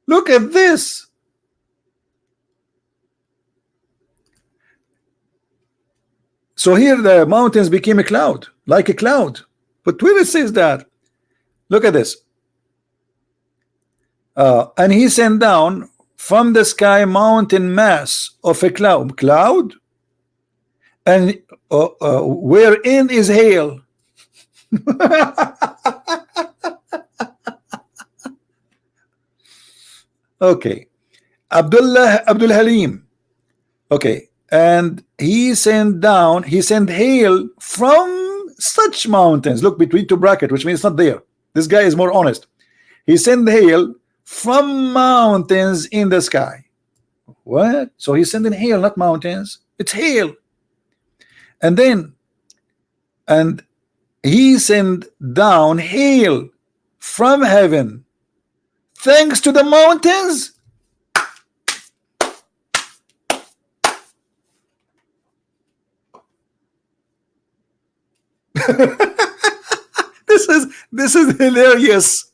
Look at this. So here the mountains became a cloud, like a cloud. But where it says that? Look at this. And he sent down from the sky mountain mass of a cloud, and wherein is hail. Okay, Abdul Halim. Okay, and he sent hail from such mountains. Look, between two brackets, which means it's not there. This guy is more honest. He sent hail from mountains in the sky. What? So he's sending hail, not mountains. It's hail. And then, and he sent down hail from heaven thanks to the mountains. This is hilarious.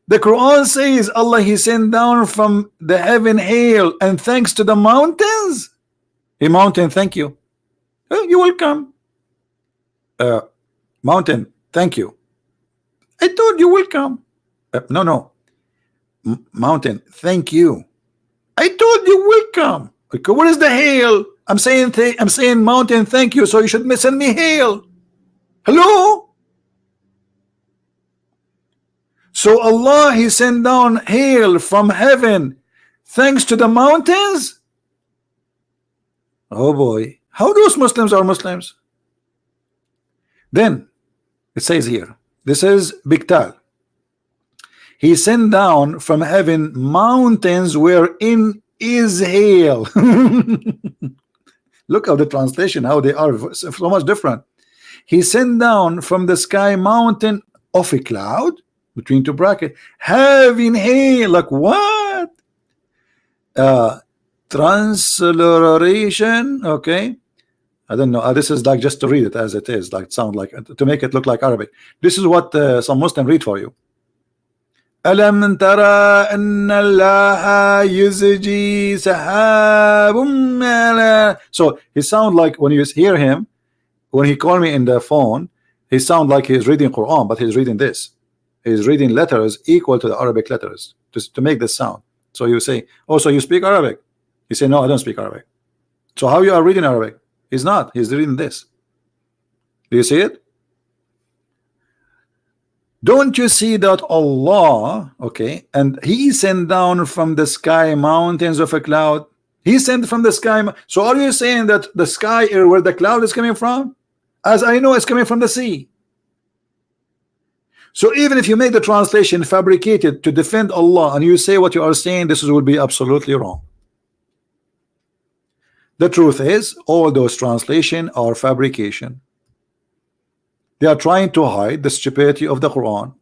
The Quran says Allah he sent down from the heaven hail and thanks to the mountains. A mountain, thank you. Oh, you're welcome. Mountain, thank you. I told you welcome. No. Mountain, thank you. I told you welcome. Okay, what is the hail? I'm saying mountain, thank you. So you should send me hail. Hello. So Allah he sent down hail from heaven thanks to the mountains. Oh boy, how those Muslims are Muslims? Then it says here, this is Biktal. He sent down from heaven mountains wherein is hail. Look at the translation, how they are so much different. He sent down from the sky mountain of a cloud, between two brackets, having hail. Like what? Transliteration. Okay, I don't know. This is like just to read it as it is, like sound like, to make it look like Arabic. This is what some Muslim read for you. Alam tara anna Allah yuzji sahabum. So he sound like, when you hear him, when he called me in the phone, he sound like he's reading Quran, but he's reading this. He's reading letters equal to the Arabic letters to make this sound. So you say, oh, so you speak Arabic? He say, no, I don't speak Arabic. So how you are reading Arabic? He's not. He's reading this. Do you see it? Don't you see that Allah, okay, and he sent down from the sky mountains of a cloud? He sent from the sky. So are you saying that the sky is where the cloud is coming from? As I know, it's coming from the sea. So even if you make the translation fabricated to defend Allah and you say what you are saying, this will be absolutely wrong. The truth is, all those translations are fabrication. They are trying to hide the stupidity of the Quran.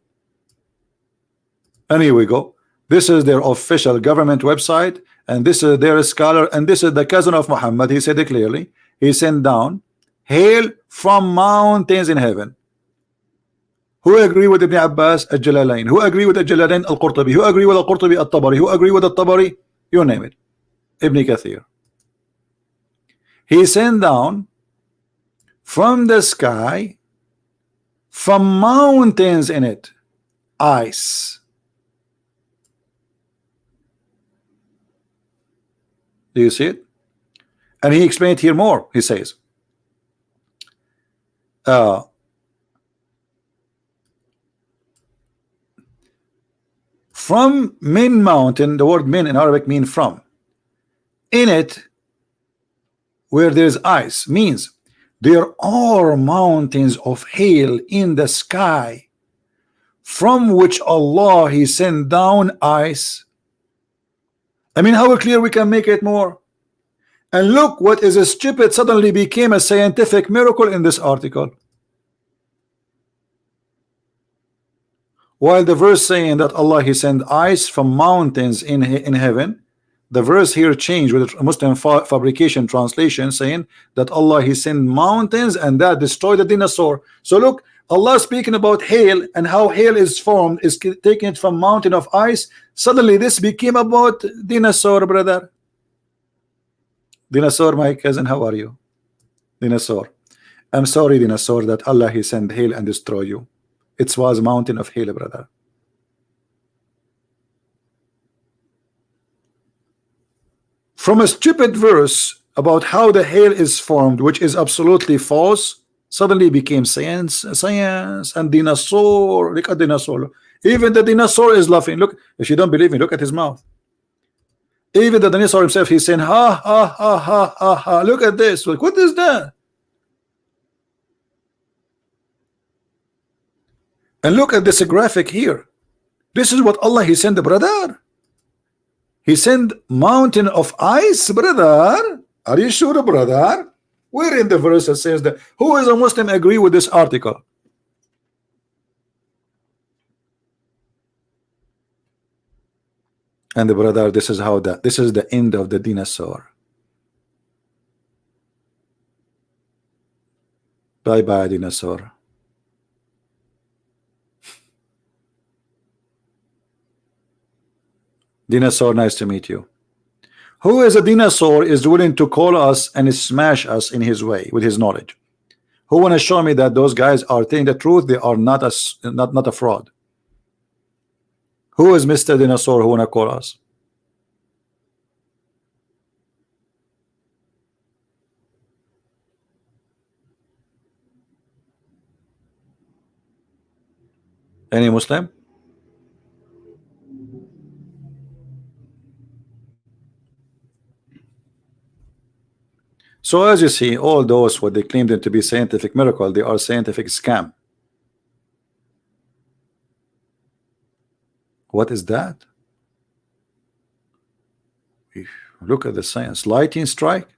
And here we go. This is their official government website, and this is their scholar, and this is the cousin of Muhammad. He said it clearly. He sent down hail from mountains in heaven. Who agree with Ibn Abbas? Al-Jalalain. Who agree with Al-Jalalain? Al-Qurtubi. Who agree with Al-Qurtubi? Al-Tabari. Who agree with Al-Tabari? You name it. Ibn Kathir. He sent down from the sky, from mountains in it, ice. Do you see it? And he explained here more. He says, from Min mountain, the word Min in Arabic mean from. In it, where there's ice, means there are mountains of hail in the sky, from which Allah He sent down ice. I mean, how clear we can make it more? And look, what is stupid suddenly became a scientific miracle in this article. While the verse saying that Allah He sent ice from mountains in heaven, the verse here changed with a Muslim fabrication translation saying that Allah He sent mountains and that destroyed the dinosaur. So look, Allah speaking about hail and how hail is formed, is taking it from mountain of ice. Suddenly this became about dinosaur, brother. Dinosaur, my cousin, how are you? Dinosaur. I'm sorry, dinosaur, that Allah He sent hail and destroy you. It was mountain of hail, brother. From a stupid verse about how the hail is formed, which is absolutely false, suddenly became science and dinosaur. Look at dinosaur. Even the dinosaur is laughing. Look, if you don't believe me, look at his mouth. Even the dinosaur himself, he's saying ha ha ha ha ha ha. Look at this. Like, what is that? And look at this graphic here. This is what Allah He sent, the brother. He sent mountain of ice, brother. Are you sure, brother? Where in the verse it says that? Who is a Muslim agree with this article? And the brother, this is how that. This is the end of the dinosaur. Bye bye, dinosaur. Dinosaur, nice to meet you. Who is a dinosaur is willing to call us and smash us in his way with his knowledge? Who want to show me that those guys are telling the truth? They are not a fraud. Who is Mr. Dinosaur who want to call us? Any Muslim? So as you see, all those what they claim them to be scientific miracle, they are scientific scam. What is that? Look at the science. Lightning strike?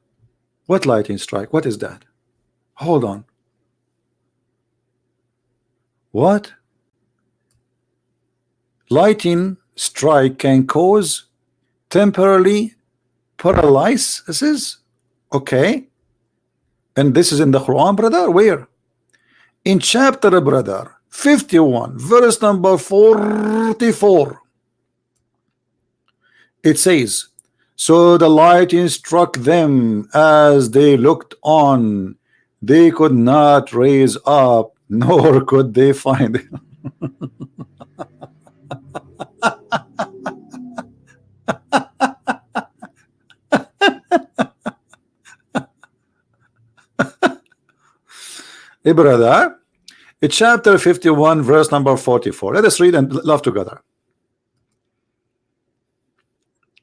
What lightning strike? What is that? Hold on. What? Lightning strike can cause temporarily paralysis? Okay. And this is in the Quran, brother? Where? In chapter, brother, 51, verse number 44. It says, so the lightning struck them as they looked on. They could not raise up, nor could they find it. Hey, brother, it's chapter 51, verse number 44. Let us read and laugh together.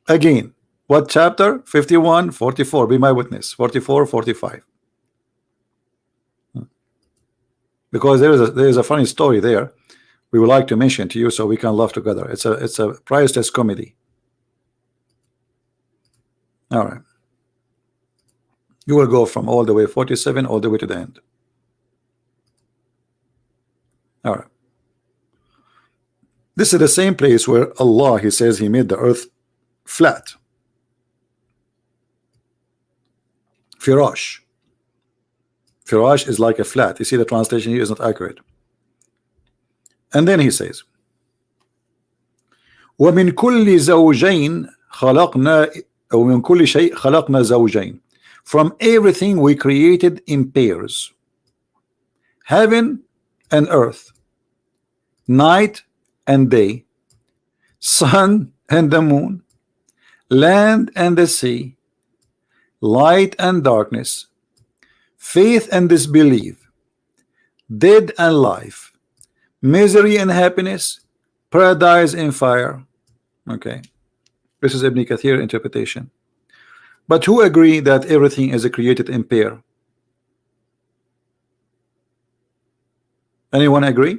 Again, what chapter? 51, 44. Be my witness. 44, 45. Because there is a funny story there we would like to mention to you so we can laugh together. It's a priceless comedy. All right. You will go from all the way 47 all the way to the end. All right. This is the same place where Allah He says He made the earth flat. Firash. Firash is like a flat. You see the translation here is not accurate. And then he says, ومن كل زوجين خلقنا أو من كل شيء خلقنا زوجين. From everything we created in pairs, heaven and earth, night and day, sun and the moon, land and the sea, light and darkness, faith and disbelief, dead and life, misery and happiness, paradise and fire. Okay, this is Ibn Kathir interpretation. But who agree that everything is created in pair? Anyone agree?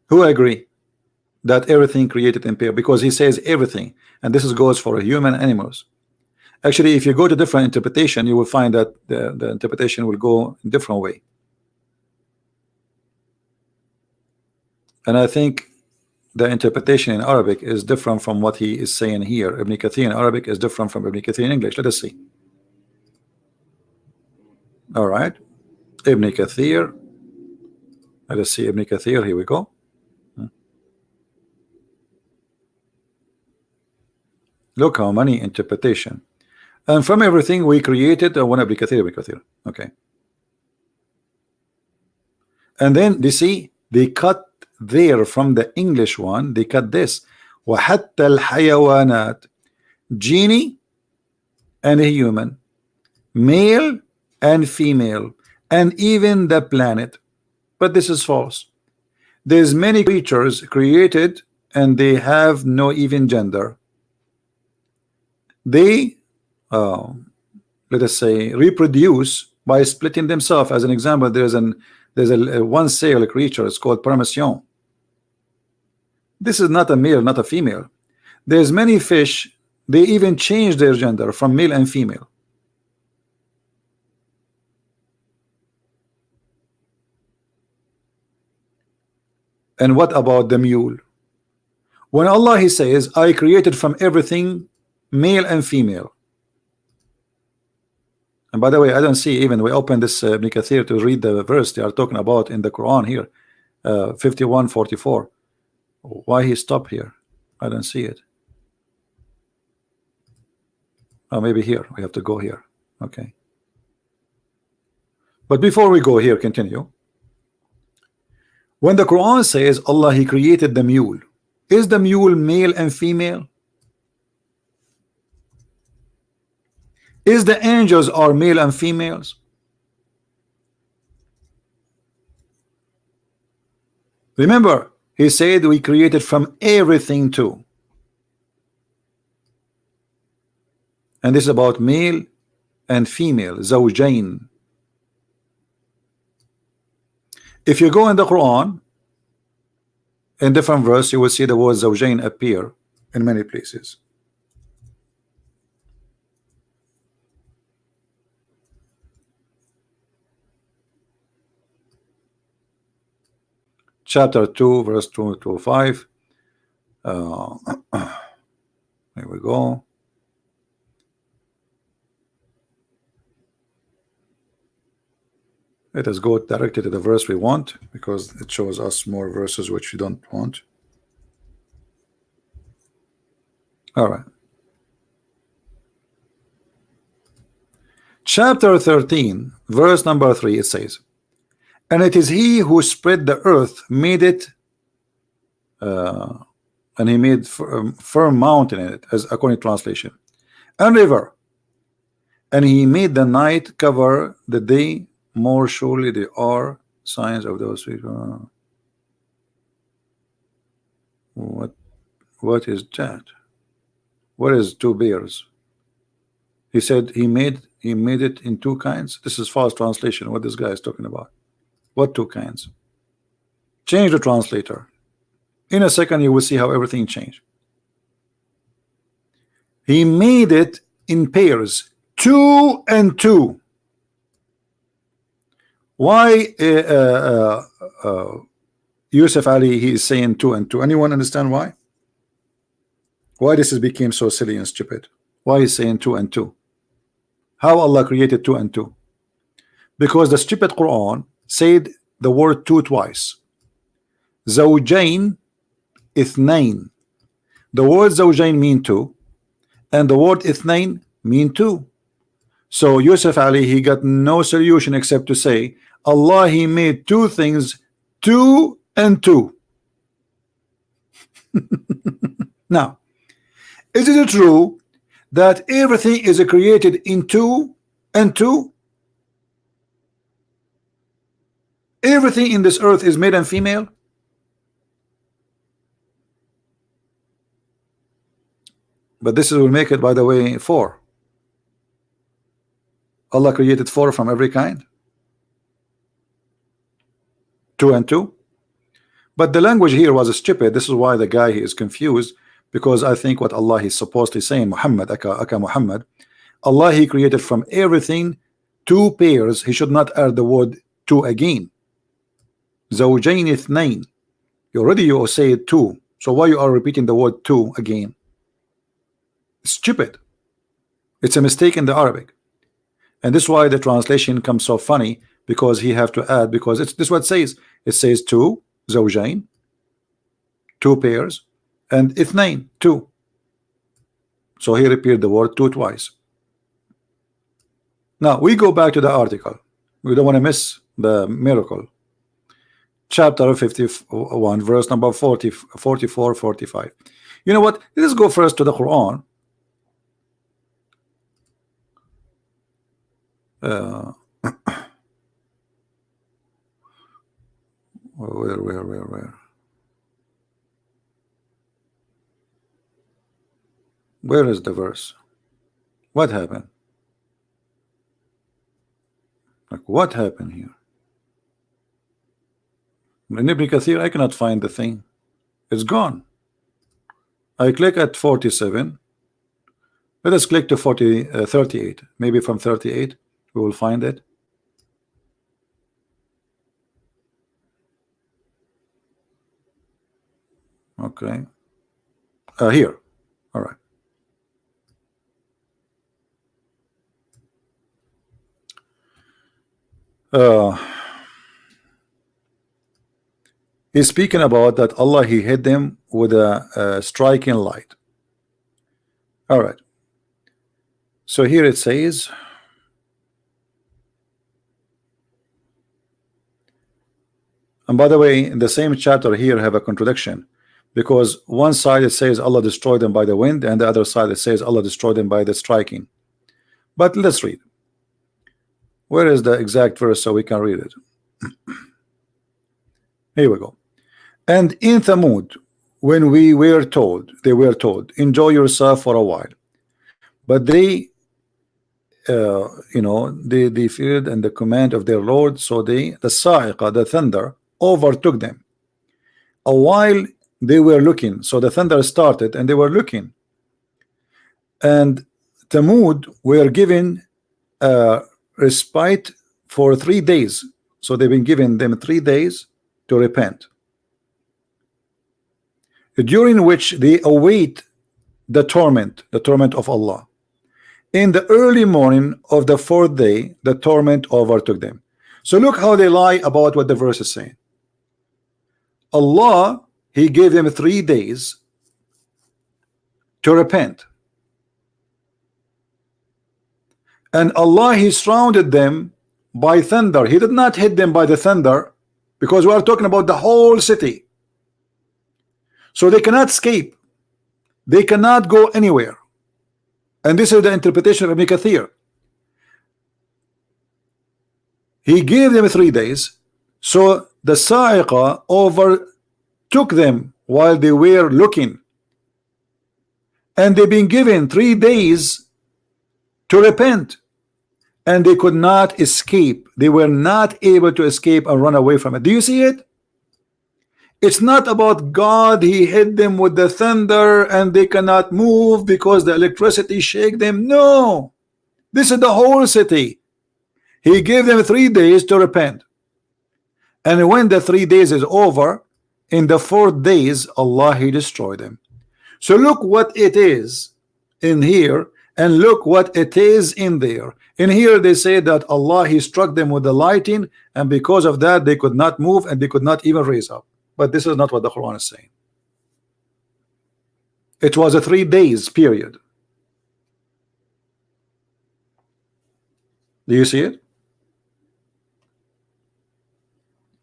Who agree that everything created in pair? Because he says everything, and this goes for human animals. Actually, if you go to different interpretation, you will find that the interpretation will go in different way. And I think the interpretation in Arabic is different from what he is saying here. Ibn Kathir in Arabic is different from Ibn Kathir in English. Let us see. All right, Ibn Kathir. Let us see Ibn Kathir. Here we go. Look how many interpretation. And from everything we created, one Ibn Kathir, Ibn Kathir. Okay. And then they see they cut there from the English one. They cut this. وحتى الحيوانات, genie and a human, male and female, and even the planet. But this is false. There's many creatures created and they have no even gender. They let us say reproduce by splitting themselves. As an example, there's a one cell creature. It's called Paramecium. This is not a male, not a female. There's many fish, they even change their gender from male and female. And what about the mule? When Allah he says, I created from everything male and female. And by the way, I don't see, even we open this Ibn Kathir to read the verse they are talking about in the Quran here, 51:44. Why he stopped here? I don't see it. Oh, maybe here. We have to go here. Okay. But before we go here, continue. When the Quran says Allah he created the mule, is the mule male and female? Is the angels are male and females? Remember, he said we created from everything too. And this is about male and female, zawjain. If you go in the Quran, in different verse, you will see the word zawjain appear in many places. Chapter 2, verse 2 to 5. Here we go. Let us go directly to the verse we want, because it shows us more verses which we don't want. All right. Chapter 13, verse number 3, it says, and it is he who spread the earth, made it, and he made firm mountain in it, as according to translation, and river, and he made the night cover the day. More surely there are signs of those people. What is that? What is two bears? He said he made it in two kinds. This is false translation. What this guy is talking about? What two kinds? Change the translator. In a second you will see how everything changed. He made it in pairs, 2 and 2. Why Yusuf Ali he is saying 2 and 2? Anyone understand why? Why this has became so silly and stupid? Why he's saying 2 and 2? How Allah created 2 and 2? Because the stupid Quran said the word 2 twice. زوجين اثنين. The word زوجين mean two, and the word اثنين mean two. So Yusuf Ali, he got no solution except to say Allah, he made two things, two and two. Now, is it true that everything is created in two and two? Everything in this earth is made and female? But this will make it, by the way, four. Allah created four from every kind. Two and two. But the language here was stupid. This is why the guy he is confused, because I think what Allah is supposedly saying, Muhammad, aka Muhammad, Allah, he created from everything two pairs. He should not add the word two again. زوجين اثنين. You say two, so why you are repeating the word two again? Stupid. It's a mistake in the Arabic, and this is why the translation comes so funny, because he have to add, because it's this what it says. It says two, زوجين, two pairs, and اثنين, two. So he repeated the word two twice. Now we go back to the article. We don't want to miss the miracle. Chapter 51, verse number 40, 44, 45. You know what? Let's go first to the Quran. Where? Where is the verse? What happened? Like, what happened here? In Ibn Kathir, I cannot find the thing. It's gone. I click at 47. Let us click to 38. Maybe from 38 we will find it. Okay. Here. All right. He's speaking about that Allah, he hit them with a striking light. All right. So here it says, and by the way, in the same chapter here have a contradiction, because one side it says Allah destroyed them by the wind, and the other side it says Allah destroyed them by the striking. But let's read. Where is the exact verse so we can read it? Here we go. And in Thamud, when they were told, enjoy yourself for a while, but they they feared and the command of their Lord, so the sa'iqa, the thunder, overtook them. A while they were looking, so the thunder started and they were looking, and Thamud were given respite for 3 days. So they've been given them 3 days to repent, during which they await the torment of Allah. In the early morning of the 4th day, the torment overtook them. So look how they lie about what the verse is saying. Allah, he gave them 3 days to repent, and Allah, he surrounded them by thunder. He did not hit them by the thunder, because we are talking about the whole city, so they cannot escape, they cannot go anywhere. And this is the interpretation of Ibn Kathir. He gave them 3 days, so the sa'iqa overtook them while they were looking, and they've been given 3 days to repent, and they could not escape. They were not able to escape and run away from it. Do you see it? It's not about God, he hit them with the thunder and they cannot move because the electricity shake them. No, this is the whole city. He gave them 3 days to repent, and when the 3 days is over, in the 4th days, Allah, he destroyed them. So look what it is in here, and look what it is in there. In here they say that Allah, he struck them with the lightning, and because of that they could not move and they could not even raise up. but this is not what the Quran is saying. It was a 3 days period. Do you see it?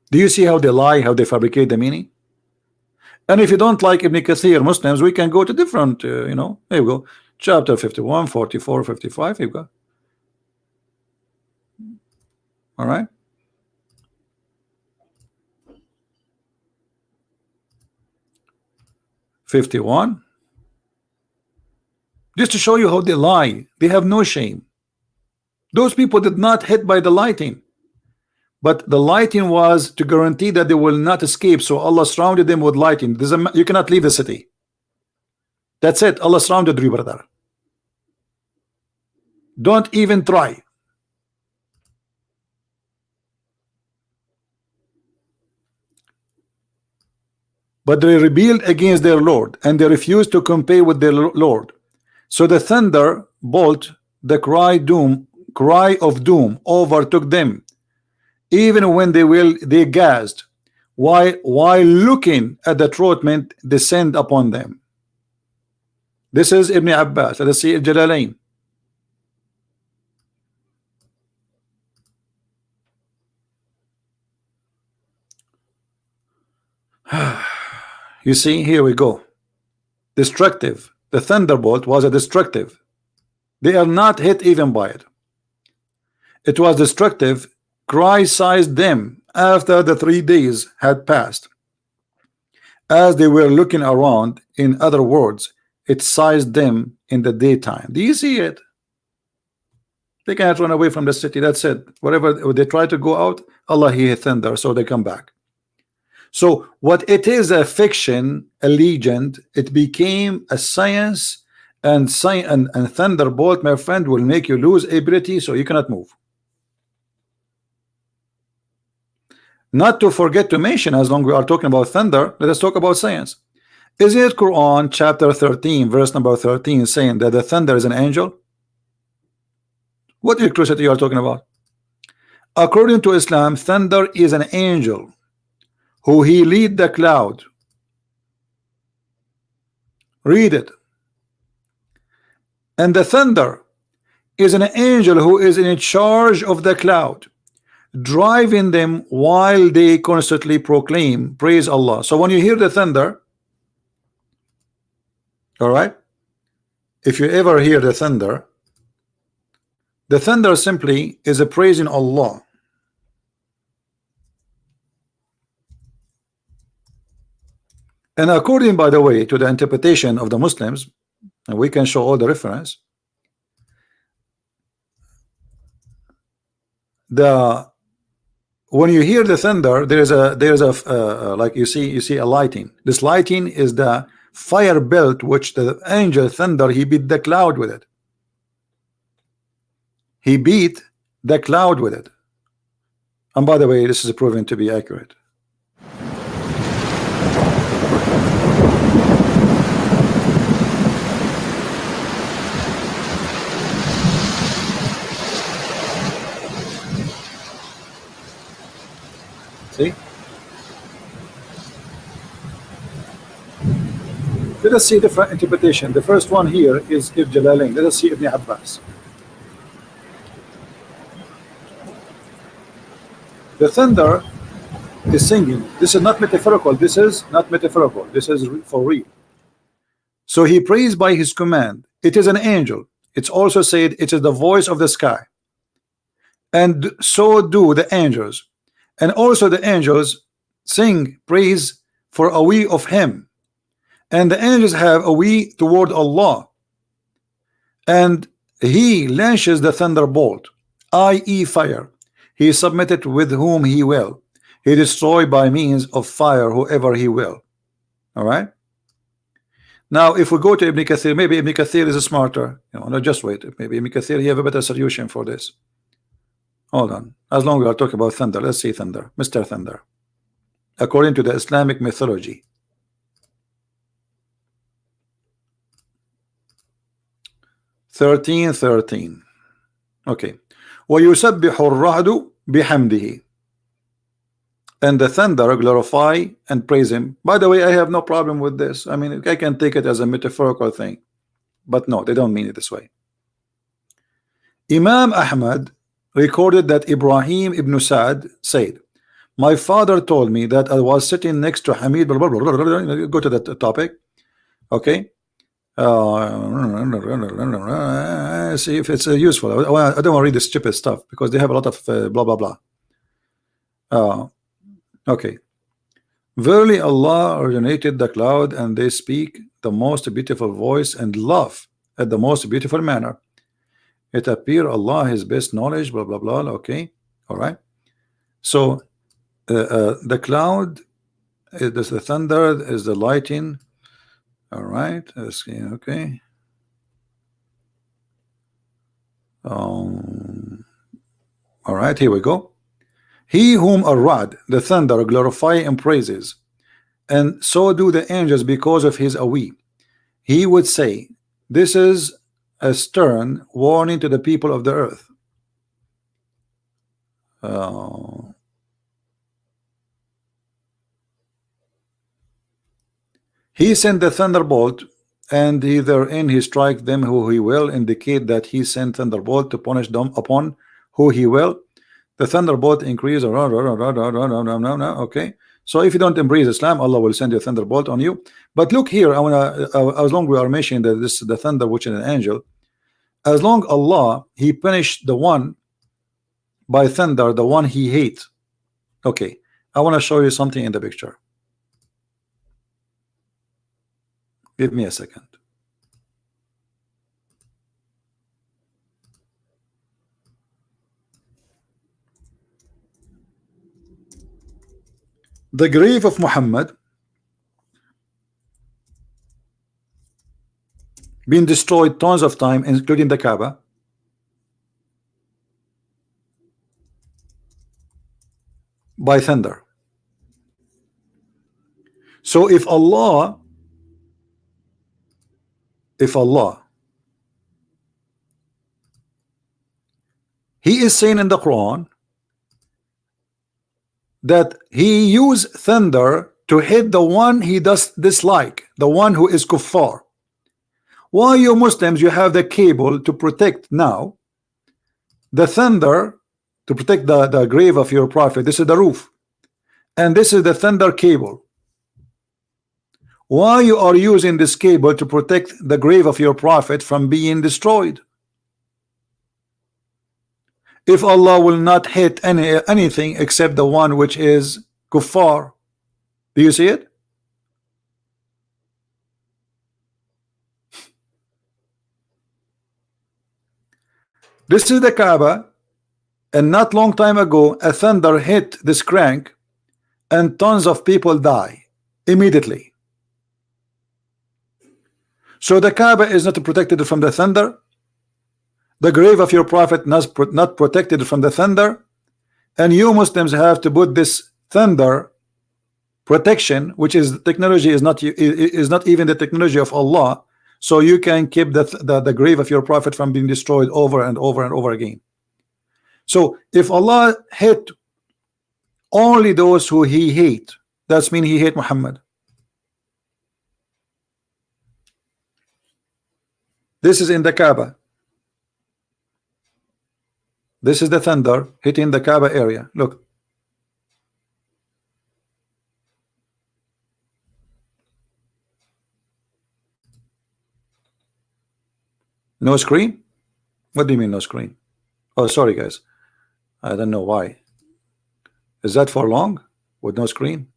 Do you see how they lie, how they fabricate the meaning? And if you don't like Ibn Kathir Muslims, we can go to different, you know, there you go. Chapter 51, 44, 55, you go. All right. '51. Just to show you how they lie. They have no shame. Those people did not hit by the lighting, but the lighting was to guarantee that they will not escape. So Allah surrounded them with lighting. You cannot leave the city. That's it. Allah surrounded you, brother. Don't even try. But they rebelled against their Lord, and they refused to compare with their Lord. So the thunder bolt, the cry of doom overtook them, even when they gasped, while looking at the torment descend upon them. This is Ibn Abbas. Let us see Jalalain. You see, here we go. Destructive. The thunderbolt was a destructive. They are not hit even by it. It was destructive. Cry sized them after the 3 days had passed. As they were looking around, in other words, it sized them in the daytime. Do you see it? They can't run away from the city. That's it. Whatever they try to go out, Allah He thunder, so they come back. So what it is, a fiction, a legend, it became a science, and thunderbolt, my friend, will make you lose ability, so you cannot move. Not to forget to mention, as long as we are talking about thunder, let us talk about science. Isn't it Quran chapter 13 verse number 13 saying that the thunder is an angel? What electricity you are talking about? According to Islam, thunder is an angel who he lead the cloud. Read it. And the thunder is an angel who is in charge of the cloud, driving them while they constantly proclaim praise Allah. So when you hear the thunder, all right, if you ever hear the thunder simply is a praising Allah. And according, by the way, to the interpretation of the Muslims, and we can show all the reference, when you hear the thunder, there's a like you see a lighting. This lighting is the fire belt which the angel thunder, he beat the cloud with it. He beat the cloud with it. And by the way, this is proven to be accurate. See? Let us see different interpretation. The first one here is Ibn Jalalain. Let us see Ibn Abbas. The thunder is singing. This is not metaphorical. This is not metaphorical. This is for real. So he prays by his command. It is an angel. It's also said it is the voice of the sky. And so do the angels. And also the angels sing praise for a way of him. And the angels have a way toward Allah. And he launches the thunderbolt, i.e. fire. He submitted with whom he will. He destroy by means of fire whoever he will. All right. Now, if we go to Ibn Kathir, maybe Ibn Kathir is smarter. You know, no, just wait. Maybe Ibn Kathir, he have a better solution for this. Hold on. As long as we are talking about thunder, let's see thunder, Mr. Thunder. According to the Islamic mythology, 13:13. Okay. وَيُسَبِّحُ الرَّعْدُ بِحَمْدِهِ. and the thunder glorify and praise him. By the way, I have no problem with this. I mean, I can take it as a metaphorical thing, but no, they don't mean it this way. Imam Ahmad recorded that Ibrahim ibn Sa'd said, my father told me that I was sitting next to Hamid, blah, blah, blah, blah, blah, blah. Go to that topic. Okay. See if it's useful. I don't want to read the stupid stuff because they have a lot of blah blah blah. Okay. Verily Allah originated the cloud, and they speak the most beautiful voice and laugh at the most beautiful manner. It appear Allah his best knowledge, blah blah blah. Okay. All right. So the cloud is the thunder, is the lightning. All right. Okay. All right, here we go. He whom Ar-Ra'd, the thunder, glorify and praises, and so do the angels because of his awi. He would say, this is a stern warning to the people of the earth. He sent the thunderbolt, and therein he strike them who he will, indicate that he sent thunderbolt to punish them upon who he will. The thunderbolt increase. Okay, so if you don't embrace Islam, Allah will send a thunderbolt on you. But look here, I wanna as long we are mentioning that this is the thunder, which is an angel, as long Allah he punished the one by thunder, the one he hates. Okay, I want to show you something in the picture. Give me a second. The grave of Muhammad been destroyed tons of time, including the Kaaba. By thunder. So if Allah he is saying in the Quran that he used thunder to hit the one he does dislike, the one who is kuffar. Why you Muslims, you have the cable to protect now the thunder, to protect the grave of your prophet. This is the roof, and this is the thunder cable. Why you are using this cable to protect the grave of your prophet from being destroyed? If Allah will not hit anything except the one which is kuffar. Do you see it? This is the Kaaba, and not long time ago a thunder hit this crank and tons of people die immediately. So the Kaaba is not protected from the thunder, the grave of your prophet not protected from the thunder, and you Muslims have to put this thunder protection, which is technology, is not even the technology of Allah, so you can keep the grave of your prophet from being destroyed over and over and over again. So if Allah hate only those who he hate, that's mean he hate Muhammad. This is in the Kaaba. This is the thunder hitting the Kaaba area. Look. No screen? What do you mean no screen? Oh, sorry guys. I don't know why. Is that for long with no screen?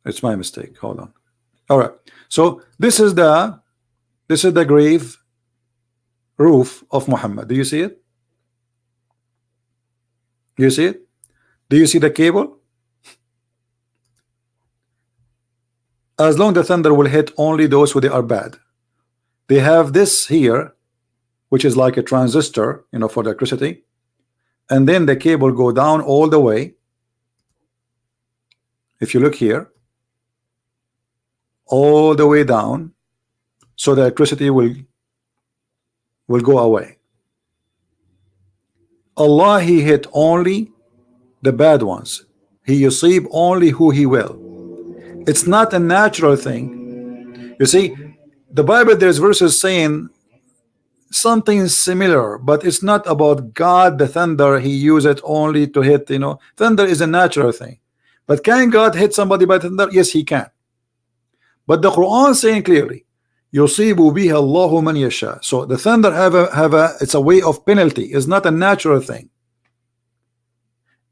It's my mistake. Hold on. All right. So this is the grave roof of Muhammad. Do you see it? Do you see it? Do you see the cable? As long the thunder will hit only those who they are bad. They have this here, which is like a transistor, you know, for the electricity, and then the cable go down all the way. If you look here, all the way down, so the electricity will go away. Allah he hit only the bad ones. He yusib only who he will. It's not a natural thing. You see, the Bible, there's verses saying something similar, but it's not about God. The thunder, he used it only to hit, thunder is a natural thing. But can God hit somebody by thunder? Yes, he can. But the Quran saying clearly, yusibu biha Allahu man yasha. So the thunder it's a way of penalty. It's not a natural thing.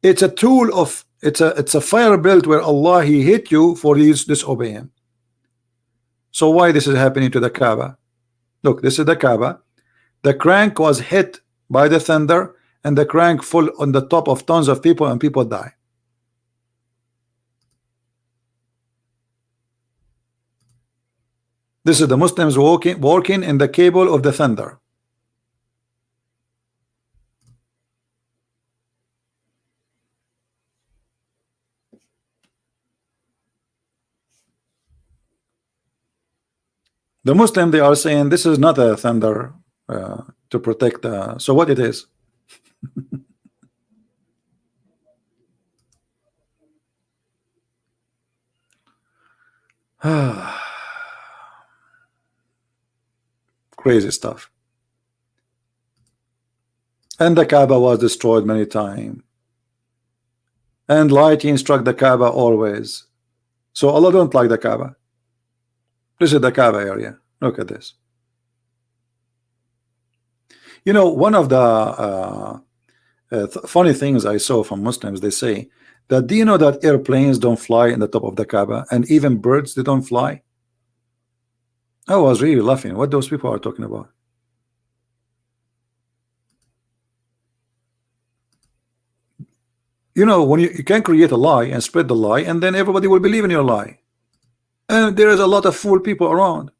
It's a tool of, it's a fire belt where Allah, he hit you for you disobey him. So why this is happening to the Kaaba? Look, this is the Kaaba. The crank was hit by the thunder, and the crank fell on the top of tons of people, and people die. This is the Muslims walking in the cable of the thunder. The Muslim, they are saying this is not a thunder to protect. So what it is? Crazy stuff. And the Kaaba was destroyed many times, and lightning struck the Kaaba always. So Allah don't like the Kaaba. This is the Kaaba area. Look at this. One of the funny things I saw from Muslims, they say that, do you know that airplanes don't fly in the top of the Kaaba, and even birds, they don't fly? I was really laughing what those people are talking about. When you can create a lie and spread the lie, and then everybody will believe in your lie. And there is a lot of fool people around.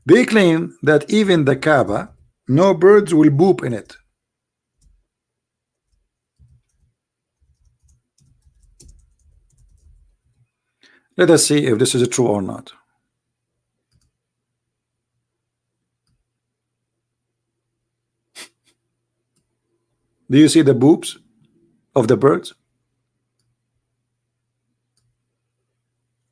They claim that even the Kaaba, no birds will boop in it. Let us see if this is true or not. Do you see the boops of the birds?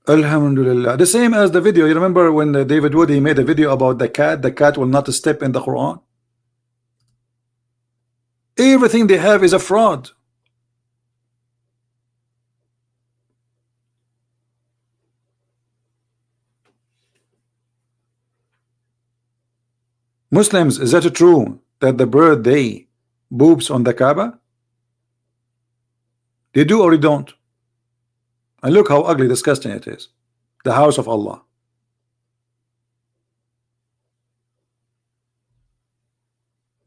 Alhamdulillah. The same as the video. You remember when David Wood, he made a video about the cat? The cat will not step in the Quran. Everything they have is a fraud. Muslims, is that true that the bird, they boops on the Kaaba? They do or they don't? And look how ugly, disgusting it is. The house of Allah.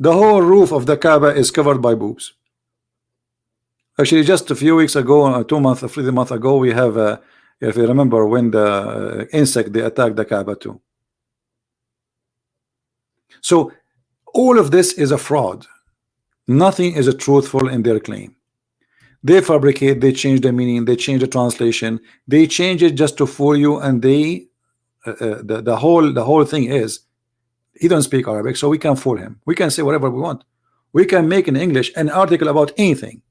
The whole roof of the Kaaba is covered by boobs. Actually, just a few weeks ago, 2 months, 3 months ago, we have, if you remember, when the insect, they attacked the Kaaba too. So all of this is a fraud. Nothing is truthful in their claim. They fabricate, they change the meaning, they change the translation, they change it just to fool you, and they the whole thing is, he don't speak Arabic, so we can fool him. We can say whatever we want. We can make in English an article about anything.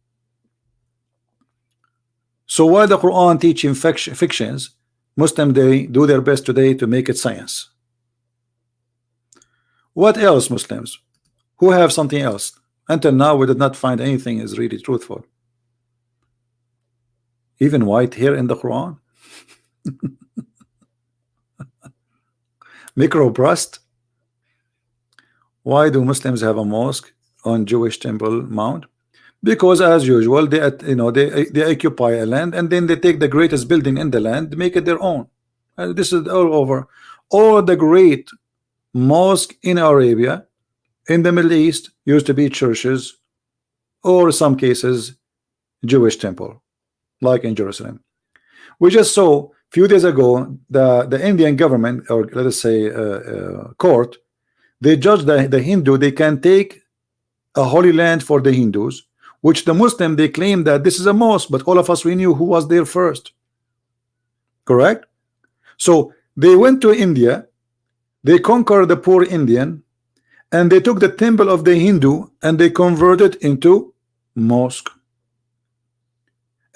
So while the Quran teaching fictions, Muslim, they do their best today to make it science. What else, Muslims? Who have something else? Until now, we did not find anything is really truthful. Even white hair in the Quran. Micro breast. Why do Muslims have a mosque on Jewish Temple Mount? Because as usual, they occupy a land, and then they take the greatest building in the land, make it their own. This is all over. All the great mosque in Arabia, in the Middle East, used to be churches, or some cases Jewish temple, like in Jerusalem. We just saw a few days ago the Indian government, or let us say court, they judged the Hindu, they can take a holy land for the Hindus, which the Muslim, they claim that this is a mosque, but all of us, we knew who was there first. Correct? So they went to India, they conquered the poor Indian, and they took the temple of the Hindu and they converted into mosque.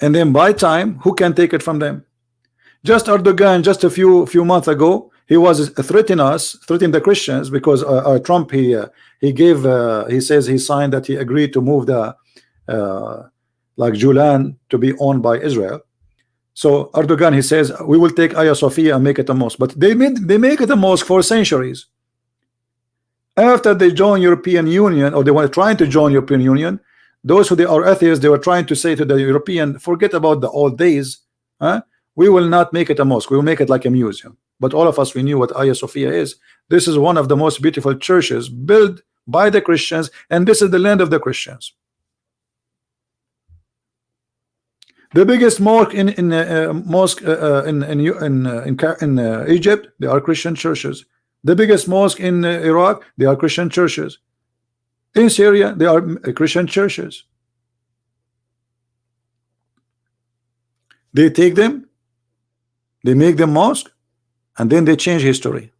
And then by time, who can take it from them? Just Erdogan, just a few months ago, he was threatening us, threatening the Christians, because Trump, he says he signed that he agreed to move the like Julan to be owned by Israel. So Erdogan, he says, we will take Hagia Sophia and make it a mosque. But they make it a mosque for centuries. After they join European Union, or they were trying to join European Union, those who they are atheists, they were trying to say to the European, forget about the old days, huh? We will not make it a mosque, we will make it like a museum. But all of us, we knew what Hagia Sophia is. This is one of the most beautiful churches built by the Christians, and this is the land of the Christians. The biggest mosque in Egypt, they are Christian churches. The biggest mosque in Iraq, they are Christian churches. In Syria, they are Christian churches. They take them, they make them mosque, and then they change history.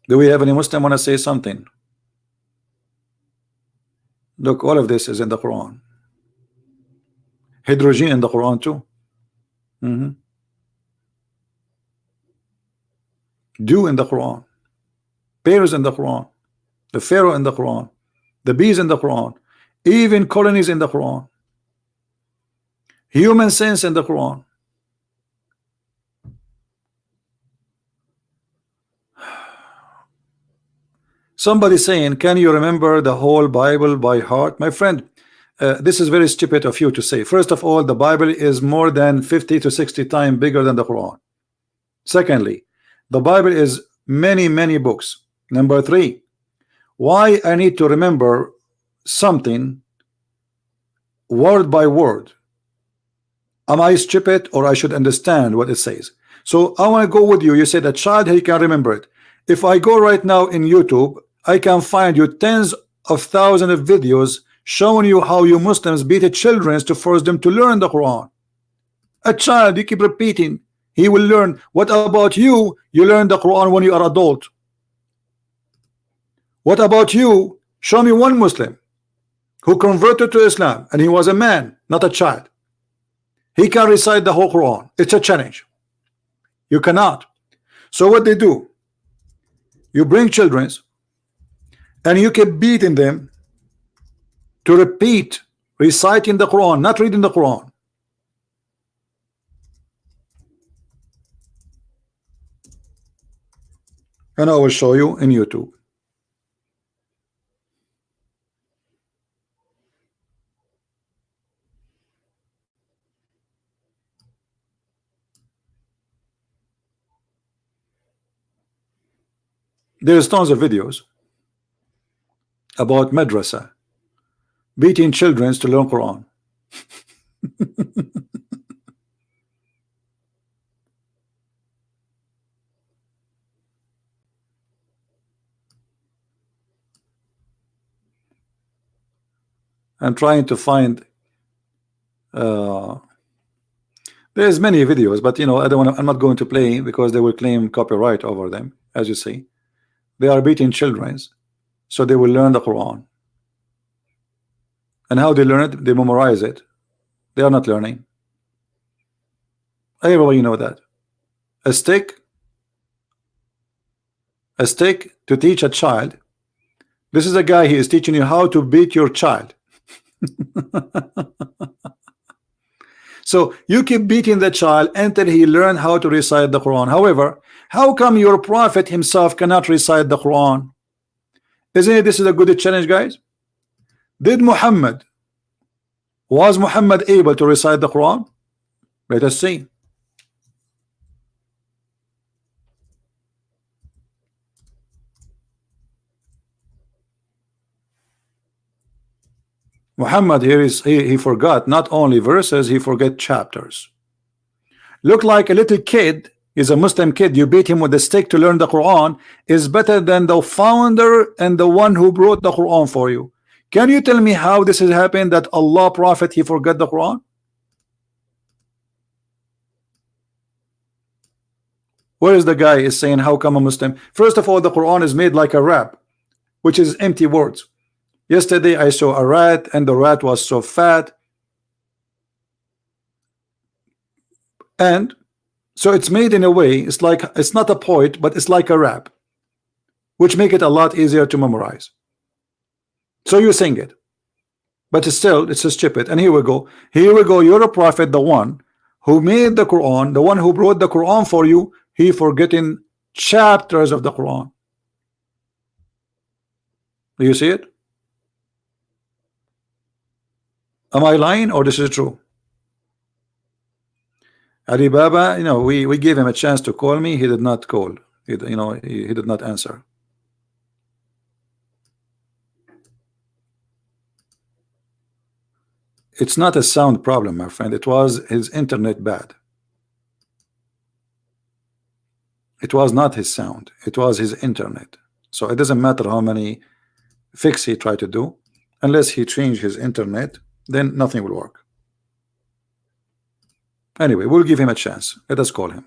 Do we have any Muslim want to say something? Look, all of this is in the Quran. Hydrogen in the Quran too. Dew in the Quran. Bears in the Quran. The Pharaoh in the Quran. The bees in the Quran. Even colonies in the Quran. Human sense in the Quran. Somebody saying, can you remember the whole Bible by heart? My friend, this is very stupid of you to say. First of all, the Bible is more than 50 to 60 times bigger than the Quran. Secondly, the Bible is many books. Number three, why I need to remember something word by word? Am I stupid, or I should understand what it says? So I want to go with you. You said a child, he can remember it. If I go right now in YouTube, I can find you tens of thousands of videos showing you how you Muslims beat children to force them to learn the Quran. A child, you keep repeating, he will learn. What about you? You learn the Quran when you are adult. What about you? Show me one Muslim who converted to Islam and he was a man, not a child. He can recite the whole Quran. It's a challenge. You cannot. So what they do, you bring children and you keep beating them to repeat reciting the Quran, not reading the Quran. And I will show you in YouTube. There's tons of videos about madrasa beating children to learn Quran. I'm trying to find there's many videos, but you know, I'm not going to play because they will claim copyright over them. As you see, they are beating children so they will learn the Quran. And how they learn it? They memorize it. They are not learning. Everybody know that. A stick to teach a child. This is a guy, he is teaching you how to beat your child. So you keep beating the child until he learn how to recite the Quran. However, how come your prophet himself cannot recite the Quran? Isn't it this is a good challenge, guys? Was Muhammad able to recite the Quran? Let us see. Muhammad here is he forgot not only verses, he forget chapters. Look like a little kid is a Muslim kid, you beat him with a stick to learn the Quran is better than the founder and the one who brought the Quran for you. Can you tell me how this has happened that Allah prophet he forgot the Quran? Where is the guy is saying how come a Muslim? First of all, the Quran is made like a rap, which is empty words. Yesterday I saw a rat and the rat was so fat, and so it's made in a way, it's like, it's not a poet, but it's like a rap, which make it a lot easier to memorize. So you sing it, but still it's a stupid. And here we go, you're a prophet, the one who made the Quran, the one who brought the Quran for you, he forgetting chapters of the Quran. Do you see it? Am I lying or this is true? Ali Baba, you know, we gave him a chance to call me. He did not call. He did not answer. It's not a sound problem, my friend. It was his internet bad. It was not his sound. It was his internet. So it doesn't matter how many fix he tried to do, unless he changed his internet, then nothing will work. Anyway, we'll give him a chance. Let us call him.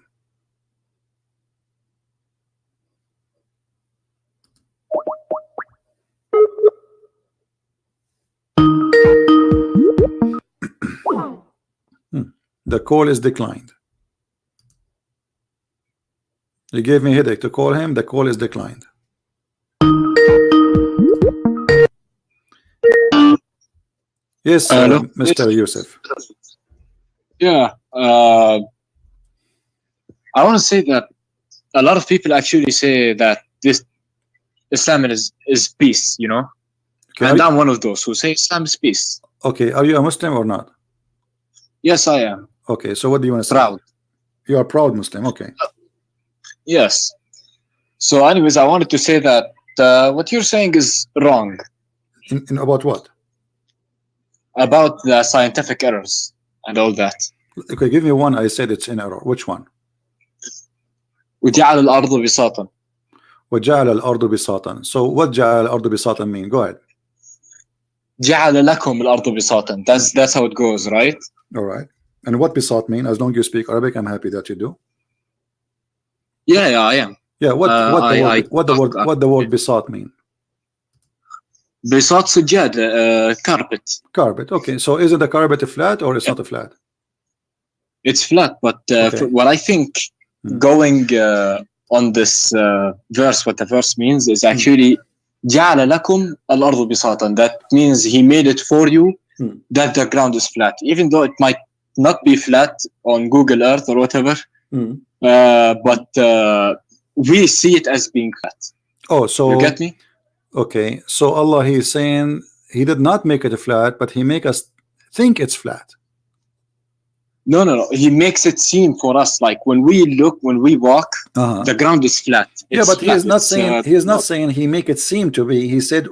The call is declined. He gave me a headache to call him. The call is declined. Yes, Mr. Yusuf. Yeah, I want to say that a lot of people actually say that this Islam is peace, you know, okay, and I'm one of those who say Islam is peace. Okay, are you a Muslim or not? Yes, I am. Okay, so what do you want to say? Proud. You are proud Muslim, okay. Yes. So anyways, I wanted to say that what you're saying is wrong. In about what? About the scientific errors and all that. Okay, give me one. I said it's in error. Which one? وجعل الأرض بساطا. وجعل الأرض بساطا. So what جعل الأرض بساطا mean? Go ahead. جعل لكم الأرض بساطا. That's how it goes, right? All right. And what bisat mean? As long as you speak Arabic, I'm happy that you do. Yeah, I am. Yeah. What the word bisat mean? بساط سجاد, carpet. Carpet. Okay. So is it a carpet flat or it's not a flat? It's flat, but okay. What I think going on this verse, what the verse means is actually جعل لكم الأرض بساطا. That means he made it for you that the ground is flat, even though it might not be flat on Google Earth or whatever. But we see it as being flat. Oh, so you get me? Okay, so Allah, He is saying He did not make it flat, but He make us think it's flat. No. He makes it seem for us like when we walk, the ground is flat. Yeah, but He is not saying He is not saying He make it seem to be. He said,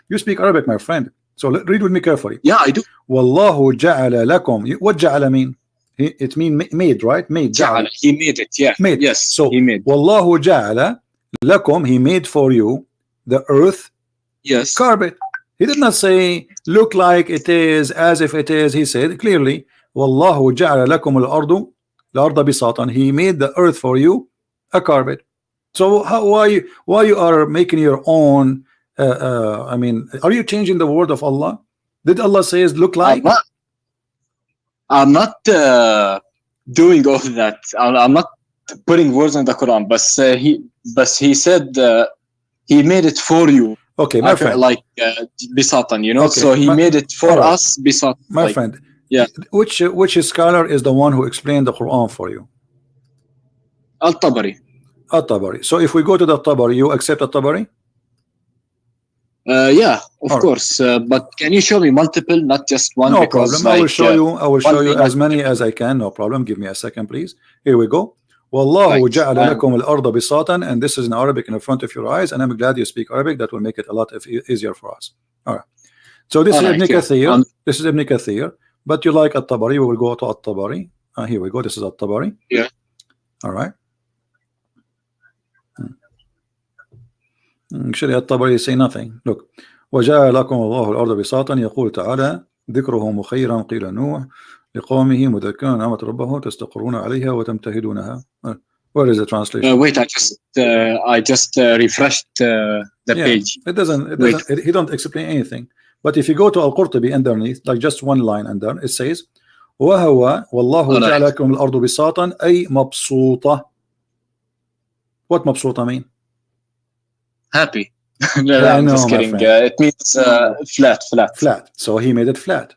you speak Arabic, my friend. So read with me carefully. Yeah, I do. Wallahu ja'ala lakum. What ja'ala mean? It mean made, right? Made. Ja'ala. He made it. Yeah. Made. Yes. So he made. Wallahu ja'ala lakum. He made for you the earth. Yes. Carpet. He did not say look like it is, as if it is. He said clearly, Wallahu ja'ala lakum al-ardu bisatan. He made the earth for you a carpet. So why you are making your own? I mean, are you changing the word of Allah? Did Allah say look like? I'm not doing all that. I'm not putting words in the Quran, but he said he made it for you. Okay, my friend. Like bisatan, you know. Okay, so he made it for us bisatan. My friend. Yeah. Which scholar is the one who explained the Quran for you? Al-Tabari. Al-Tabari. So if we go to the Tabari, you accept Al-Tabari? Yeah, of course. But can you show me multiple, not just one? No problem. I will show you as many as I can. No problem. Give me a second, please. Here we go. Wallahu ja'ala lakum al-arda bisatan, and this is in Arabic in front of your eyes. And I'm glad you speak Arabic. That will make it a lot easier for us. All right. So this is Ibn Kathir. This is Ibn Kathir. But you like At-Tabari? We will go to At-Tabari. Here we go. This is At-Tabari. Yeah. All right. Actually, At-Tabari say nothing. Look. وجعل لكم الله الأرض بساطا يقول تعالى ذكره مخيرا قيل نوح لقومه مذكرا نعمة ربه تستقرون عليها وتمتهدونها. Where is the translation? Wait, I just refreshed the page. It doesn't. He don't explain anything. But if you go to Al-Qurtubi underneath, like just one line under, it says, وَهَوَ وَاللَّهُ جَعَلَ لَكُمُ الْأَرْضُ بِسَاطًا أي مبسوطة. What مبسوطة mean? Happy. No, I'm just kidding. It means flat. So he made it flat.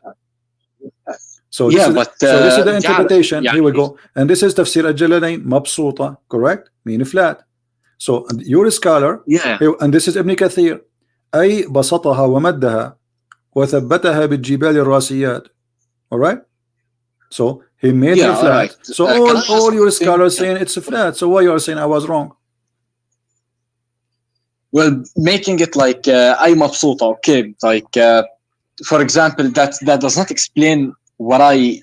So this is the interpretation. Here we go. And this is tafsir al-Jalalain, mabsuta, correct? Meaning flat. So your scholar, and this is Ibn Kathir, أي بسطها ومدها وثبتها بالجبال الراسيات. All right? So he made it flat. Right. So all your scholars saying it's flat. So why you are saying I was wrong? Well, making it like أي مبسوطة, okay, like for example, that does not explain what I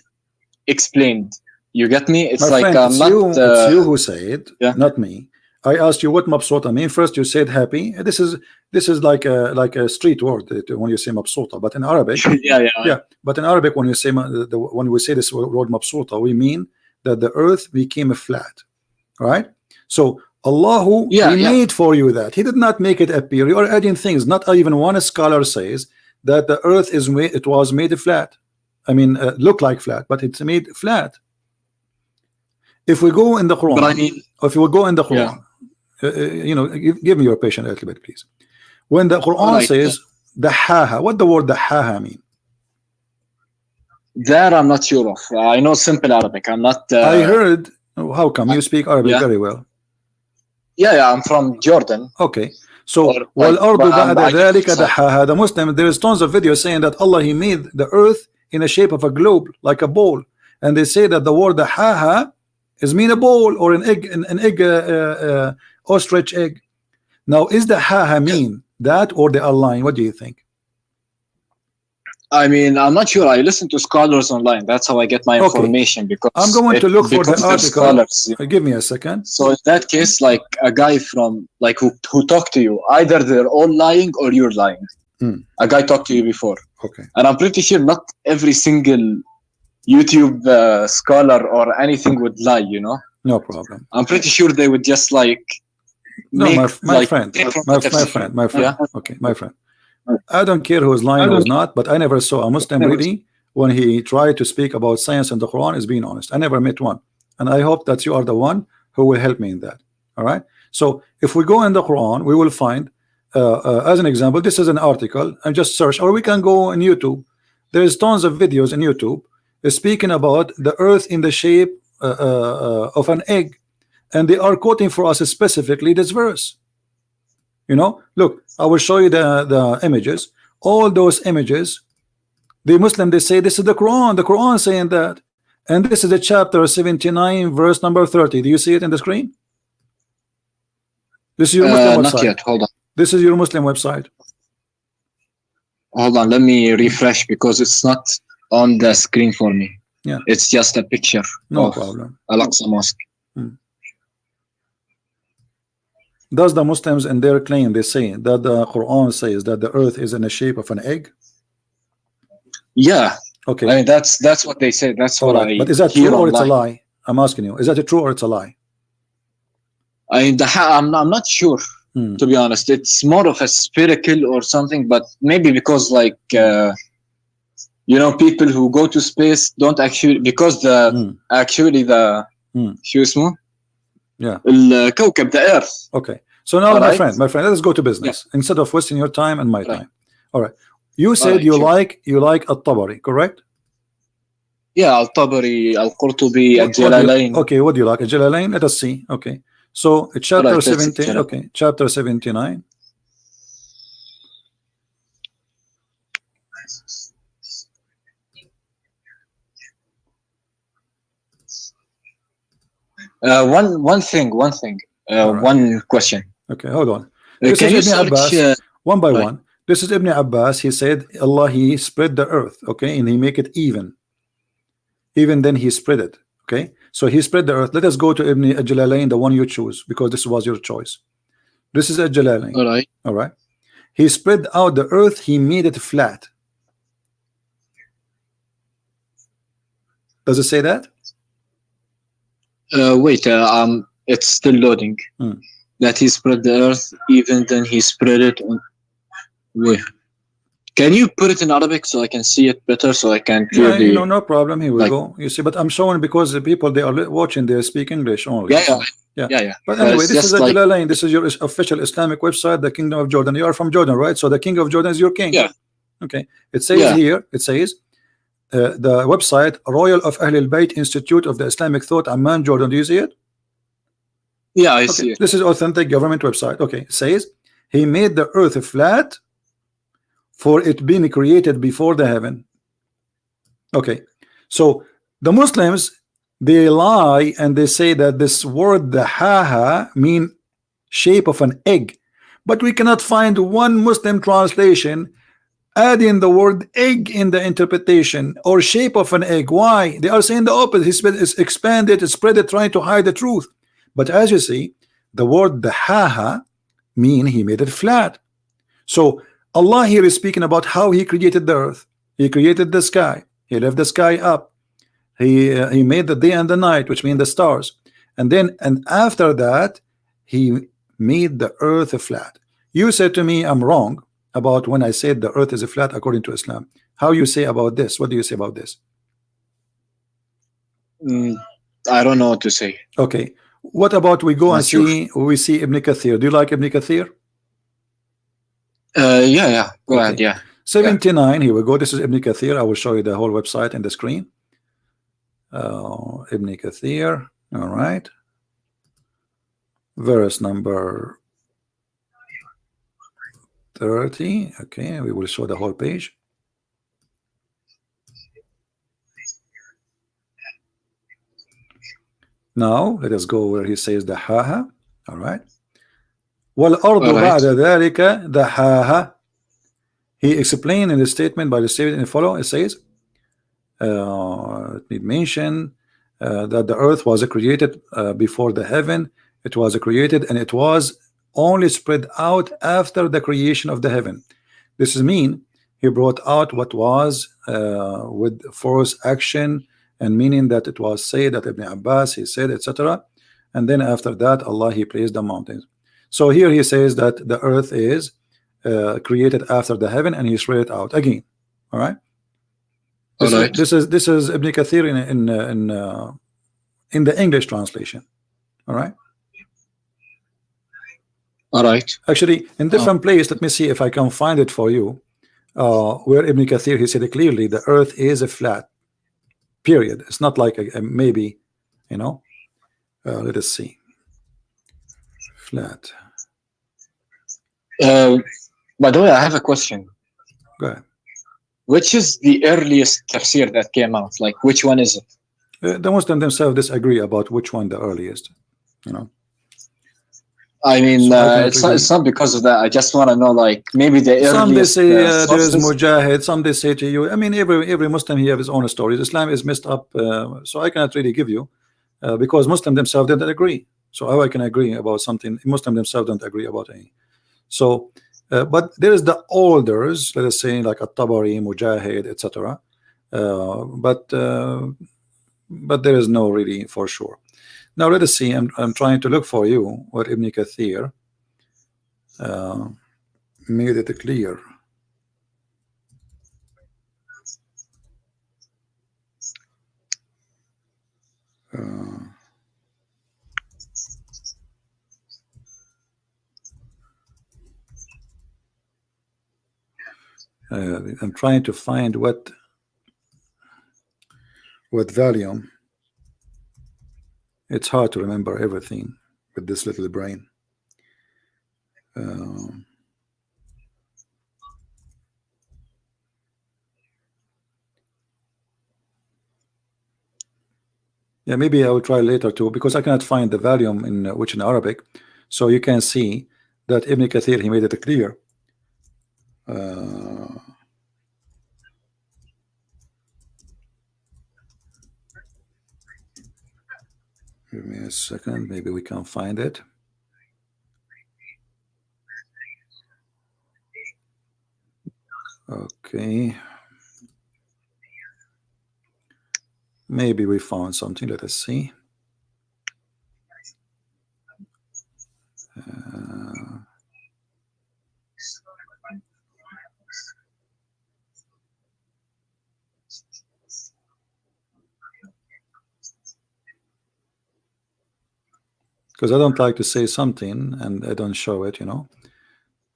explained. You get me? It's my like friend, it's you who say it, not me. I asked you what mabsuta mean. First you said happy. This is like a street word when you say mabsuta, but in Arabic, But in Arabic, when you say when we say this word mabsuta, we mean that the earth became flat, right? So Allah He made for you that. He did not make it appear. You are adding things. Not even one scholar says that the earth was made flat. I mean, look like flat, but it's made flat. If we go in the Quran, if we go in the Quran, you know, give me your patience a little bit, please. When the Quran says dahaha, what the word dahaha mean? That I'm not sure of. I know simple Arabic. I'm not. I heard. How come you speak Arabic very well? Yeah, I'm from Jordan. Okay. So وَالْأَرْضُ بَعْدَ ذَلِكَ دَحَاهَا. The Muslim, there is tons of videos saying that Allah He made the earth in the shape of a globe, like a bowl, and they say that the word dahaha is mean a bowl or an egg, ostrich egg. Now, is the haha mean that, or they are lying? What do you think? I mean, I'm not sure. I listen to scholars online. That's how I get my information. Because I'm going to look for the article. Scholars, give me a second. So in that case, like a guy from like who talked to you, either they're all lying or you're lying. A guy talked to you before. Okay. And I'm pretty sure not every single YouTube scholar or anything would lie. You know. No problem. I'm pretty sure they would just like. No, my friend. Yeah? Okay, my friend. I don't care who's lying or not, but I never saw a Muslim really when he tried to speak about science and the Quran is being honest. I never met one, and I hope that you are the one who will help me in that. All right. So if we go in the Quran, we will find, as an example, this is an article. And just search, or we can go on YouTube. There is tons of videos in YouTube speaking about the Earth in the shape of an egg, and they are quoting for us specifically this verse. You know, look, I will show you the images. All those images, the Muslim, they say this is the Quran saying that, and this is the chapter 79 verse number 30. Do you see it in the screen? This is your Muslim website. Not yet. Hold on. This is your Muslim website. Hold on, let me refresh because it's not on the screen for me. Yeah, it's just a picture. No problem. Al-Aqsa Mosque. Does the Muslims in their claim, they say that the Quran says that the earth is in the shape of an egg? Yeah. Okay. I mean, that's what they say. That's what I. But is that true or it's a lie? I'm asking you. Is that true or it's a lie? I mean, I'm not sure. To be honest, it's more of a spherical or something. But maybe because like you know, people who go to space don't actually because actually the شو اسمه? Yeah. الكوكب, the Earth. Okay. So now, my friend, let us go to business instead of wasting your time and my time. All right. You said you like At-Tabari, correct? Yeah, Al-Tabari, Al-Qurtubi, Al-Jalalain. Okay, what do you like? Al-Jalalain? Let us see. Okay. So chapter 17. Okay, chapter 79. One thing. Right. One question. Okay, hold on. This is Ibn Abbas, one by one. This is Ibn Abbas. He said Allah He spread the earth, okay, and He make it even. Even then He spread it. Okay, so He spread the earth. Let us go to Ibn Jalalain, the one you choose, because this was your choice. This is Jalalain. All right. He spread out the earth. He made it flat. Does it say that? Wait, It's still loading. That he spread the earth, even then he spread it on. Wait. Can you put it in Arabic so I can see it better, so I can clearly? Yeah, no problem. Here we go. You see, but I'm showing because the people they are watching, they speak English only. Yeah. But anyway, this is a Jalalain. This is your official Islamic website, the Kingdom of Jordan. You are from Jordan, right? So the King of Jordan is your king. Yeah. Okay. It says here. It says the website Royal of Ahl al-Bayt Institute of the Islamic Thought, Amman, Jordan. Do you see it? Yeah, I see it. This is authentic government website. Okay. It says he made the earth flat for it being created before the heaven. Okay, so the Muslims, they lie and they say that this word the ha mean shape of an egg, but we cannot find one Muslim translation adding the word egg in the interpretation or shape of an egg. Why? They are saying the opposite. It's expanded, it's spread it, trying to hide the truth. But as you see, the word the ha mean he made it flat. So Allah here is speaking about how he created the earth. He created the sky. He left the sky up. He made the day and the night, which mean the stars. And after that, he made the earth flat. You said to me, I'm wrong about when I said the earth is flat according to Islam. How you say about this? What do you say about this? I don't know what to say. Okay. What about we go and see Ibn Kathir? Do you like Ibn Kathir? Yeah. Go ahead. Yeah. 79. Here we go. This is Ibn Kathir. I will show you the whole website in the screen. Ibn Kathir. All right. Verse number 30. Okay, we will show the whole page. Now let us go where he says the ha. All right. وَالْأَرْضُ بَعْدَ ذَلِكَ دَحَاهَا. He explained in the statement by the statement in follow. It says, it mentioned that the earth was created before the heaven. It was created and it was only spread out after the creation of the heaven. This is mean he brought out what was with force action, and meaning that it was said that Ibn Abbas he said, etc. And then after that Allah he placed the mountains. So here he says that the earth is created after the heaven and he spread it out again. All right. This is Ibn Kathir in the English translation. All right. All right. Actually, in different place, let me see if I can find it for you. Where Ibn Kathir he said clearly the earth is a flat. Period. It's not like a maybe, you know. Let us see. Flat. By the way, I have a question. Go ahead. Which is the earliest tafsir that came out? Like, which one is it? The Muslims themselves disagree about which one the earliest. You know. I mean, it's not because of that. I just want to know, like, maybe the earliest. Some they say there is Mujahid. Some they say to you. I mean, every Muslim he have his own stories. Islam is messed up, so I cannot really give you because Muslims themselves didn't agree. So how I can agree about something Muslim themselves don't agree about any. So, but there is the olders, let us say like At-Tabari, Mujahid, etc. But there is no really for sure. Now let us see. I'm trying to look for you what Ibn Kathir made it clear. I'm trying to find what volume. It's hard to remember everything with this little brain. Yeah, maybe I will try later too, because I cannot find the volume in Arabic. So you can see that Ibn Kathir he made it clear. Give me a second, maybe we can find it. Okay. Maybe we found something. Let us see. because I don't like to say something and I don't show it, you know.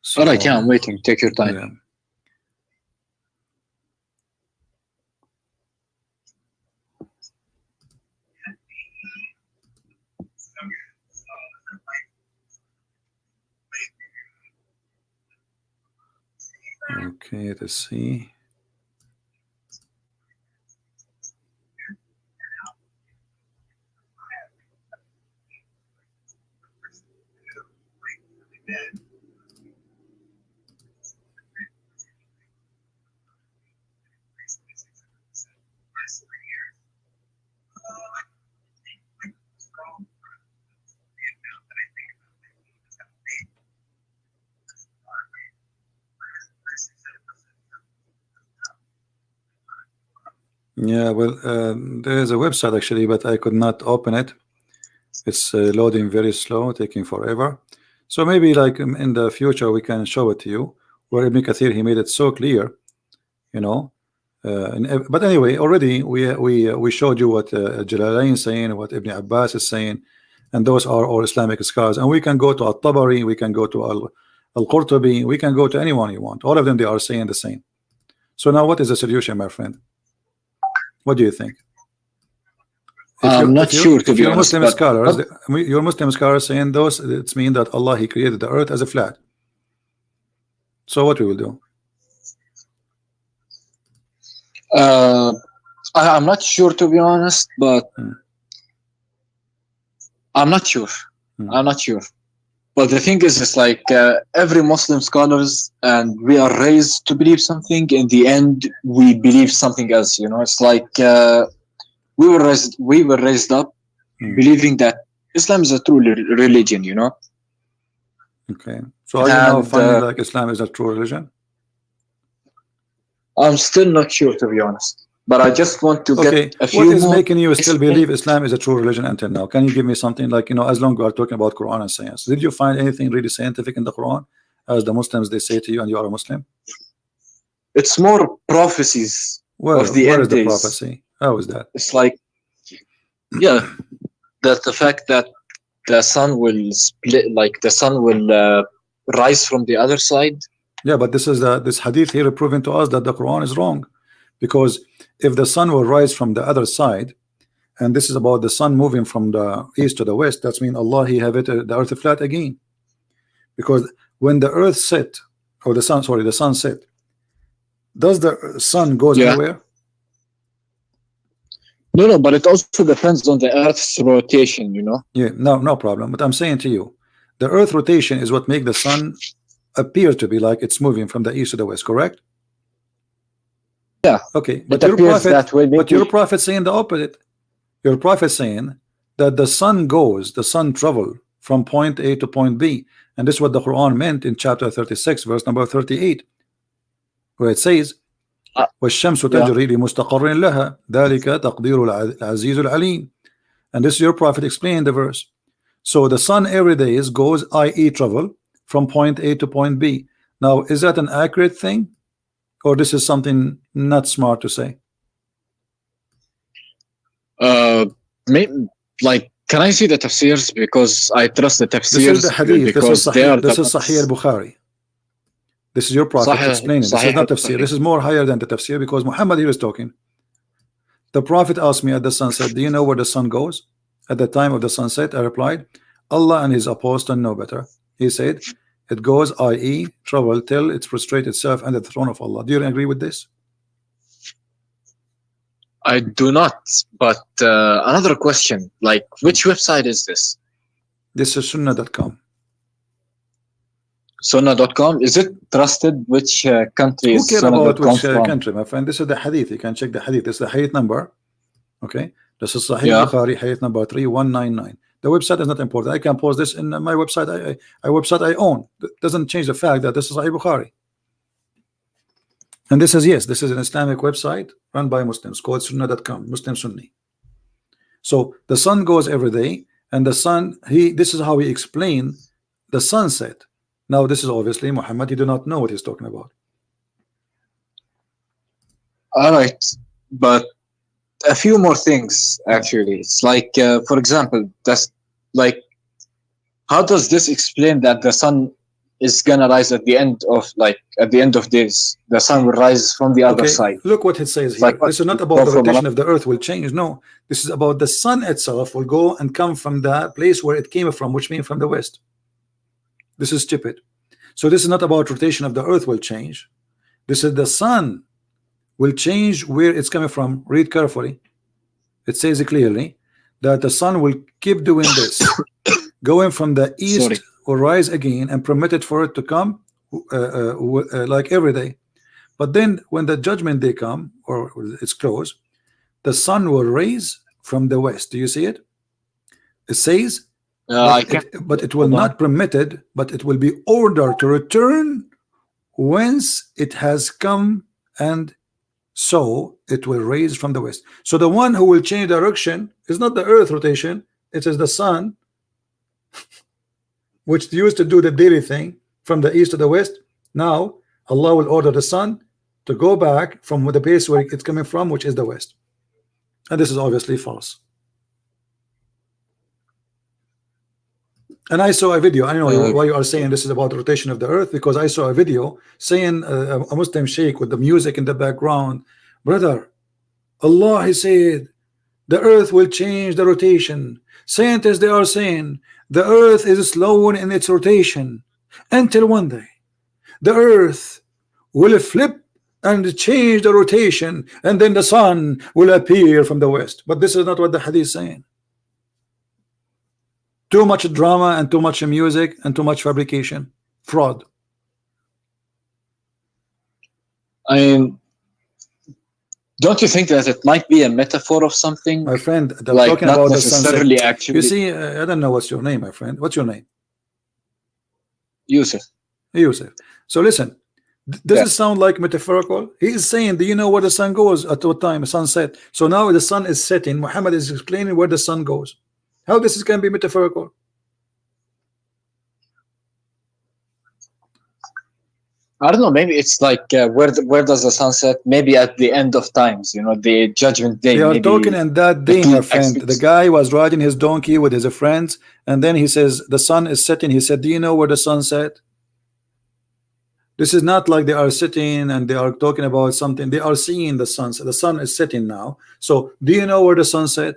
So, all right, yeah, I'm waiting. Take your time. yeah. Okay, let's see. Yeah, well, there is a website actually, but I could not open it. It's loading very slow, taking forever. So maybe like in the future we can show it to you, where Ibn Kathir he made it so clear, you know. But anyway, already we showed you what Jalalain is saying, what Ibn Abbas is saying, and those are all Islamic scholars. And we can go to Al-Tabari, we can go to Al-Qurtubi, we can go to anyone you want. All of them, they are saying the same. So now what is the solution, my friend? What do you think? I'm not sure, to be honest. Muslim scholars, your Muslim scholars saying those, it's mean that Allah he created the earth as a flat. So what we will do? I'm not sure, to be honest, but I'm not sure. I'm not sure. But the thing is, it's like every Muslim scholars, and we are raised to believe something. In the end, we believe something else. You know, it's like we were raised up believing that Islam is a true religion. You know. Okay. So are you now finding like Islam is a true religion? I'm still not sure, to be honest. But I just want to get a few more. What is more making you still believe Islam is a true religion until now? Can you give me something like, you know, as long as we are talking about Quran and science, did you find anything really scientific in the Quran, as the Muslims they say to you, and you are a Muslim? It's more prophecies of the where end is the days. prophecy? How is that? It's like, yeah, that the fact that the sun will split, like the sun will rise from the other side. Yeah, but this is this hadith here proving to us that the Quran is wrong, because if the sun will rise from the other side, and this is about the sun moving from the east to the west, that's mean Allah he have it the earth flat again, because when the earth set, or the sun, sorry, the sun set, does the sun goes anywhere? No, but it also depends on the earth's rotation, you know. Yeah, no problem. But I'm saying to you, the earth rotation is what make the sun appear to be like it's moving from the east to the west, correct? Yeah. Okay, but your prophet saying the opposite. Your prophet saying that the sun travel from point A to point B, and this is what the Quran meant in chapter 36, verse number 38, where it says, وَالشَّمْسُ تَجْرِي لِمُسْتَقَرٍ لَهَا ذَلِكَ تَقْدِيرُ الْعَزِيزُ الْعَلِيمُ. And this is your prophet explained the verse. So the sun every day goes, i.e. travel from point A to point B. Now, is that an accurate thing, or this is something not smart to say? Maybe, like, can I see the tafsirs, because I trust the tafsirs? This is the hadith. This is Sahih al-Bukhari. This is your prophet explaining. This is not tafsir. This is more higher than the tafsir, because Muhammad here is talking. The prophet asked me at the sunset, do you know where the sun goes? At the time of the sunset, I replied, Allah and his apostle know better. He said, it goes, i.e. travel till it prostrates itself under the throne of Allah. Do you agree with this? I do not. But another question, like, which website is this? This is sunnah.com. Sunnah.com, is it trusted? Which country is Who cares about which from? country, my friend? This is the hadith. You can check the hadith. This is the hadith number. Okay, this is Sahih Bukhari, hadith number 3199. The website is not important. I can post this in my website. I own. It doesn't change the fact that this is Sahih Bukhari. And this is, yes, this is an Islamic website run by Muslims called sunnah.com, Muslim Sunni. So the sun goes every day, and the sun, this is how he explained the sunset. Now this is obviously Muhammad, he do not know what he's talking about. All right, but a few more things actually. It's like, for example, that's like how does this explain that the sun is gonna rise at the end of days? The sun will rise from the other side. Look what it says here. This is not about the rotation of the earth will change. No, this is about the sun itself will go and come from the place where it came from, which means from the west. This is stupid. So this is not about rotation of the earth will change. This is the sun will change where it's coming from. Read carefully. It says clearly that the sun will keep doing this, going from the east will rise again and permitted for it to come like every day. But then when the judgment day come or it's close, the sun will rise from the west. Do you see it? It says but it will not permitted, but it will be ordered to return whence it has come, and so it will rise from the west. So the one who will change direction is not the earth rotation, it is the sun, which used to do the daily thing from the east to the west. Now Allah will order the sun to go back from the place where it's coming from, which is the west. And this is obviously false. And I saw a video. I know why you are saying this is about the rotation of the earth, because I saw a video saying a Muslim sheikh with the music in the background, brother, Allah, he said the earth will change the rotation. Scientists, they are saying the earth is slowing in its rotation until one day the earth will flip and change the rotation, and then the sun will appear from the west. But this is not what the hadith is saying. Too much drama and too much music and too much fabrication, fraud. I mean, don't you think that it might be a metaphor of something? My friend, like talking not about necessarily the actually. You see, I don't know what's your name, my friend. What's your name? Yusuf. Yusuf. So listen, does it sound like metaphorical? He is saying, do you know where the sun goes at what time? Sunset. So now the sun is setting. Muhammad is explaining where the sun goes. How this can be metaphorical? I don't know. Maybe it's like where does the sun set? Maybe at the end of times, you know, the judgment day. They are maybe talking in that day, my friend. The guy was riding his donkey with his friends, and then he says the sun is setting. He said, "Do you know where the sun set?" This is not like they are sitting and they are talking about something. They are seeing the sunset. The sun is setting now. So, do you know where the sun set?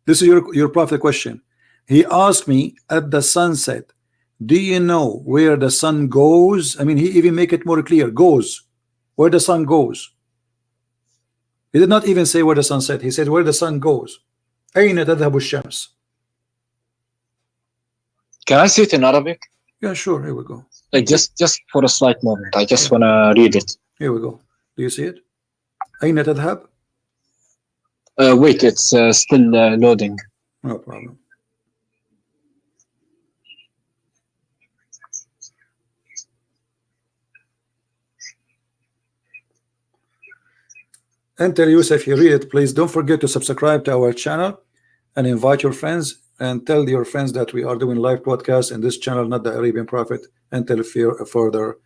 This is your prophet question. He asked me at the sunset, do you know where the sun goes? I mean, he even make it more clear. Goes. Where the sun goes. He did not even say where the sun set. He said where the sun goes. أين تذهب الشمس? Can I see it in Arabic? Yeah, sure. Here we go. Like just for a slight moment. I just want to read it. Here we go. Do you see it? أين تذهب? Wait, it's still loading. No problem. Enter Yusuf, you read it, please. Don't forget to subscribe to our channel and invite your friends and tell your friends that we are doing live broadcast in this channel, not the Arabian Prophet, until further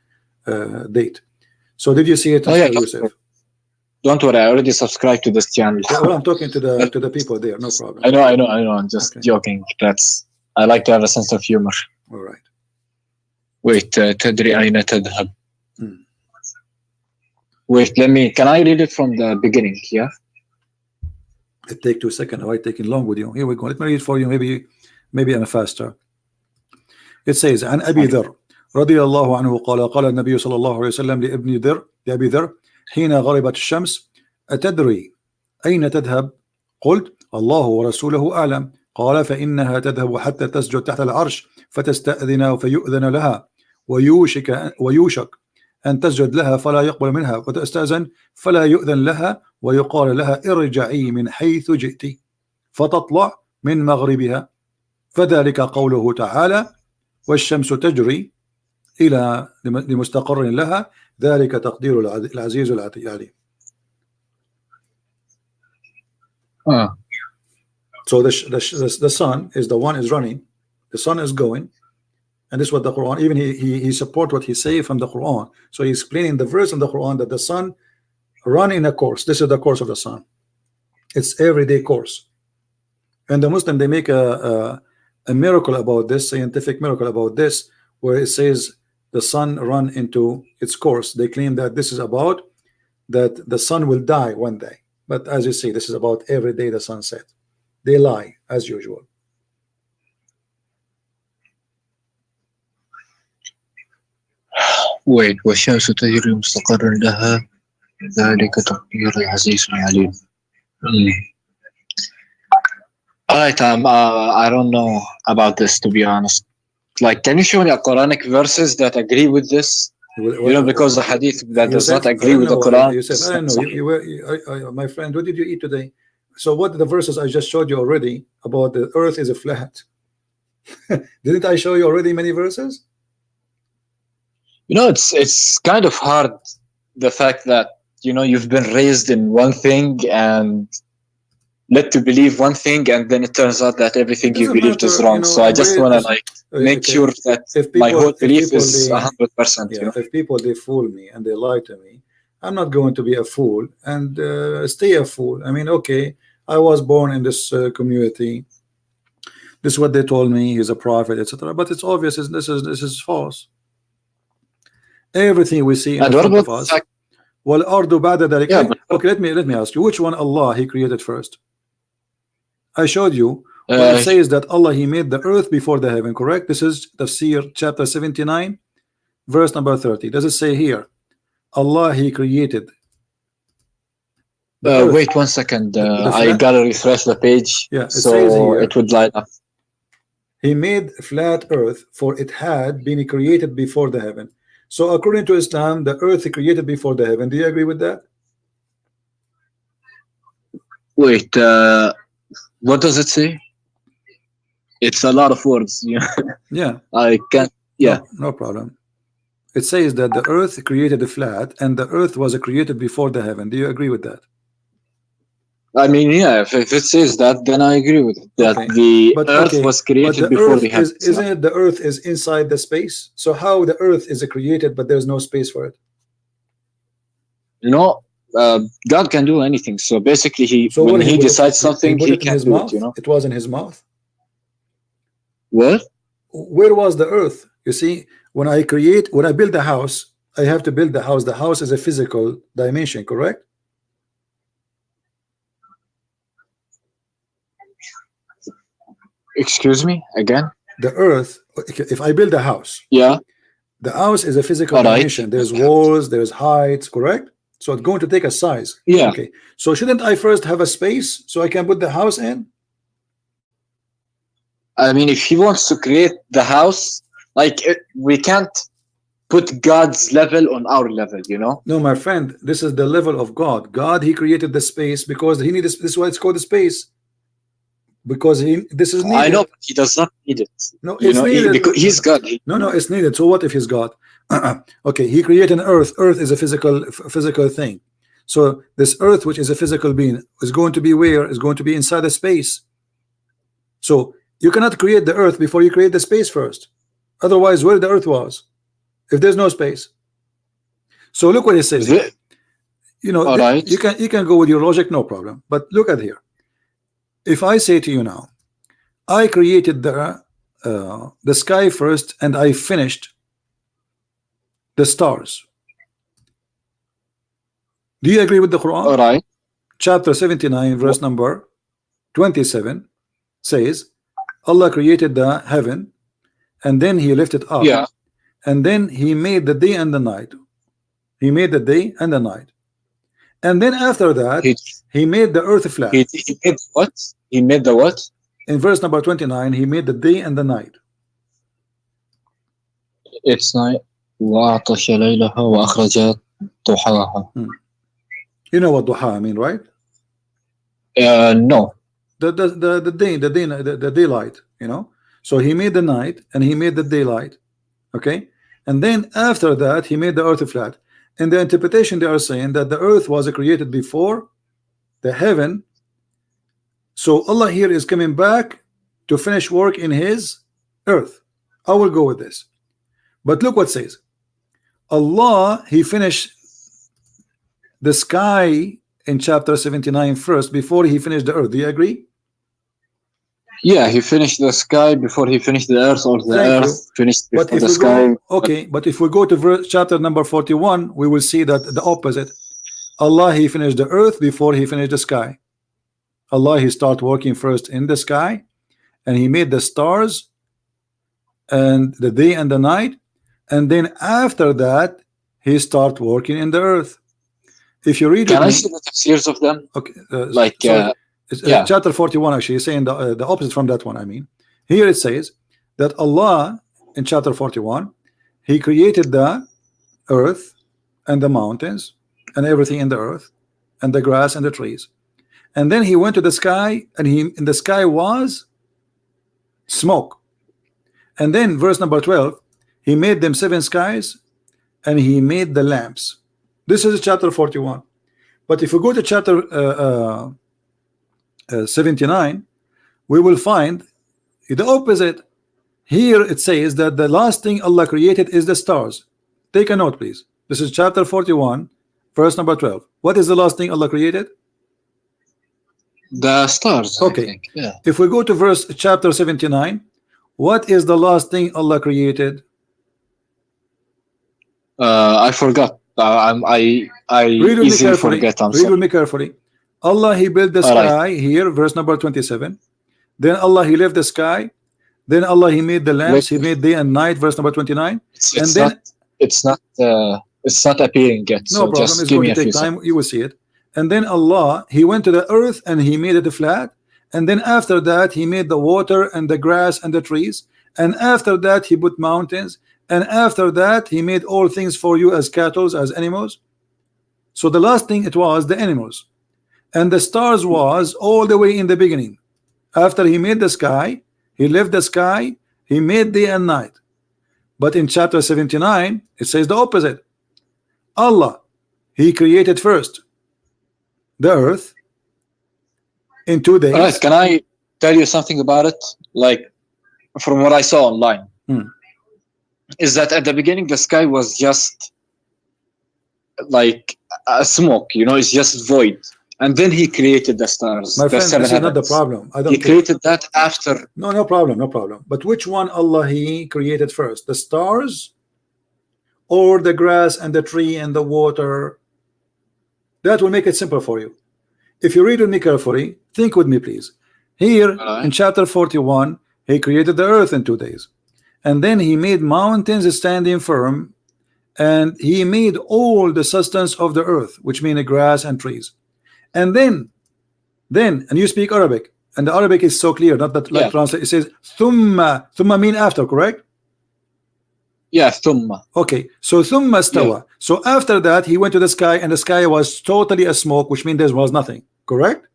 date. So did you see it, Yusuf? Don't worry, I already subscribed to this channel. Yeah, well, I'm talking to the people there, no problem. I know. I'm just joking. I like to have a sense of humor. All right. Wait, تدري أين تذهب? Wait, can I read it from the beginning? Yeah. It take 2 seconds. Why taking long with you? Here we go. Let me read for you. Maybe I'm faster. It says, عن أبي ذر رضي الله عنه قال النبي صلى الله عليه وسلم لأبي ذر حين غربت الشمس أتدري أين تذهب؟ قلت الله ورسوله أعلم. قال فإنها تذهب حتى تسجد تحت العرش فتستأذن فيؤذن لها ويوشك أن تسجد لها فلا يقبل منها وتستأذن فلا يؤذن لها ويقال لها ارجعي من حيث جئت فتطلع من مغربها فذلك قوله تعالى والشمس تجري إلى لمستقر لها ذلك تقدير العزيز العليم. So the sun is the one is running, the sun is going, and this is what the Quran, even he support what he say from the Quran. So he's explaining the verse in the Quran that the sun run in a course. This is the course of the sun. It's everyday course. And the Muslim, they make a a miracle about this, scientific miracle about this, where it says the sun run into its course. They claim that this is about that the sun will die one day, but as you see, this is about every day the sun set. They lie as usual. Wait, والشمس تجري مستقر لها ذلك تقدير العزيز العليم. Alright, I don't know about this, to be honest. Like, can you show me a Quranic verses that agree with this? You know, because the hadith that does not agree with the Quran. I don't know. My friend, what did you eat today? So what the verses I just showed you already about the earth is a flat. Didn't I show you already many verses? You know, it's kind of hard, the fact that, you know, you've been raised in one thing and led to believe one thing, and then it turns out that everything you believed is wrong. You know, so I just want to like make sure that my whole belief is 100%. Yeah, if people they fool me and they lie to me, I'm not going to be a fool and stay a fool. I mean, okay, I was born in this community. This is what they told me. He's a prophet, etc. But it's obvious this is false. Everything we see in front of us. Well, ardu ba'da dhalik. Okay, let me ask you, which one Allah He created first? I showed you. It says that Allah He made the earth before the heaven, correct? This is Tafsir chapter 79, verse number 30. Does it say here, Allah He created? Wait 1 second. I gotta refresh the page. Yeah, so it would light up. He made flat earth, for it had been created before the heaven. So according to Islam, the earth is created before the heaven. Do you agree with that? Wait, what does it say? It's a lot of words. Yeah. I can't. Yeah. No problem. It says that the earth created the flat, and the earth was created before the heaven. Do you agree with that? I mean, yeah. If it says that, then I agree with it. That the earth was created before the heaven. Isn't it the earth is inside the space? So how the earth is created, but there's no space for it? No. God can do anything. So basically, when he decides something, he can do it. You know, it was in his mouth. What? Where was the earth? You see, when I build a house, I have to build the house. The house is a physical dimension, correct? Excuse me again. The earth. If I build a house, yeah, the house is a physical dimension. There's walls, there's heights, correct? So it's going to take a size. Yeah. Okay. So shouldn't I first have a space so I can put the house in? I mean, if he wants to create the house, like we can't put God's level on our level, you know? No, my friend, this is the level of God. God, He created the space because He needs. This is why it's called the space. Because this is needed. I know, but He does not need it. No, it's needed. Because He's God. No, it's needed. So what if He's God? Okay, He created an earth. Earth is a physical thing. So this earth, which is a physical being, is going to be where? Is going to be inside a space. So you cannot create the earth before you create the space first. Otherwise, where the earth was, if there's no space. So look what it says. You know, you can go with your logic, no problem. But look at here. If I say to you now, I created the sky first, and I finished the stars. Do you agree with the Quran? All right. Chapter 79, verse number 27 says, Allah created the heaven, and then He lifted up. Yeah. And then He made the day and the night. He made the day and the night. And then after that, He made the earth flat. He made what? He made the what? In verse number 29, He made the day and the night. It's night. وَأَعْطَشَ لَيْلَهَا وَأَخْرَجَ ضُحَاهَا. You know what duha mean, right? No. The daylight, you know. So He made the night and He made the daylight. Okay, and then after that He made the earth flat. In the interpretation, they are saying that the earth was created before the heaven. So Allah here is coming back to finish work in His earth. I will go with this. But look what it says. Allah, He finished the sky in chapter 79 first before He finished the earth. Do you agree? Yeah, he finished the sky before he finished the earth, or the Thank earth you. finished But before if the we sky. go, okay, but if we go to chapter number 41, we will see that the opposite. Allah, he finished the earth before he finished the sky. Allah, he started working first in the sky, and he made the stars and the day and the night, and then after that he start working in the earth. If you read Can with I me, see the tafsirs of them? okay, Like, sorry, it's, yeah. chapter 41 actually is saying the opposite from that one. I mean, here it says that Allah in chapter 41, he created the earth and the mountains and everything in the earth and the grass and the trees, and then he went to the sky, and he in the sky was smoke. And then verse number 12, he made them 7 skies, and he made the lamps. This is chapter 41. But if we go to chapter 79, we will find the opposite. Here it says that the last thing Allah created is the stars. Take a note, please. This is chapter 41, verse number 12. What is the last thing Allah created? The stars. Okay. I think. Yeah. If we go to verse chapter 79, what is the last thing Allah created? I forgot. I Read with me easily carefully. forget. I'm Read with sorry. me carefully. Allah, he built the All right. sky here, verse number 27. Then Allah, he left the sky. Then Allah, he made the lamps. He made day and night, verse number 29. It's not appearing yet. No So problem. just It's give going me to a few take time. seconds. You will see it. And then Allah, he went to the earth and he made it flat. And then after that, he made the water and the grass and the trees. And after that, he put mountains. And after that, he made all things for you as cattle, as animals. So the last thing it was the animals. And the stars was all the way in the beginning. After he made the sky, he left the sky, he made day and night. But in chapter 79, it says the opposite. Allah, he created first the earth in 2 days. All right. Can I tell you something about it? Like, from what I saw online, is that at the beginning the sky was just like a smoke. It's just void. And then he created the stars. My the friend, seven this is not the heavens. problem. I don't He think. created that after. No problem, no problem. But which one Allah he created first? The stars or the grass and the tree and the water? That will make it simple for you. If you read with me carefully, think with me, please. Here in chapter 41, he created the earth in 2 days. And then he made mountains standing firm, and he made all the substance of the earth, which mean the grass and trees. And then, and you speak Arabic, and the Arabic is so clear, not that like translate. It says thumma mean after, correct? Yeah, thumma. Okay, so thumma stawa. Yeah. So after that, he went to the sky, and the sky was totally a smoke, which means there was nothing, correct?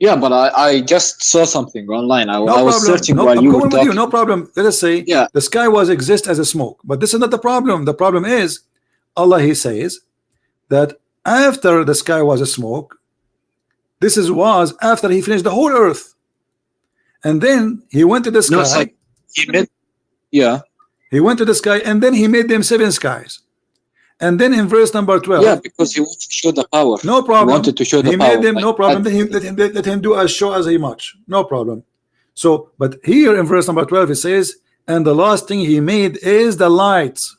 Yeah, but I just saw something online. I was searching while you were talking. With you, no problem. Let us say the sky was exist as a smoke, but this is not the problem. The problem is Allah, he says that after the sky was a smoke, this was after he finished the whole earth, and then he went to the sky. No, it's like he went to the sky, and then he made them 7 skies. And then in verse number 12, yeah, because he wanted to show the power. No problem. He wanted to show the he power. Made them, no problem. Let him do as show as he much. No problem. So, but here in verse number 12, it says, and the last thing he made is the lights,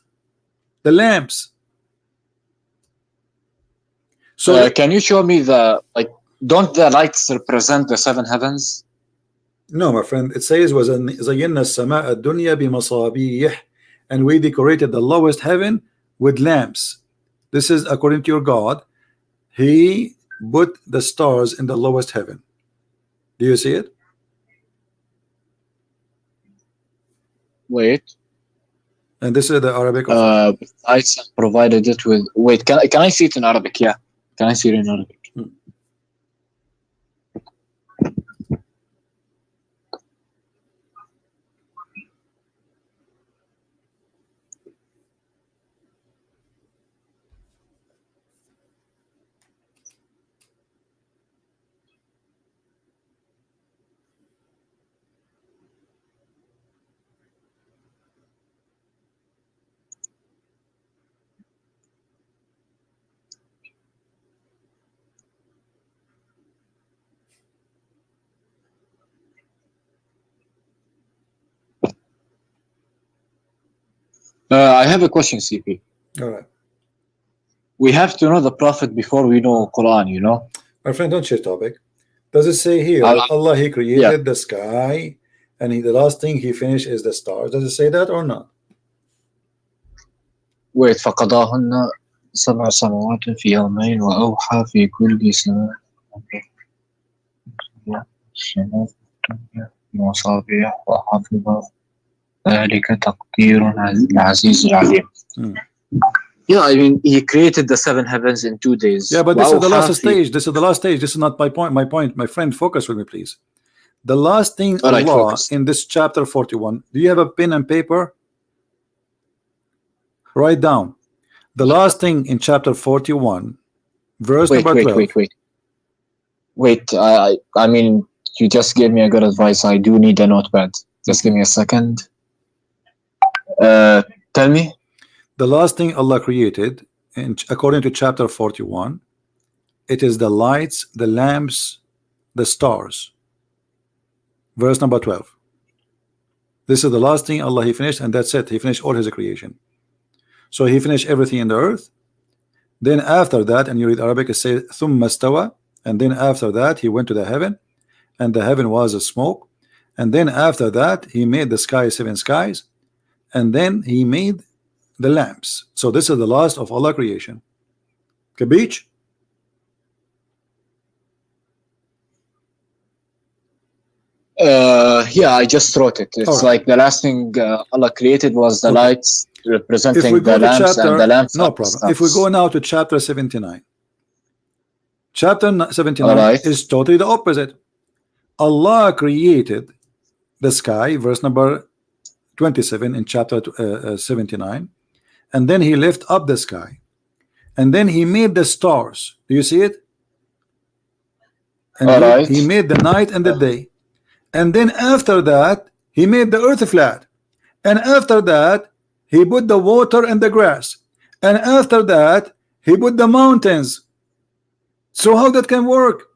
the lamps. So, can you show me don't the lights represent the 7 heavens? No, my friend. It says was زَيَّنَّا السَّمَاءَ الدُّنْيَا بِمَصَابِيحٍ, and we decorated the lowest heaven with lamps. This is according to your God. He put the stars in the lowest heaven. Do you see it? Wait. And this is the Arabic. Lights provided it with. Wait, can I see it in Arabic? Yeah, can I see it in Arabic? I have a question, CP. All right. We have to know the Prophet before we know Quran, you know? My friend, don't change topic. Does it say here that Allah, He created the sky and the last thing He finished is the stars? Does it say that or not? Wait, فقضاهن سبع سماوات في يومين وأوحى في كل سماء مصابيح وحفظ ذلك تقدير العزيز العليم. Yeah, I mean, he created the 7 heavens in 2 days. Yeah, but this is the last stage. This is the last stage. This is not my point. My point, my friend, focus with me, please. The last thing Allah in this chapter 41. Do you have a pen and paper? Write down. The last thing in chapter 41, verse number 12. Wait, I mean, you just gave me a good advice. I do need a notepad. Just give me a second. Tell me. The last thing Allah created, according to chapter 41, it is the lights, the lamps, the stars. Verse number 12. This is the last thing Allah He finished, and that's it. He finished all His creation. So He finished everything in the earth. Then after that, and you read Arabic, it says ثُمَّ اسْتَوَى, and then after that He went to the heaven, and the heaven was a smoke. And then after that He made the sky 7 skies, and then He made the lamps. So this is the last of Allah creation. Kabich? Yeah, I just wrote it. It's like the last thing Allah created was the lights representing the lamps, and the lamps. No problem. If we go now to chapter 79, chapter 79 is totally the opposite. Allah created the sky, verse number 27 in chapter 79, and then He lifted up the sky, and then He made the stars. Do you see it? And he made the night and the day, and then after that He made the earth flat, and after that He put the water and the grass, and after that He put the mountains. So how that can work?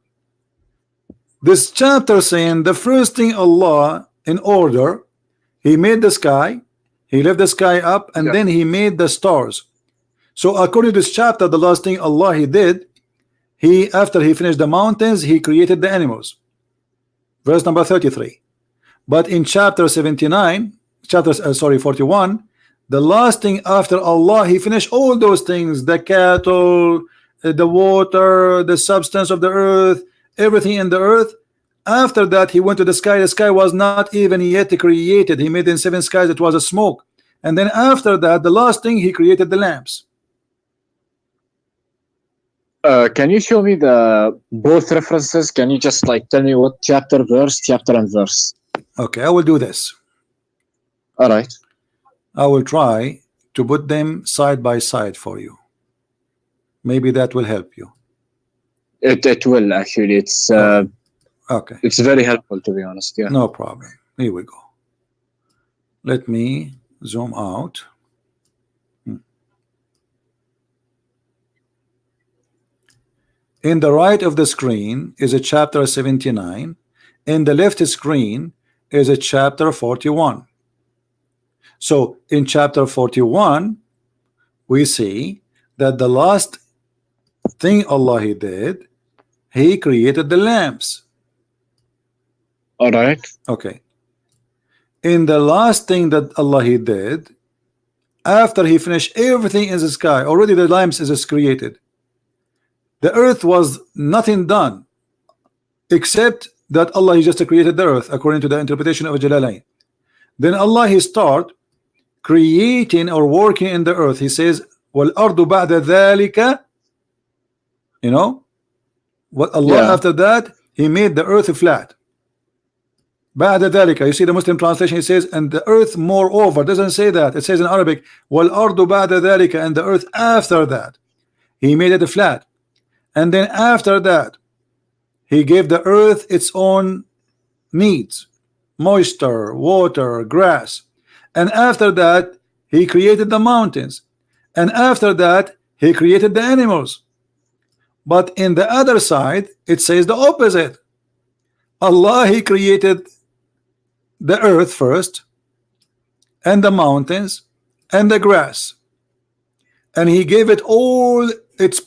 This chapter saying the first thing Allah in order, He made the sky, He left the sky up, and then He made the stars. So according to this chapter, the last thing Allah He did, He after He finished the mountains, He created the animals. Verse number 33. But in chapter 79, 41, the last thing after Allah He finished all those things, the cattle, the water, the substance of the earth, everything in the earth. After that He went to the sky. The sky was not even yet created. He made in 7 skies, it was a smoke. And then after that, the last thing He created the lamps. Can you show me the both references? Can you just like tell me what chapter and verse? Okay, I will do this. All right. I will try to put them side by side for you. Maybe that will help you. It will actually. It's okay. It's very helpful, to be honest. Yeah. No problem. Here we go. Let me zoom out. In the right of the screen is a chapter 79. In the left screen is a chapter 41. So in chapter 41, we see that the last thing Allah He did, He created the lamps. All right. Okay. In the last thing that Allah He did, after He finished everything in the sky, already the lamps is created. The earth was nothing done, except that Allah He just created the earth according to the interpretation of Jalalain. Then Allah He start creating or working in the earth. He says, وَالْأَرْضُ بَعْدَ ذَلِكَ. You know what Allah after that He made the earth flat. بعد ذلك, you see the Muslim translation, he says, and the earth moreover. Doesn't say that. It says in Arabic, وَالْأَرْضُ بَعْدَ ذَلِكَ, and the earth after that He made it flat. And then after that He gave the earth its own needs, moisture, water, grass. And after that He created the mountains, and after that He created the animals. But in the other side it says the opposite. Allah He created the earth first, and the mountains, and the grass, and he gave it all its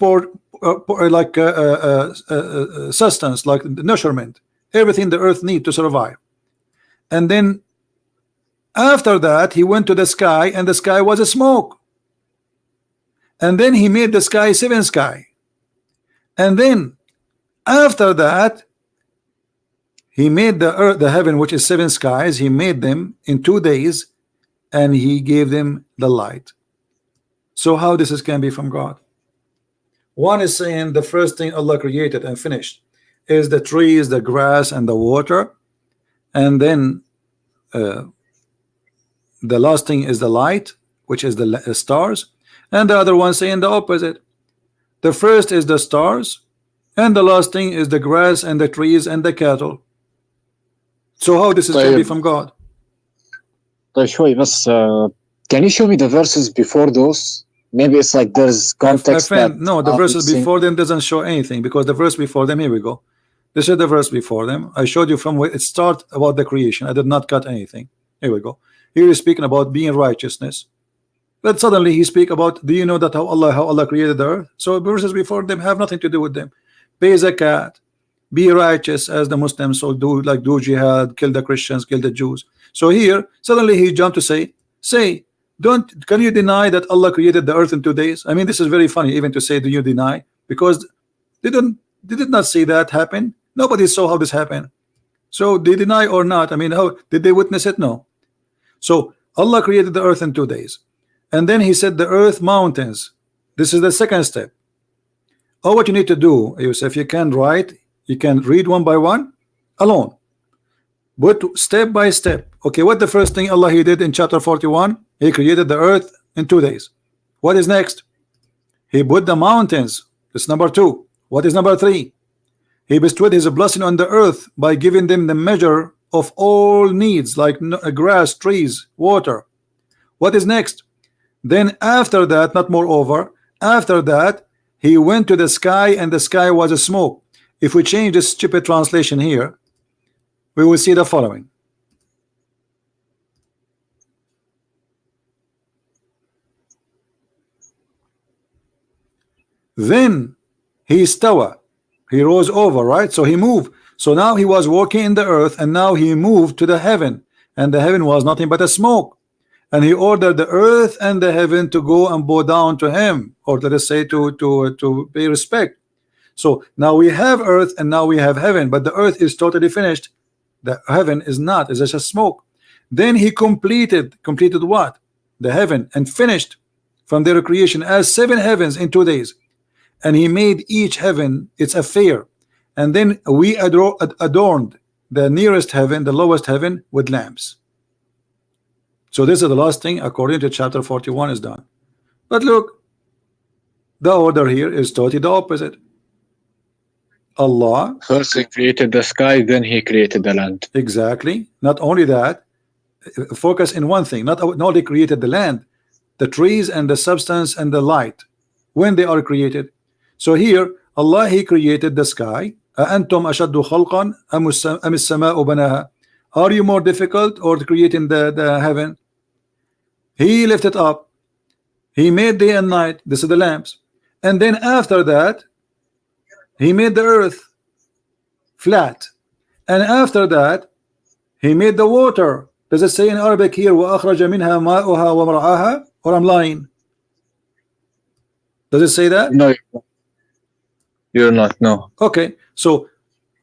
sustenance, like nourishment, everything the earth need to survive. And then after that he went to the sky, and the sky was a smoke. And then he made the sky 7 sky. And then after that he made the earth, the heaven, which is 7 skies. He made them in 2 days, and he gave them the light. So how this can be from God? One is saying the first thing Allah created and finished is the trees, the grass, and the water, and then the last thing is the light, which is the stars. And the other one saying the opposite. The first is the stars, and the last thing is the grass and the trees and the cattle. So how this is going to be from God? طيب شوي بس can you show me the verses before those? Maybe it's like there's context. My friend, no, the verses before them doesn't show anything, because the verse before them, here we go. This is the verse before them. I showed you from where it starts about the creation. I did not cut anything. Here we go. Here he's speaking about being righteousness. But suddenly he speak about, do you know that how Allah created the earth? So verses before them have nothing to do with them. Pay zakat, be righteous as the Muslims so do, like do jihad, kill the Christians, kill the Jews. So here suddenly he jumped to say, can you deny that Allah created the earth in 2 days? I mean, this is very funny even to say, do you deny? Because they did not see that happen. Nobody saw how this happened. So they deny or not? I mean, how did they witness it? No. So Allah created the earth in 2 days, and then he said the earth mountains. This is the second step. All what you need to do, Yusuf, you can write, you can read one by one alone, but step by step. Okay, what the first thing Allah he did in chapter 41? He created the earth in 2 days. What is next? He put the mountains. That's number 2. What is number 3? He bestowed his blessing on the earth by giving them the measure of all needs, like grass, trees, water. What is next? Then after that, not moreover, after that he went to the sky, and the sky was a smoke. If we change this stupid translation here, we will see the following. Then he istawa, he rose over, right? So he moved. So now he was walking in the earth, and now he moved to the heaven, and the heaven was nothing but a smoke. And he ordered the earth and the heaven to go and bow down to him, or let us say to pay respect. So now we have earth and now we have heaven, but the earth is totally finished. The heaven is not, it's just a smoke. Then he completed what? The heaven, and finished from their creation as 7 heavens in 2 days. And he made each heaven its affair, and then we adorned the nearest heaven, the lowest heaven, with lamps. So this is the last thing according to chapter 41 is done. But look, the order here is totally the opposite. Allah first he created the sky, then he created the land. Exactly. Not only that, focus in one thing. Not only created the land, the trees and the substance and the light, when they are created. So here Allah he created the sky. أَأَنْتُمْ أَشَدُّ خَلْقًا أَمِ السَّمَاءُ بَنَاهَا. Are you more difficult or creating the heaven? He lifted up, he made day and night. This is the lamps. And then after that he made the earth flat, and after that he made the water. Does it say in Arabic here وَأَخْرَجَ مِنْهَا مَاءُهَا وَمَرْعَاهَا, or I'm lying? Does it say that? No, you're not. No. Okay, so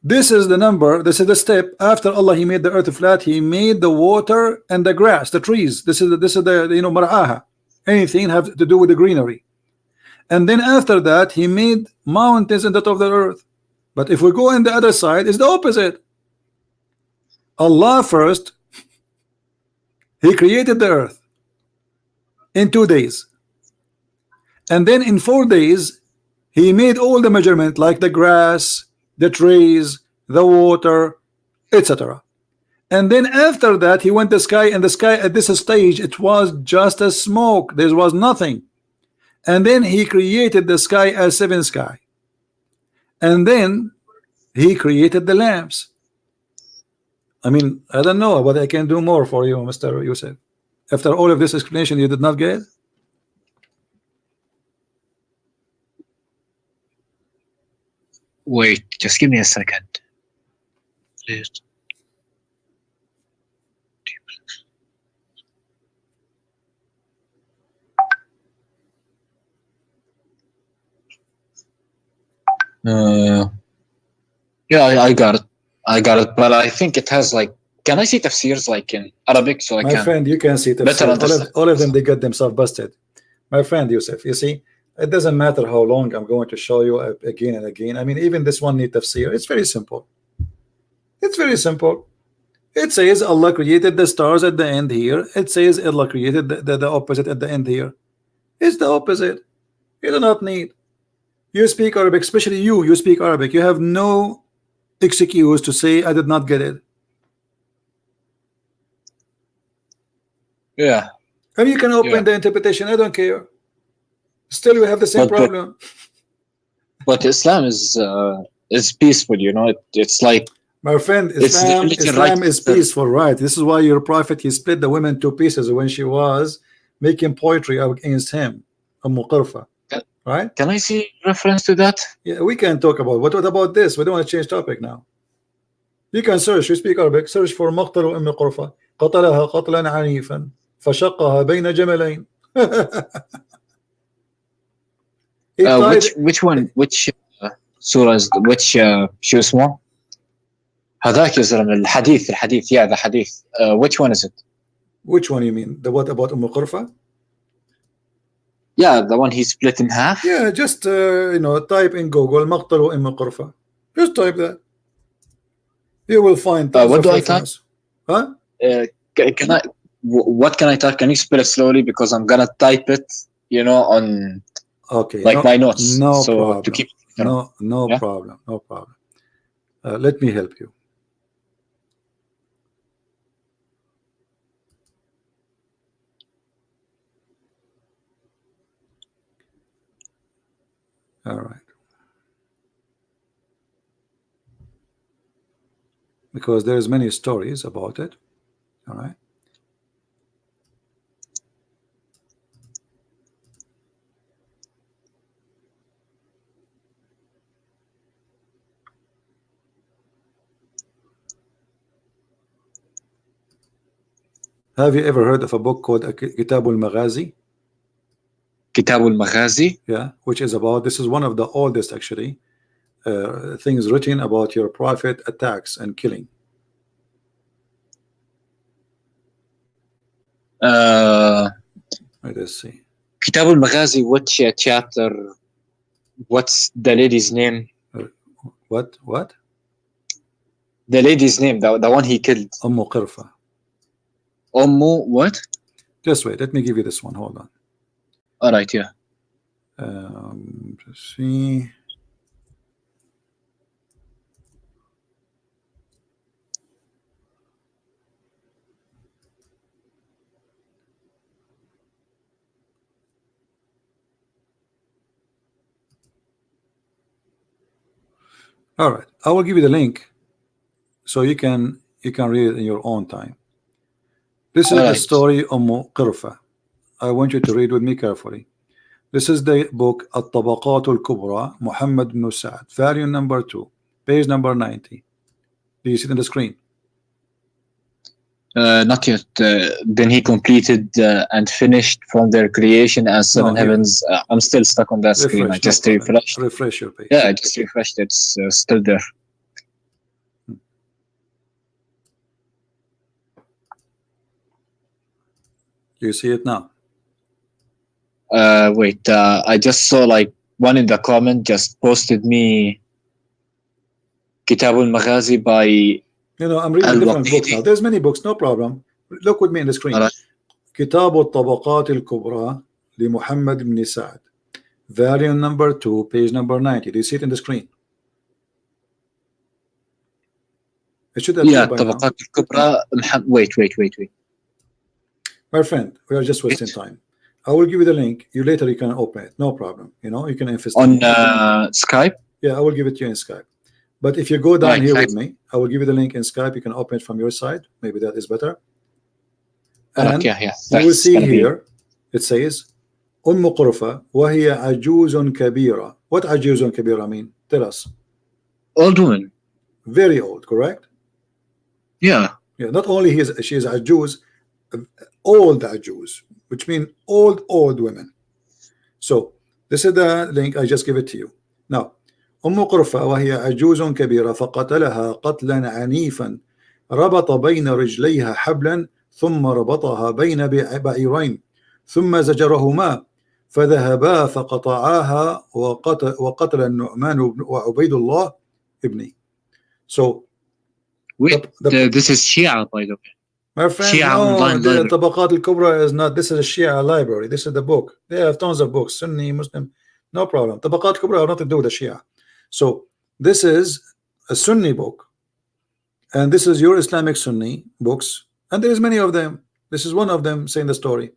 this is the number, this is the step. After Allah he made the earth flat, he made the water and the grass, the trees. This is the mar'aha, anything have to do with the greenery. And then after that he made mountains in the top of the earth. But if we go on the other side, it's the opposite. Allah first he created the earth in 2 days, and then in 4 days he made all the measurement, like the grass, the trees, the water, etc. And then after that he went to the sky, and the sky at this stage it was just a smoke, there was nothing. And then he created the sky as 7 sky, and then he created the lamps. I mean, I don't know what I can do more for you, Mr. Yusuf. After all of this explanation, you did not get it? Wait, just give me a second. Please. Yeah, I got it. But I think it has like, can I see tafsirs like in Arabic so I My can? friend, you can see better understand. all of them, they got themselves busted. My friend Yusuf, you see, it doesn't matter how long I'm going to show you again and again. I mean, even this one need tafsir. It's very simple. It's very simple. It says Allah created the stars at the end here. It says Allah created the opposite at the end here. It's the opposite. You do not need. You speak Arabic, especially you speak Arabic. You have no excuse to say I did not get it. Yeah. And you can open the interpretation. I don't care. Still, you have the same problem. But Islam is peaceful, you know. It's like, my friend, Islam is peaceful, right? This is why your prophet, he split the women to pieces when she was making poetry against him, Qurfa, right? Can I see reference to that? Yeah, we can talk about. What about this? We don't want to change topic now. You can search. You speak Arabic. Search for مقتل أم قرفة قتلها قتلا عنيفا فشقها بين جملين. which one? Which surah is which شو اسمه؟ هذاك يا زلمة الحديث yeah, the hadith. Which one is it? Which one you mean? The what about Qurfa? Yeah, the one he split in half. Yeah, just you know, type in Google مقتل قرفة. Just type that. You will find. What do I type? Huh? Can I? What can I type? Can you spell it slowly because I'm gonna type it, you know, on. Okay. Like my notes. No so problem. To keep. No yeah? problem. No problem. Let me help you. All right. Because there's many stories about it. All right. Have you ever heard of a book called Kitab al-Maghazi? Kitab al-Maghazi? Yeah, which is about, this is one of the oldest actually things written about your prophet attacks and killing. Let's see. Kitab al-Maghazi, which chapter? What's the lady's name? What? The lady's name, the one he killed. Qurfa. What? Just wait, let me give you this one. Hold on. All right, yeah. Let's see. All right, I will give you the link so you can read it in your own time. This is the story of Qurfa. I want you to read with me carefully. This is the book At-Tabaqat al-Kubra, Muhammad ibn Sa'd, volume number 2, page number 90. Do you see it on the screen? Not yet. Then he completed and finished from their creation as seven heavens. I'm still stuck on that screen. I just refreshed. Refresh your page. Yeah, I just refreshed. It's still there. You see it now? Wait. I just saw like one in the comment just posted me Kitab al-Maghazi by. You know, I'm reading different books now. There's many books, no problem. Look with me in the screen. Kitab al-Tabaqat al-Kubra li Muhammad ibn Sa'd, volume number 2, page number 90. Do you see it in the screen? It should yeah, Tabaqat al-Kubra. Wait. My friend, we are just wasting time. I will give you the link. You can open it. No problem. You know, you can investigate. On Skype? Yeah, I will give it to you in Skype. But if you go down here with me, I will give you the link in Skype. You can open it from your side. Maybe that is better. And yeah, yeah. you will That's see gonna be here, it says, قرفة وهي عجوز كبيرة. What عجوز كبيرة mean? Tell us. old woman. Very old, correct? Yeah. Yeah, not only she is عجوز, old عجوز, which means old women. So this is the link, I just give it to you. Now, قرفة وهي عجوز كبيرة فقتلها قتلا عنيفا ربط بين رجليها حبلا ثم ربطها بين بعيرين ثم زجرهما فذهبا فقطعاها وقتل النعمان وعبيد الله ابني. So wait, this is Shia, by the way. My friend, Shia no, online the library. Tabaqat al-Kubra is not. This is a Shia library. This is the book. They have tons of books, Sunni, Muslim, no problem. Tabaqat al-Kubra have nothing to do with the Shia. So this is a Sunni book, and this is your Islamic Sunni books, and there is many of them. This is one of them saying the story.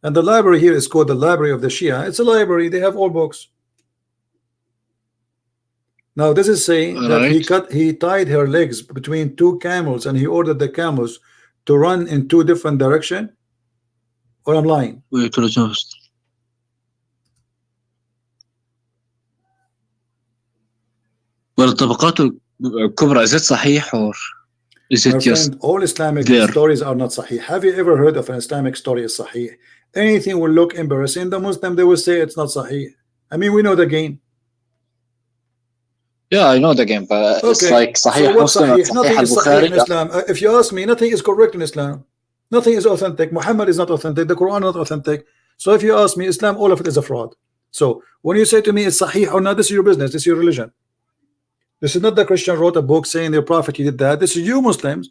And the library here is called the Library of the Shia. It's a library. They have all books. Now this is saying that he tied her legs between two camels, and he ordered the camels to run in two different directions. Or I'm lying? Wait, well, الطبقات الكبرى, is it صحيح or is it just friend, all Islamic there? stories are not sahih. Have you ever heard of an Islamic story is sahih? Anything will look embarrassing. The Muslim, they will say it's not sahih. I mean, we know the game. Yeah, I know the game, but Okay. it's like Sahih So Muslim, sahih? Nothing is sahih in Bukhari. Islam. If you ask me, nothing is correct in Islam. Nothing is authentic. Muhammad is not authentic. The Quran is not authentic. So if you ask me, Islam, all of it is a fraud. So when you say to me it's sahih or not, this is your business. This is your religion. This is not the Christian wrote a book saying their prophet he did that. This is you Muslims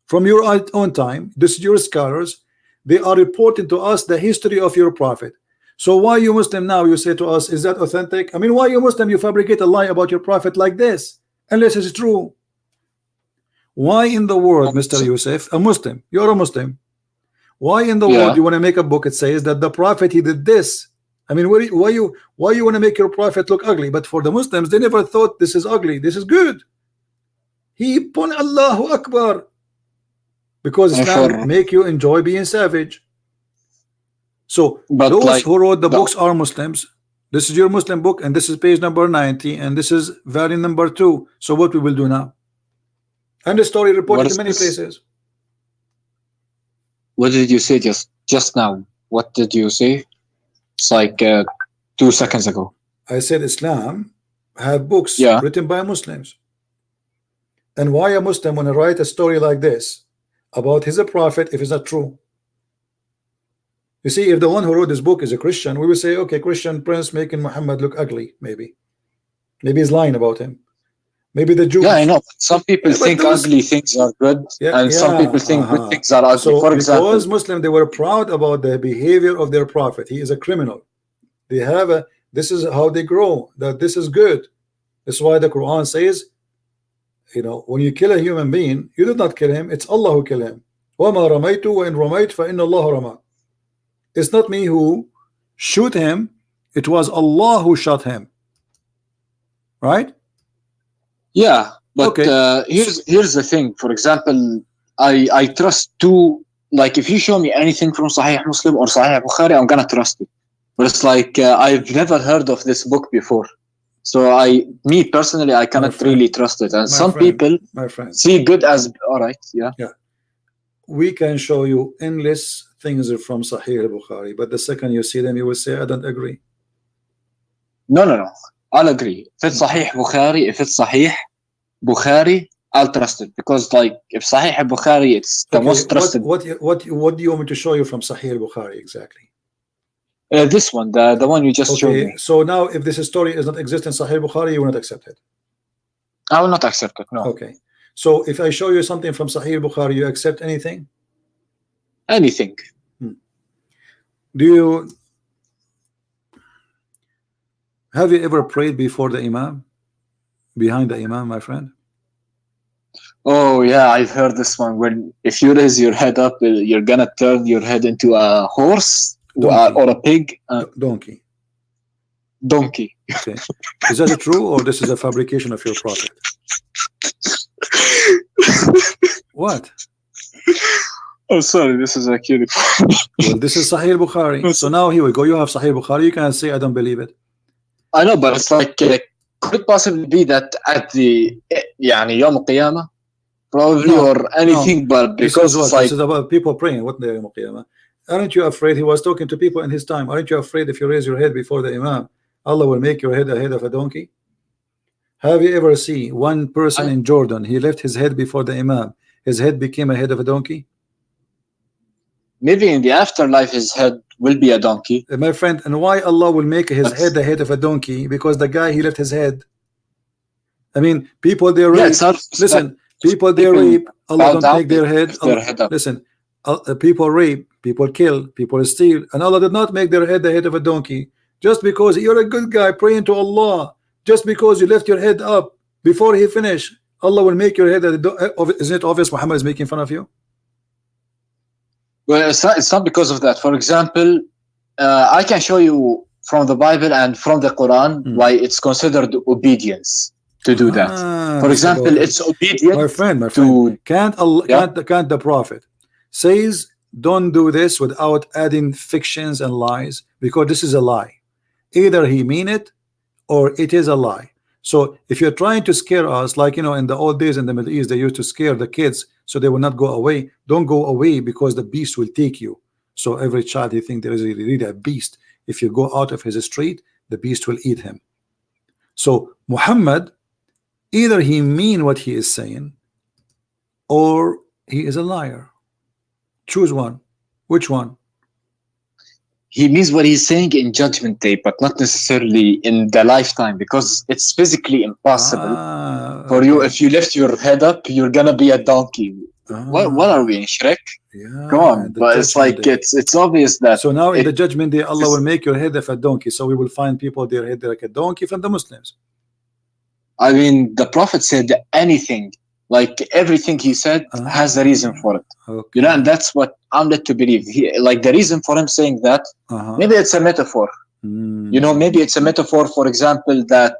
from your own time. This is your scholars. They are reporting to us the history of your prophet. So why you Muslim now you say to us, is that authentic? I mean, why you Muslim you fabricate a lie about your prophet like this unless it's true? Why in the world, Mr. Yusuf, a Muslim, you're a Muslim, why in the world you want to make a book it says that the prophet he did this? I mean, why you want to make your prophet look ugly? But for the Muslims, they never thought this is ugly, this is good. He pun Allahu Akbar, because Islam make you enjoy being savage. So but those like, who wrote the books are Muslims. This is your Muslim book, and this is page number 90, and this is variant number 2. So what we will do now? And the story reported in many places. What did you say just now? What did you say? It's like 2 seconds ago. I said Islam have books written by Muslims. And why a Muslim want to write a story like this about his prophet if it's not true? You see, if the one who wrote this book is a Christian, we will say, okay, Christian prince making Muhammad look ugly, maybe he's lying about him. Maybe the Jews. Yeah, I know. Some people think ugly things are good, and some people think good things are ugly. So for example, because Muslim, they were proud about the behavior of their prophet. He is a criminal. They have a. This is how they grow. That this is good. That's why the Quran says, you know, when you kill a human being, you did not kill him. It's Allah who killed him. وَمَا رَمَيْتُ وَإِنْ رَمَيْتُ فَإِنَّ اللَّهَ رَمَى. It's not me who shoot him. It was Allah who shot him. Right? Yeah, but here's the thing. For example, I trust like if you show me anything from Sahih Muslim or Sahih Bukhari, I'm gonna trust it. But it's like I've never heard of this book before, so me personally, I cannot really trust it. And some people see good as all right. Yeah. We can show you endless things from Sahih Bukhari, but the second you see them, you will say, I don't agree. No. I'll agree. If it's Sahih Bukhari, I'll trust it, because like if Sahih Bukhari, it's the most trusted. What do you want me to show you from Sahih Bukhari exactly? This one, the one you just showed me. So now, if this story does not exist in Sahih Bukhari, you will not accept it. I will not accept it. No. Okay. So if I show you something from Sahih Bukhari, you accept anything? Anything. Have you ever prayed before the Imam? Behind the Imam, my friend? Oh yeah, I've heard this one. If you raise your head up, you're gonna turn your head into a horse or a pig. Donkey. Okay. Is that true, or this is a fabrication of your prophet? What? Oh, sorry, this is actually. Well, this is Sahih Bukhari. So now here we go. You have Sahih Bukhari. You can say I don't believe it. I know, but it's like, could it possibly be that at the يعني يوم القيامة, probably, No, or anything, but This because is what? it's like, This is about people praying. What the Yawm al-Qiyamah? Aren't you afraid? He was talking to people in his time. Aren't you afraid if you raise your head before the Imam, Allah will make your head a head of a donkey? Have you ever seen one person in Jordan? He left his head before the Imam. His head became a head of a donkey. maybe in the afterlife his head will be a donkey. My friend, and why Allah will make his head the head of a donkey? Because the guy, he left his head. I mean, people they rape. Yeah, it's hard to Listen, people they people rape. Allah bow don't down make their head. with their head up. Listen, people rape, people kill, people steal, and Allah did not make their head the head of a donkey. Just because you're a good guy praying to Allah, just because you left your head up before He finished, Allah will make your head. Isn't it obvious Muhammad is making fun of you? Well, it's not because of that. For example, I can show you from the Bible and from the Quran why it's considered obedience to do that. For example, it's obedient. My friend, to can't Allah, can't the Prophet says don't do this without adding fictions and lies, because this is a lie. Either he mean it or it is a lie. So if you're trying to scare us, like in the old days in the Middle East, they used to scare the kids so they will not go away. Don't go away because the beast will take you. So every child, he think there is really a beast. If you go out of his street, the beast will eat him. So Muhammad, either he mean what he is saying or he is a liar. Choose one. Which one? He means what he's saying in Judgment Day, but not necessarily in the lifetime, because it's physically impossible for you. If you lift your head up, you're gonna be a donkey. What are we in Shrek? Yeah, come on, but it's like it's obvious that. So now in the Judgment Day, Allah will make your head of a donkey. So we will find people their head like a donkey from the Muslims. I mean, the Prophet said anything, like everything he said has a reason for it. Okay. And that's what I'm led to believe. Like the reason for him saying that, maybe it's a metaphor. Maybe it's a metaphor. For example, that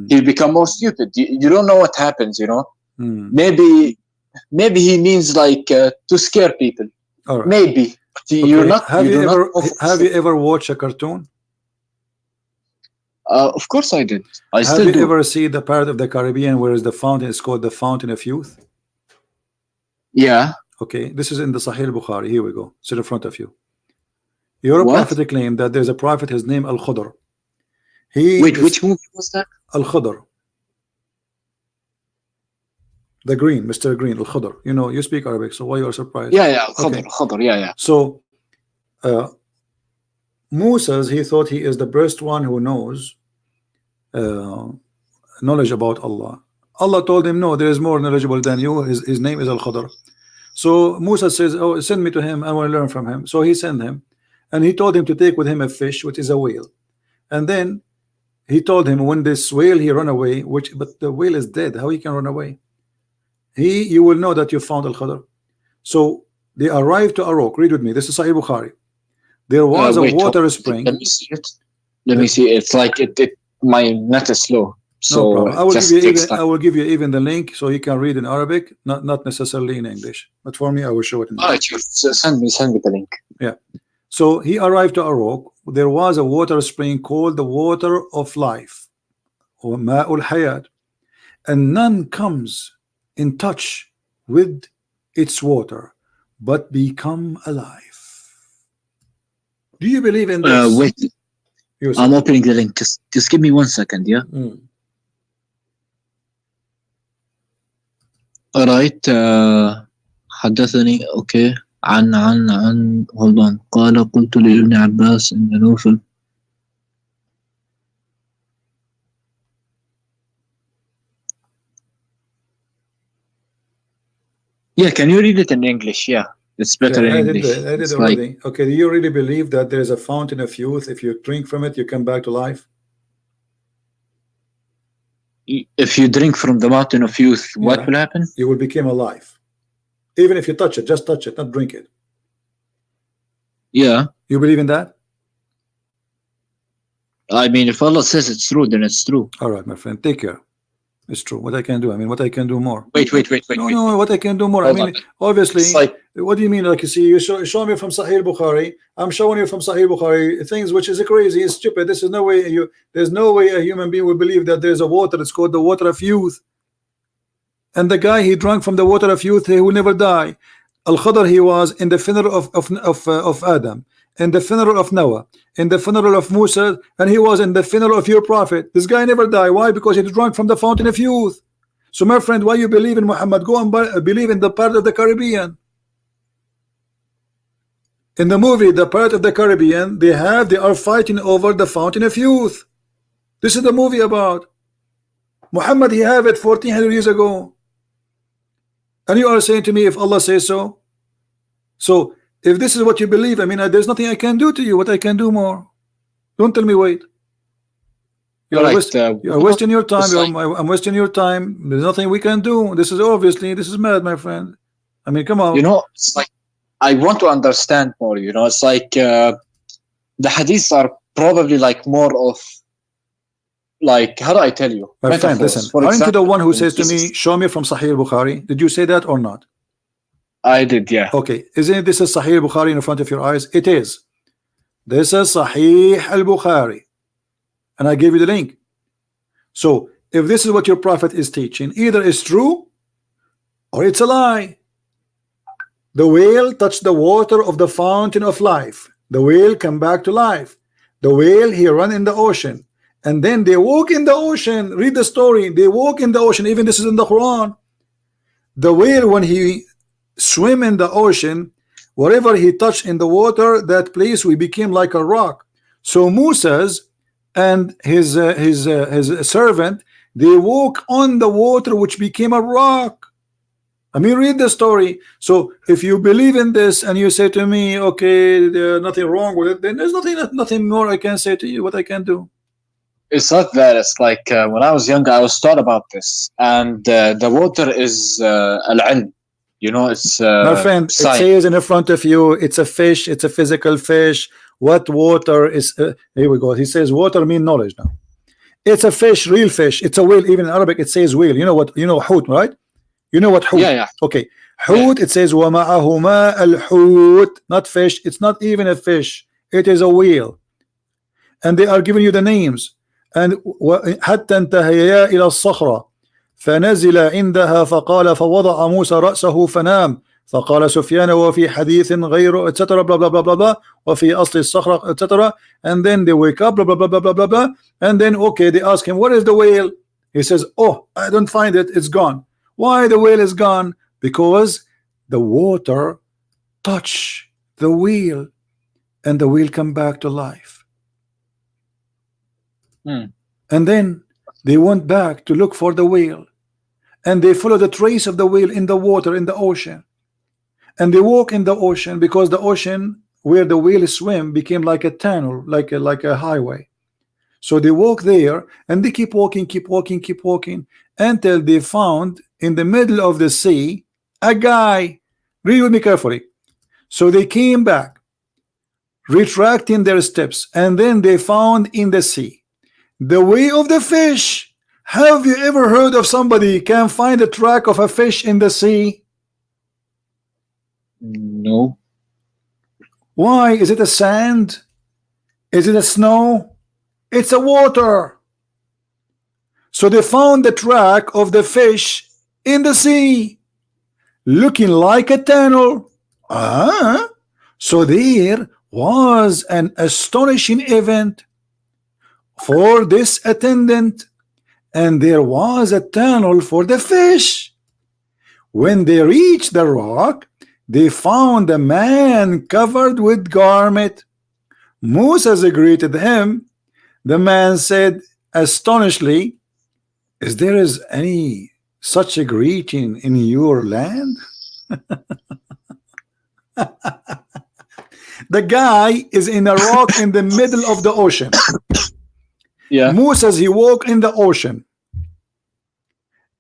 he'll become more stupid. You don't know what happens. Maybe he means like to scare people. Right. Maybe you're not. Have you ever watched a cartoon? Of course I did. Have you ever seen the part of the Caribbean where is the fountain? It's called the Fountain of Youth. Yeah. Okay. This is in the Sahih Bukhari. Here we go. It's in front of you. Your prophet claimed that there's a prophet. His name Al Khudr. Which movie was that? Al Khudr. The Green, Mr. Green, Al Khudr. You speak Arabic, so why you are surprised? Yeah. Khudr, Khudr. Yeah. So, Moses, he thought he is the best one who knows knowledge about Allah. Allah told him, no, there is more knowledgeable than you. His name is Al Khudr. So Musa says, oh, send me to him. I want to learn from him. So he sent him, and he told him to take with him a fish, which is a whale. And then he told him, when this whale he run away, but the whale is dead, how he can run away? You will know that you found Al Khudr. So they arrived to a rock. Read with me. This is Sahih Bukhari. There was a water spring. Let me see it. It's like my net is slow. So no I will give you even the link so you can read in Arabic, not necessarily in English. But for me, I will show it in English. Send me the link. Yeah. So he arrived to a rock. There was a water spring called the water of life, or Ma'ul Hayat, and none comes in touch with its water but become alive. Do you believe in this? Wait, I'm opening the link. Just give me 1 second, yeah. All right. حدثني okay عن hold on. قال قلت لابن عباس إن نوفل. Yeah, can you read it in English? Yeah. It's better in English. I did already. Okay, do you really believe that there is a fountain of youth? If you drink from it, you come back to life? If you drink from the mountain of youth, what will happen? You will become alive. Even if you touch it, just touch it, not drink it. Yeah. You believe in that? I mean, if Allah says it's true, then it's true. All right, my friend, take care. It's true. What I can do? I mean, what I can do more? Wait. No. What I can do more? Hold I mean, on. obviously. It's like, What do you mean? Like, you see, you show me from Sahih Bukhari. I'm showing you from Sahih Bukhari things which is crazy, it's stupid. This is no way there's no way a human being will believe that there's a water. It's called the water of youth. And the guy, he drank from the water of youth, he will never die. Al-Khadr, he was in the funeral of Adam, in the funeral of Noah, in the funeral of Musa, and he was in the funeral of your prophet. This guy never died. Why? Because he drank from the fountain of youth. So my friend, why you believe in Muhammad? Go and believe in the part of the Caribbean. In the movie, the part of the Caribbean, they are fighting over the fountain of youth. This is the movie about. Muhammad, he have it 1400 years ago. And you are saying to me, if Allah says so. So if this is what you believe, I mean, there's nothing I can do to you. What I can do more? Don't tell me wait. You're wasting your time. I'm wasting your time. There's nothing we can do. This is mad, my friend. I mean, come on. You know, it's like, I want to understand more. You know, it's like the hadiths are probably like more of, like, how do I tell you? My friend, listen. Aren't you the one who says to me, show me from Sahih Bukhari? Did you say that or not? I did, yeah. Okay. Isn't this a Sahih Bukhari in front of your eyes? It is. This is Sahih al-Bukhari. And I gave you the link. So if this is what your prophet is teaching, either it's true or it's a lie. The whale touched the water of the fountain of life. The whale come back to life. The whale, he run in the ocean. And then they walk in the ocean. Read the story. They walk in the ocean. Even this is in the Quran. The whale, when he swim in the ocean, wherever he touched in the water, that place we became like a rock. So Moses and his servant, they walk on the water which became a rock. I mean, read the story. So if you believe in this and you say to me, okay, there's nothing wrong with it, then there's nothing more I can say to you. What I can do? It's not that. It's like when I was younger, I was taught about this, and the water is al-ilm. You know, it's my friend. science. It says in front of you, it's a fish. It's a physical fish. What water is? Here we go. He says water mean knowledge now. It's a fish, real fish. It's a whale. Even in Arabic, it says whale. You know what? You know hoot, right? You know what hoot? Yeah. Okay. Hoot. It says وَمَعَهُمَا الْحُوت. Not fish. It's not even a fish. It is a whale. And they are giving you the names. And حتى انتهيا إلى الصخرة فنزل عندها فقال فوضع موسى رأسه فنام فقال سفيان وفي حديث غيره etc. blah blah blah blah blah وفي أصل الصخرة etc. And then they wake up blah blah blah blah blah blah blah. And then okay, they ask him, what is the whale? He says, oh, I don't find it, it's gone. Why the whale is gone? Because the water touch the whale and the whale come back to life. And then they went back to look for the whale, and they follow the trace of the whale in the water, in the ocean, and they walk in the ocean because the ocean where the whale swim became like a tunnel, like a highway. So they walk there and they keep walking until they found in the middle of the sea a guy. Read with me carefully. So they came back, retracting their steps, and then they found in the sea the way of the fish. Have you ever heard of somebody can find a track of a fish in the sea? No. Why? Is it a sand? Is it a snow? It's a water. So they found the track of the fish in the sea, looking like a tunnel. So there was an astonishing event for this attendant, and there was a tunnel for the fish. When they reached the rock, they found a man covered with garment. Moses greeted him. The man said astonishedly, is there any such a greeting in your land? The guy is in a rock in the middle of the ocean. Yeah. Moses, he walked in the ocean,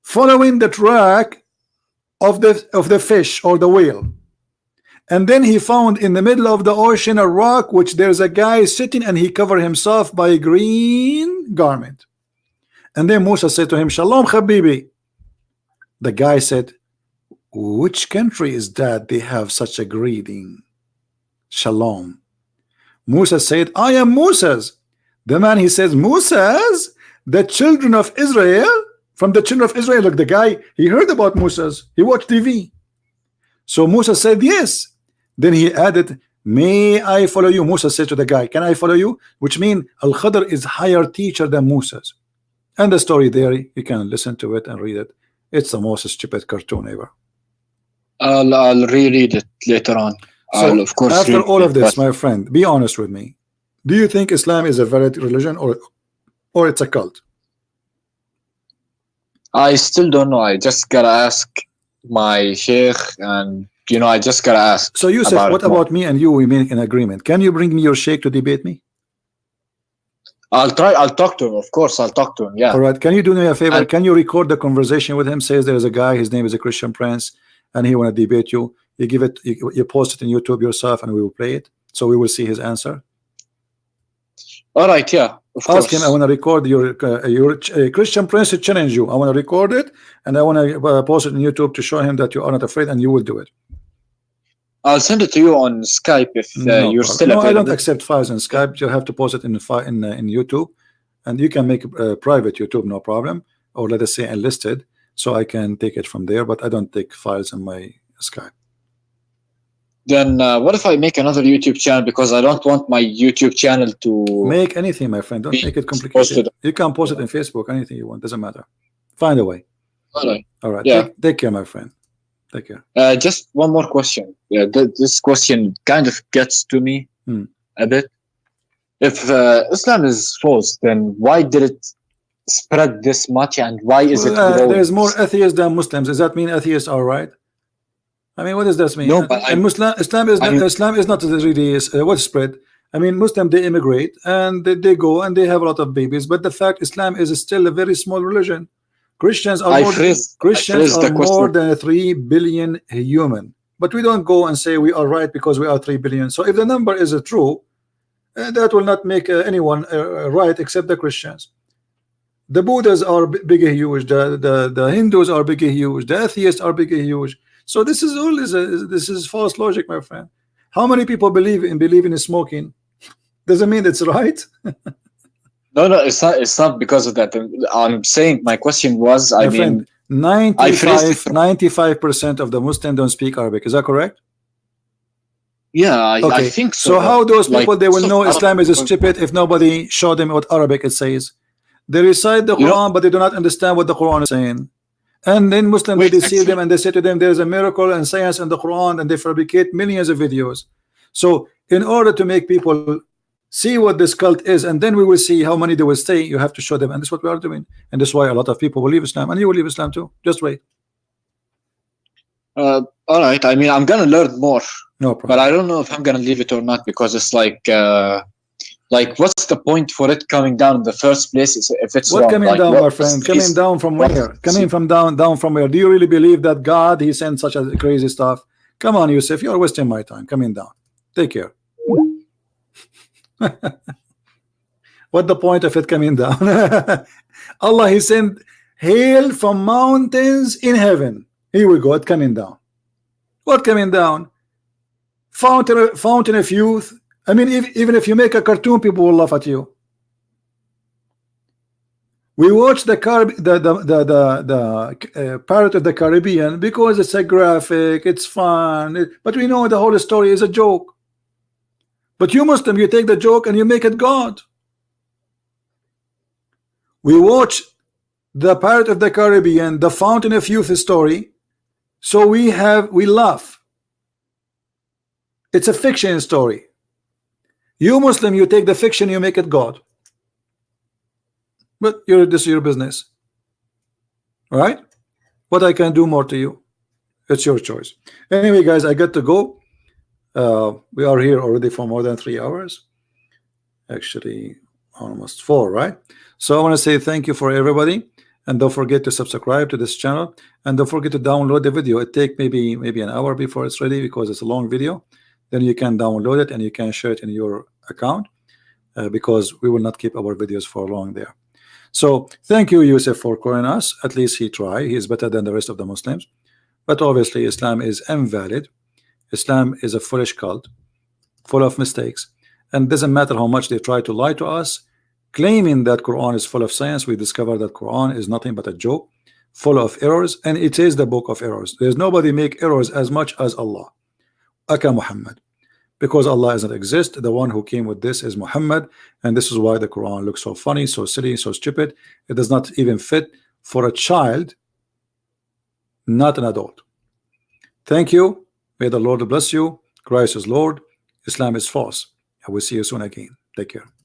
following the track of the fish or the whale, and then he found in the middle of the ocean a rock which there's a guy sitting, and he covered himself by a green garment. And then Musa said to him, Shalom Habibi. The guy said, which country is that they have such a greeting? Shalom. Musa said, I am Musa's. The man, he says, Musa's? The children of Israel? From the children of Israel. Look, the guy, he heard about Musa's. He watched TV. So Musa said, yes. Then he added, may I follow you? Musa said to the guy, can I follow you? Which means Al-Khadr is higher teacher than Musa's. And the story there, you can listen to it and read it. It's the most stupid cartoon ever. I'll reread it later on. So I'll of course after read all of it, this, but my friend, be honest with me. Do you think Islam is a valid religion or it's a cult? I still don't know. I just gotta ask my sheikh, and you know, I just gotta ask. So Yusuf, what about me and you? We make an agreement. Can you bring me your sheikh to debate me? I'll try. I'll talk to him. Of course, I'll talk to him. Yeah. All right. Can you do me a favor? Can you record the conversation with him? Says there's a guy. His name is a Christian Prince, and he want to debate you. You give it. You post it in YouTube yourself, and we will play it. So we will see his answer. All right. Yeah. Of Ask course. him. I want to record your Christian Prince to challenge you. I want to record it, and I want to post it on YouTube to show him that you are not afraid, and you will do it. I'll send it to you on Skype if you're still available. I don't accept files in Skype. You have to post it in YouTube, and you can make a private YouTube, no problem, or let us say enlisted, so I can take it from there. But I don't take files in my Skype. Then what if I make another YouTube channel, because I don't want my YouTube channel to make anything, my friend. Don't make it complicated. You can post it in Facebook, anything you want, doesn't matter. Find a way. All right. Yeah. Take care, my friend. Take care. Just one more question. Yeah, this question kind of gets to me a bit. If Islam is false, then why did it spread this much, and why is it growing? There's more atheists than Muslims. Does that mean atheists are right? I mean, what does this mean? No, but Islam is not really what spread. I mean, Muslim, they immigrate and they go and they have a lot of babies, but the fact Islam is still a very small religion. Christians are more than 3 billion human, but we don't go and say we are right because we are 3 billion. So if the number is true, that will not make anyone right except the Christians. The Buddhas are big and huge. The Hindus are big and huge. The atheists are big and huge. So this is all this is false logic, my friend. How many people believe in smoking? Doesn't mean it's right. No, it's not because of that. I'm saying my question was, I mean, 95% of the Muslims don't speak Arabic. Is that correct? Yeah, I think so. So how those people, they will know Islam is stupid if nobody showed them what Arabic it says? They recite the Quran, but they do not understand what the Quran is saying. And then Muslims, they deceive them and they say to them there's a miracle and science in the Quran, and they fabricate millions of videos. So in order to make people see what this cult is, and then we will see how many they will stay, you have to show them, and that's what we are doing. And that's why a lot of people will leave Islam, and you will leave Islam too. Just wait. All right. I mean, I'm gonna learn more. No problem. But I don't know if I'm gonna leave it or not, because it's like what's the point for it coming down in the first place if it's what wrong? Coming down, my friend? Coming down from where? Coming from down from where? Do you really believe that God, he sent such a crazy stuff? Come on, Yusuf, you're wasting my time. Coming down. Take care. What the point of it coming down? Allah, he sent hail from mountains in heaven. Here we go, it coming down. What coming down? Fountain of youth. I mean, even if you make a cartoon, people will laugh at you. We watch the Pirate of the Caribbean because it's a graphic, it's fun, but we know the whole story is a joke. But you Muslim, you take the joke and you make it God. We watch the Pirate of the Caribbean, the Fountain of Youth story, so we laugh. It's a fiction story. You Muslim, you take the fiction, you make it God. But this is your business. All right? What I can do more to you, it's your choice. Anyway, guys, I got to go. We are here already for more than 3 hours. Actually, almost 4, right? So I want to say thank you for everybody, and don't forget to subscribe to this channel, and don't forget to download the video. It takes maybe an hour before it's ready because it's a long video. Then you can download it and you can share it in your account because we will not keep our videos for long there. So thank you, Yusuf, for calling us. At least he tried. He is better than the rest of the Muslims. But obviously Islam is invalid. Islam is a foolish cult full of mistakes, and doesn't matter how much they try to lie to us claiming that Quran is full of science. We discover that Quran is nothing but a joke full of errors, and it is the book of errors. There's nobody make errors as much as Allah, aka Muhammad, because Allah doesn't exist. The one who came with this is Muhammad, and this is why the Quran looks so funny, so silly, so stupid. It does not even fit for a child, not an adult. Thank you. May the Lord bless you. Christ is Lord. Islam is false. I will see you soon again. Take care.